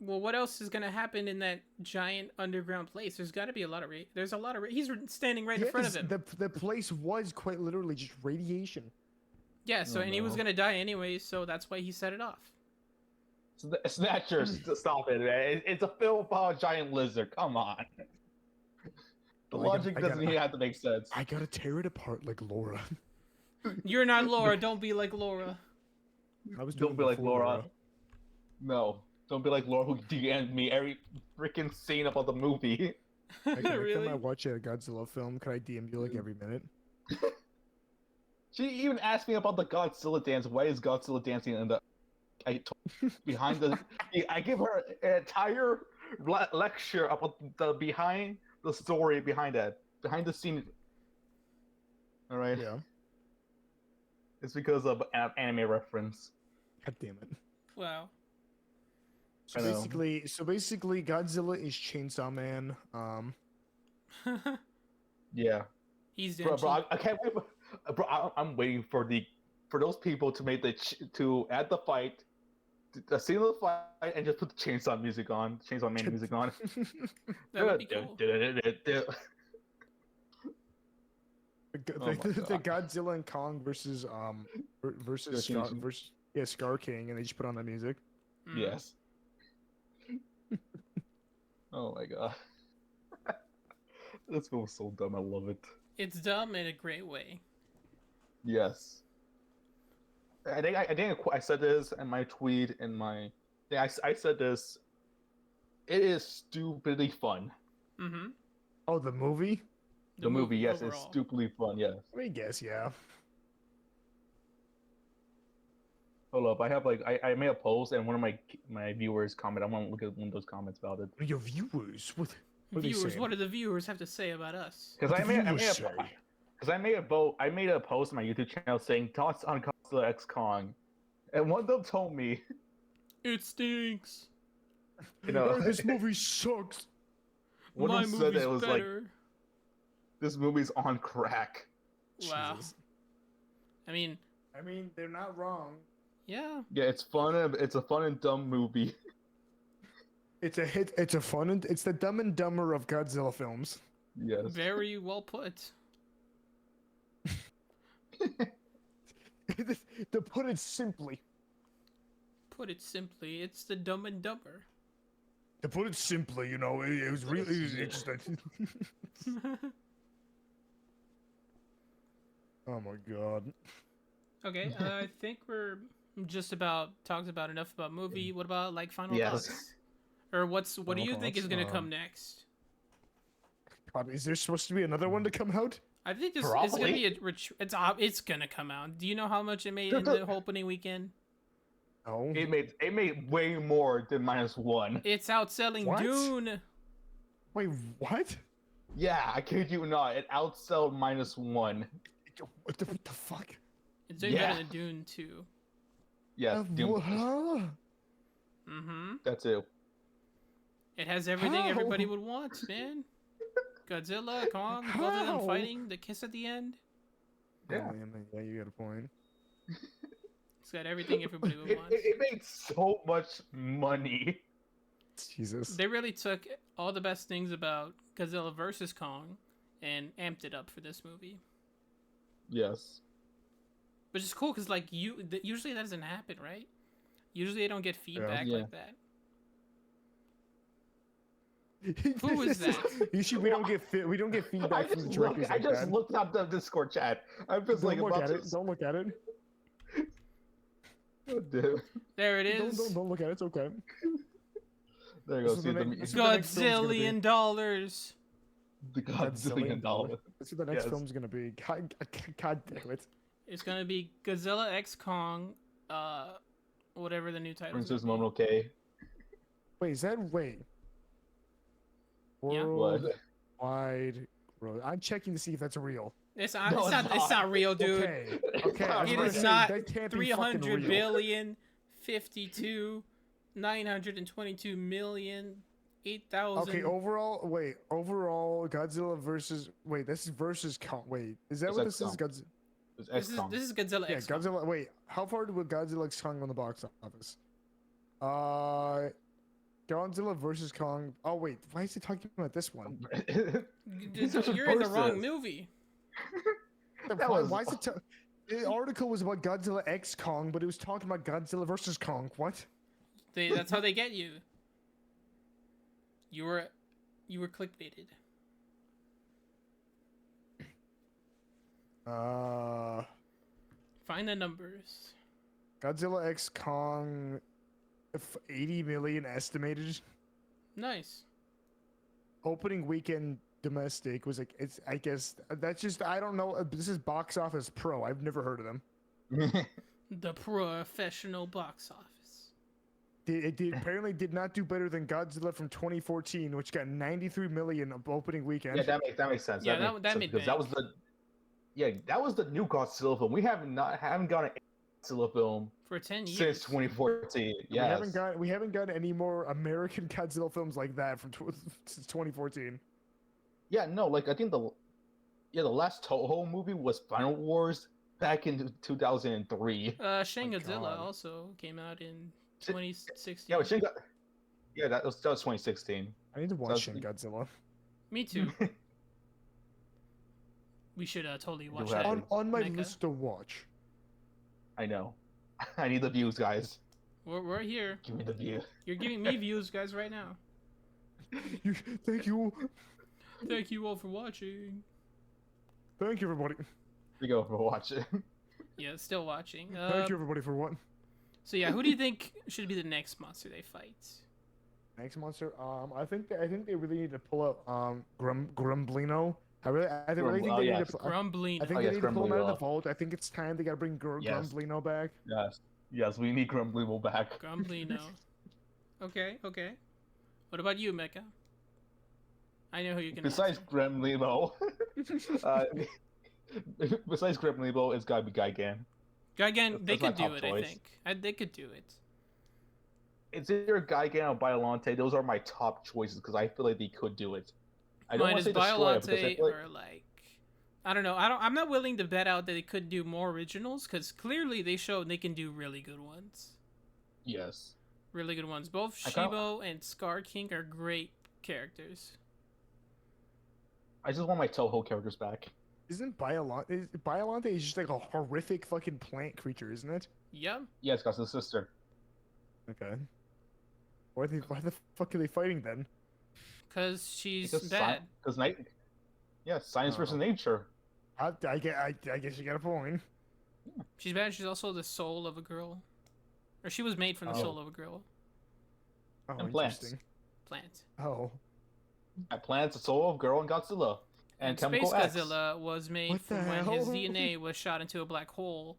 Well, what else is gonna happen in that giant underground place? There's got to be a lot of there's a lot of he's standing right in front of him. The place was quite literally just radiation. Yeah, so Oh, and he was no. gonna die anyway, so that's why he set it off. Snatcher, stop it, man. It's a film about a giant lizard. Come on. The logic doesn't even have to make sense. I gotta tear it apart like Laura. You're not Laura. Don't be like Laura. I was Don't doing be like before Laura. No. Don't be like Laura who DM'd me every freaking scene about the movie. Like, every Really? time I watch a Godzilla film, can I DM you like every minute? She even asked me about the Godzilla dance. Why is Godzilla dancing in the behind the? I give her an entire lecture about the behind the story behind that, behind the scene. All right. Yeah. It's because of anime reference. God damn it. Wow. So I know. basically, Godzilla is Chainsaw Man. Yeah. He's Bro, dead. I can't wait. Bro, I'm waiting for those people to make to add the fight a scene of the fight and just put the chainsaw music on, chainsaw man music on. That would be cool. The Godzilla and Kong versus Scar King, and they just put on that music. Yes. Oh my god. This film is so dumb. I love it. It's dumb in a great way. Yes. I think I said this in my tweet in my. Yeah, I said this. It is stupidly fun. Mm-hmm. Oh, the movie? The movie, yes, overall. it's stupidly fun. Yes. I guess, yeah. Hold up, I have I made a post and one of my viewers comment. I want to look at one of those comments about it. Your viewers, what Viewers, what do the viewers have to say about us? Because I made a post on my YouTube channel saying thoughts on Godzilla X Kong, and one of them told me it stinks. You know, this movie sucks. One My of them movie's said it was better. like this movie's on crack. Wow. Jesus. I mean, they're not wrong. yeah. Yeah, it's fun. It's a fun and dumb movie. It's a hit. It's a fun. It's the Dumb and Dumber of Godzilla films. Yes. Very well put. To put it simply. Put it simply, it's the Dumb and Dumber. To put it simply, you know, it was really interesting. Oh my god. Okay, I think we're just about talked about enough about movie. What about like final Yes. thoughts? Or what do you think is gonna come next? God, is there supposed to be another one to come out? I think it's gonna be it's gonna come out. Do you know how much it made in the opening weekend? No. It made way more than -1. It's outselling What? Dune. Wait, what? Yeah, I kid you not. It outsold -1. What the fuck? It's doing better than Dune 2. Yes, Doom. Huh? Mm-hmm. That's it. It has everything How? everybody would want, man. Godzilla, Kong, both of them How? fighting, the kiss at the end. Yeah. Oh, man, yeah, you got a point. It's got everything everybody would want. It made so much money. Jesus. They really took all the best things about Godzilla versus Kong and amped it up for this movie. Yes. Which is cool because like usually that doesn't happen, right? Usually they don't get feedback Yeah. like that. Who is that? Usually we don't get feedback from the directors I like just that. looked up the Discord chat. I'm just Don't like look about at to. it. Don't look at it. Oh, dude. There it is. Don't look at it. It's okay. There you go. This is See the the, next- this is the next film's gonna be. Godzillion dollars. the Godzillion dollar. That's what the next Yes. film's gonna be. God damn it. It's gonna be Godzilla x Kong, whatever the new title is. Princess gonna be. Mononoke. Wait, is that Yeah. What? Worldwide Road? I'm checking to see if that's real. It's not. No, it's not. It's not real, dude. Okay. Okay. I was It about is to say, not that can't be 300 fucking real. billion, 52, 922 million, 8,000. Okay, overall, Godzilla versus. Wait, this is versus Kong. Wait, is that It's what this is? X-Kong. Godzilla. It's This is X-Kong. Godzilla Yeah, X Kong. Godzilla. Wait, how far did Godzilla X Kong on the box office? Godzilla versus Kong. Oh wait, why is he talking about this one? You're in the wrong movie. That was- Why is it? The article was about Godzilla X Kong, but it was talking about Godzilla versus Kong. What? That's how they get you. You were clickbaited. Find the numbers. Godzilla X Kong, 80 million estimated. Nice. Opening weekend domestic was like I guess that's just I don't know. This is Box Office Pro. I've never heard of them. The professional box office. It apparently did not do better than Godzilla from 2014, which got 93 million of opening weekend. Yeah, that makes sense. Yeah, makes that sense, made because that was bank. that was the new Godzilla film. We haven't gotten a Godzilla film For 10 years. since 2014. Yeah, We haven't got any more American Godzilla films like that from since 2014. Yeah, no, like I think the last Toho movie was Final Wars back in 2003. Shin My Godzilla God. also came out in 2016. Yeah, but yeah, that was 2016. I need to So watch Shin Godzilla. Me too. We should totally watch have that. to. On my Mecha. list to watch. I know. I need the views, guys. We're here. Give me the view. You're giving me views, guys, right now. Thank you. Thank you all for watching. Thank you, everybody. We go for watching. Yeah, still watching. Thank you, everybody, for what? So yeah, who do you think should be the next monster they fight? Next monster. I think they really need to pull up Grumblino. I really think they need to. Grumblino. I think they need to pull him out of the vault. I think it's time they gotta bring Grumblino back. Yes, we need Grumblino back. Grumblino. Okay. What about you, Mecha? I know who you're gonna. Besides Grumblino, besides Grumblino, it's gotta be Gigan. Gigan, they That's could my do top it. choice. I think they could do it. It's either Gigan or Biolante. Those are my top choices because I feel like they could do it. I don't Mine want is to say destroy it because I Biolante feel like or like. I don't know. I'm not willing to bet out that they could do more originals because clearly they showed they can do really good ones. yes. Really good ones. Both I kinda- Shibo and Scar King are great characters. I just want my Toho characters back. Isn't Biolante is just like a horrific fucking plant creature, isn't it? Yeah. Yeah, it's got his sister. Okay. Why the fuck are they fighting then? Because she's Because bad. Science versus Oh. nature. I guess you got a point. She's bad. She's also the soul of a girl. Or she was made from the Oh. soul of a girl. Oh, And plants. interesting. Plant. Oh. Plants, Soul of Girl, and Godzilla. And Chemical Space X. Godzilla was made What the from when his hell? DNA was shot into a black hole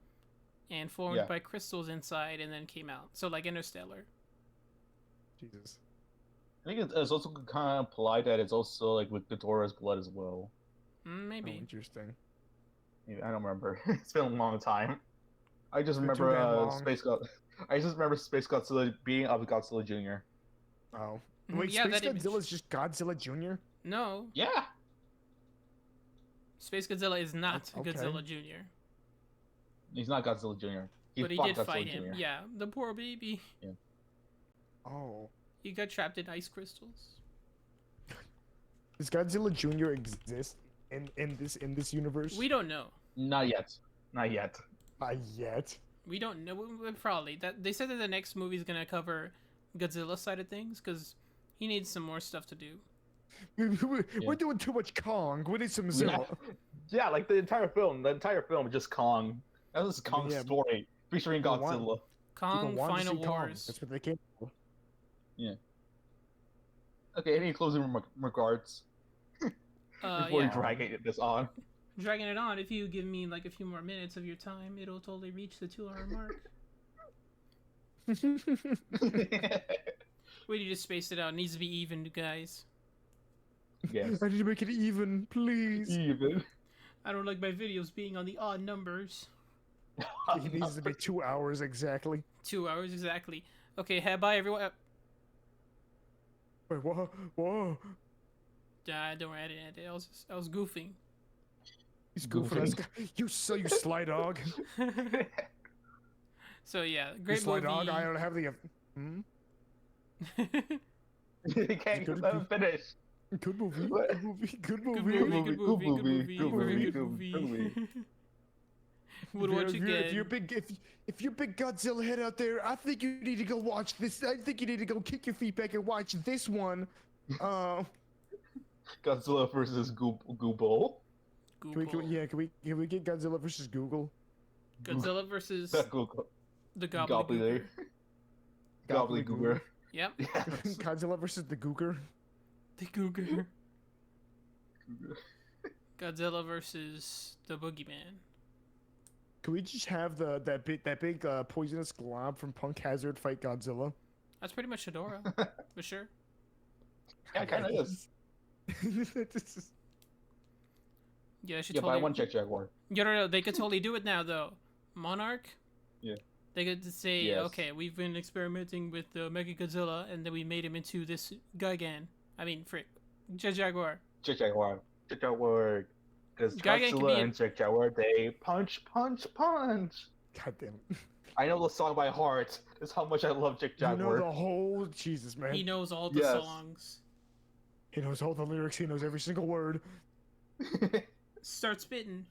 and formed Yeah. by crystals inside and then came out. So like Interstellar. Jesus. I think it's also kind of polite that it's also like with Ghidorah's blood as well. Oh, Maybe. interesting. I don't remember. It's been a long time. I just Been too remember damn long. I just remember Space Godzilla being of Godzilla Jr. Oh. Mhm, Wait, yeah, Space that image. Godzilla is just Godzilla Jr.? No. Yeah. Space Godzilla is not Okay. Godzilla Jr. He's not Godzilla Jr. But he fought did Godzilla fight Jr. him. Yeah, the poor baby. Oh. He got trapped in ice crystals. Does Godzilla Jr. exist in this universe? We don't know. Not yet. Not yet. Not yet. We don't know. Probably that they said that the next movie is gonna cover Godzilla side of things because he needs some more stuff to do. We're doing too much Kong. We need some Zilla. Yeah, like the entire film. The entire film is just Kong. That was Kong's Yeah. story featuring People want- Godzilla. Kong People want to Final see Kong. Wars. That's what they came for. Okay, any closing regards before we Yeah. drag this on? Dragging it on. If you give me like a few more minutes of your time, it'll totally reach the 2-hour mark. Wait, you just spaced it out. It needs to be even, guys. Yes. I need to make it even, please. Even. I don't like my videos being on the odd numbers. It needs to be 2 hours exactly. 2 hours exactly. Okay, bye everyone. Wait, whoa, whoa. Don't worry, I didn't edit. I was goofing. He's goofing. Us. You sly dog. So yeah, You great sly movie. dog. I don't have the. Hmm? You can't let him finish. Good movie. What? Good movie. Good movie. Good movie, good movie, good movie, good very movie, good good movie. movie. Would watch again. If you're big Godzilla head out there, I think you need to go watch this. I think you need to go kick your feet back and watch this one. Godzilla versus Goobo. Google. Can we get Godzilla versus Google? Godzilla versus Google. the Gobbledygooker. Gobbledygooker. Yep, Yes. Godzilla versus the Gooker. the Gooker. Godzilla versus the Boogeyman. Can we just have that big poisonous glob from Punk Hazard fight Godzilla? That's pretty much Hedorah, for sure. Yeah, kind of is. Yeah, she Yeah, but I totally. want Jet Jaguar. No, they could totally do it now though. Monarch. Yeah. They could say, Yes. okay, we've been experimenting with the Mega Godzilla, and then we made him into this Gigan. I mean, frick, Jet Jaguar. Jet Jaguar. Jet Jaguar. Because Gigan can be Godzilla in- and Jet Jaguar, they punch. God damn it. I know the song by heart. That's how much I love Chick You know Jaguar. the whole Jesus, man. He knows all the Yes. songs. He knows all the lyrics. He knows every single word. Start spitting.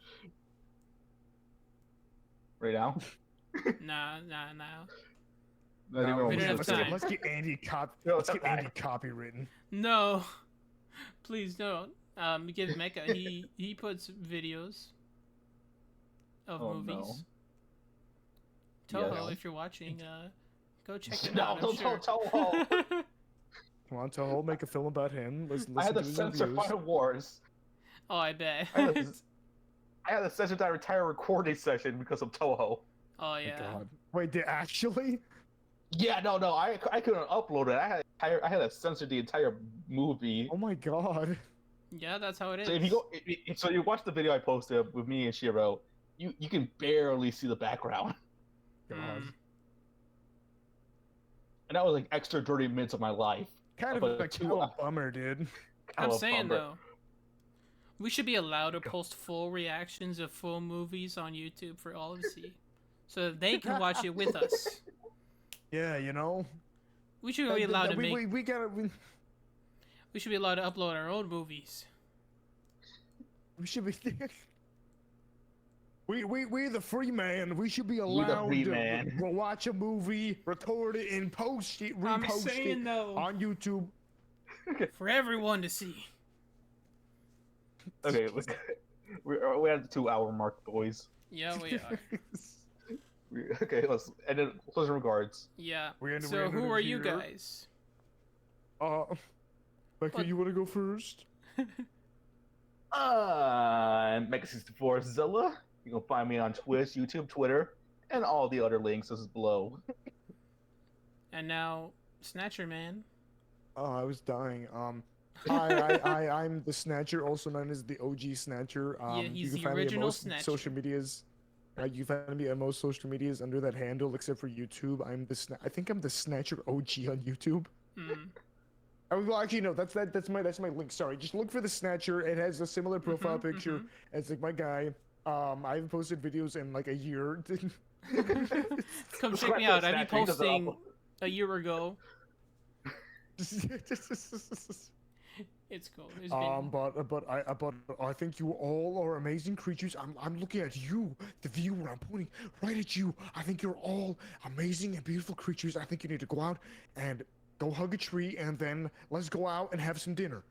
Right now? Nah. Not even we don't have almost time. Let's get Andy No, let's get okay. Andy copywritten. No. Please don't. Give Mecha. He puts videos of Oh, movies. no. Toho, Yes. if you're watching, go check him No, out. I'm don't sure. tell Toho. Come on, Toho, make a film about him. Let's I had listen to to his censor reviews. Final Wars. Oh, I bet. I had to censor that entire recording session because of Toho. Oh My yeah. God. Wait, did actually? Yeah, no, I couldn't upload it. I had to censor the entire movie. Oh my God. Yeah, that's how it is. So if you go, so you watch the video I posted with me and Shiro, you can barely see the background, God. and that was like extra 30 minutes of my life. Kind of But a two- bummer, dude. I'm Oh, saying bummer. though, we should be allowed to post full reactions of full movies on YouTube for all to see, so that they can watch it with us. Yeah, you know. We should be allowed to make. We gotta. We should be allowed to upload our own movies. We should be. We're the free man. We should be the allowed free to man. watch a movie, record it, and post it, I'm repost saying it though, on YouTube. for everyone to see. Okay, we're at the 2-hour mark, boys. Yeah, we are. Okay, let's end it. Closing regards. Yeah. We ended- So we ended who it are you here. guys? Becca, What? you want to go first? Mecha64 Zilla. You can find me on Twitch, YouTube, Twitter, and all the other links is below. And now, Snatcher Man. Oh, I was dying. I'm the Snatcher, also known as the OG Snatcher. Yeah, he's you can the find me original on most Snatcher. social medias. You can find me on most social medias under that handle, except for YouTube. I think I'm the Snatcher OG on YouTube. Hmm. Oh, well, actually, no. That's my link. Sorry, just look for the Snatcher. It has a similar profile picture as like my guy. I haven't posted videos in like a year. Come check me out. I've been posting a year ago. It's cool. There's been... but I think you all are amazing creatures. I'm looking at you, the viewer. I'm pointing right at you. I think you're all amazing and beautiful creatures. I think you need to go out and go hug a tree, and then let's go out and have some dinner.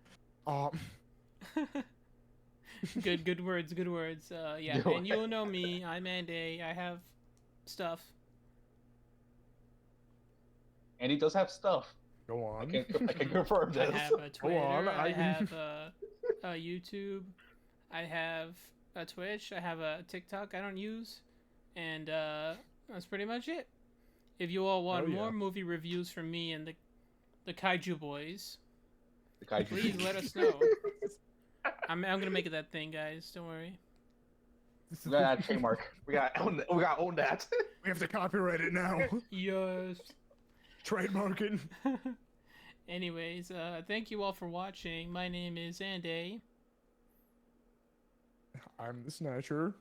Good words. Yeah, and you'll know me. I'm Anday. I have stuff. And he does have stuff. Go on. I can confirm I this. have a Twitter. on, I have a YouTube. I have a Twitch. I have a TikTok I don't use, and that's pretty much it. If you all want Oh, yeah. more movie reviews from me and the Kaiju Boys, The guy please let us know. I'm gonna make it that thing, guys. Don't worry. We got a trademark. We got to own that. We have to copyright it now. Yes. Trademarking. Anyways, thank you all for watching. My name is Anday. I'm the Snatcher.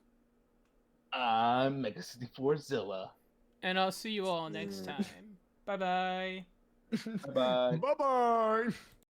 I'm Mecha64 Zilla. And I'll see you all next time. Bye-bye. Bye. Bye bye.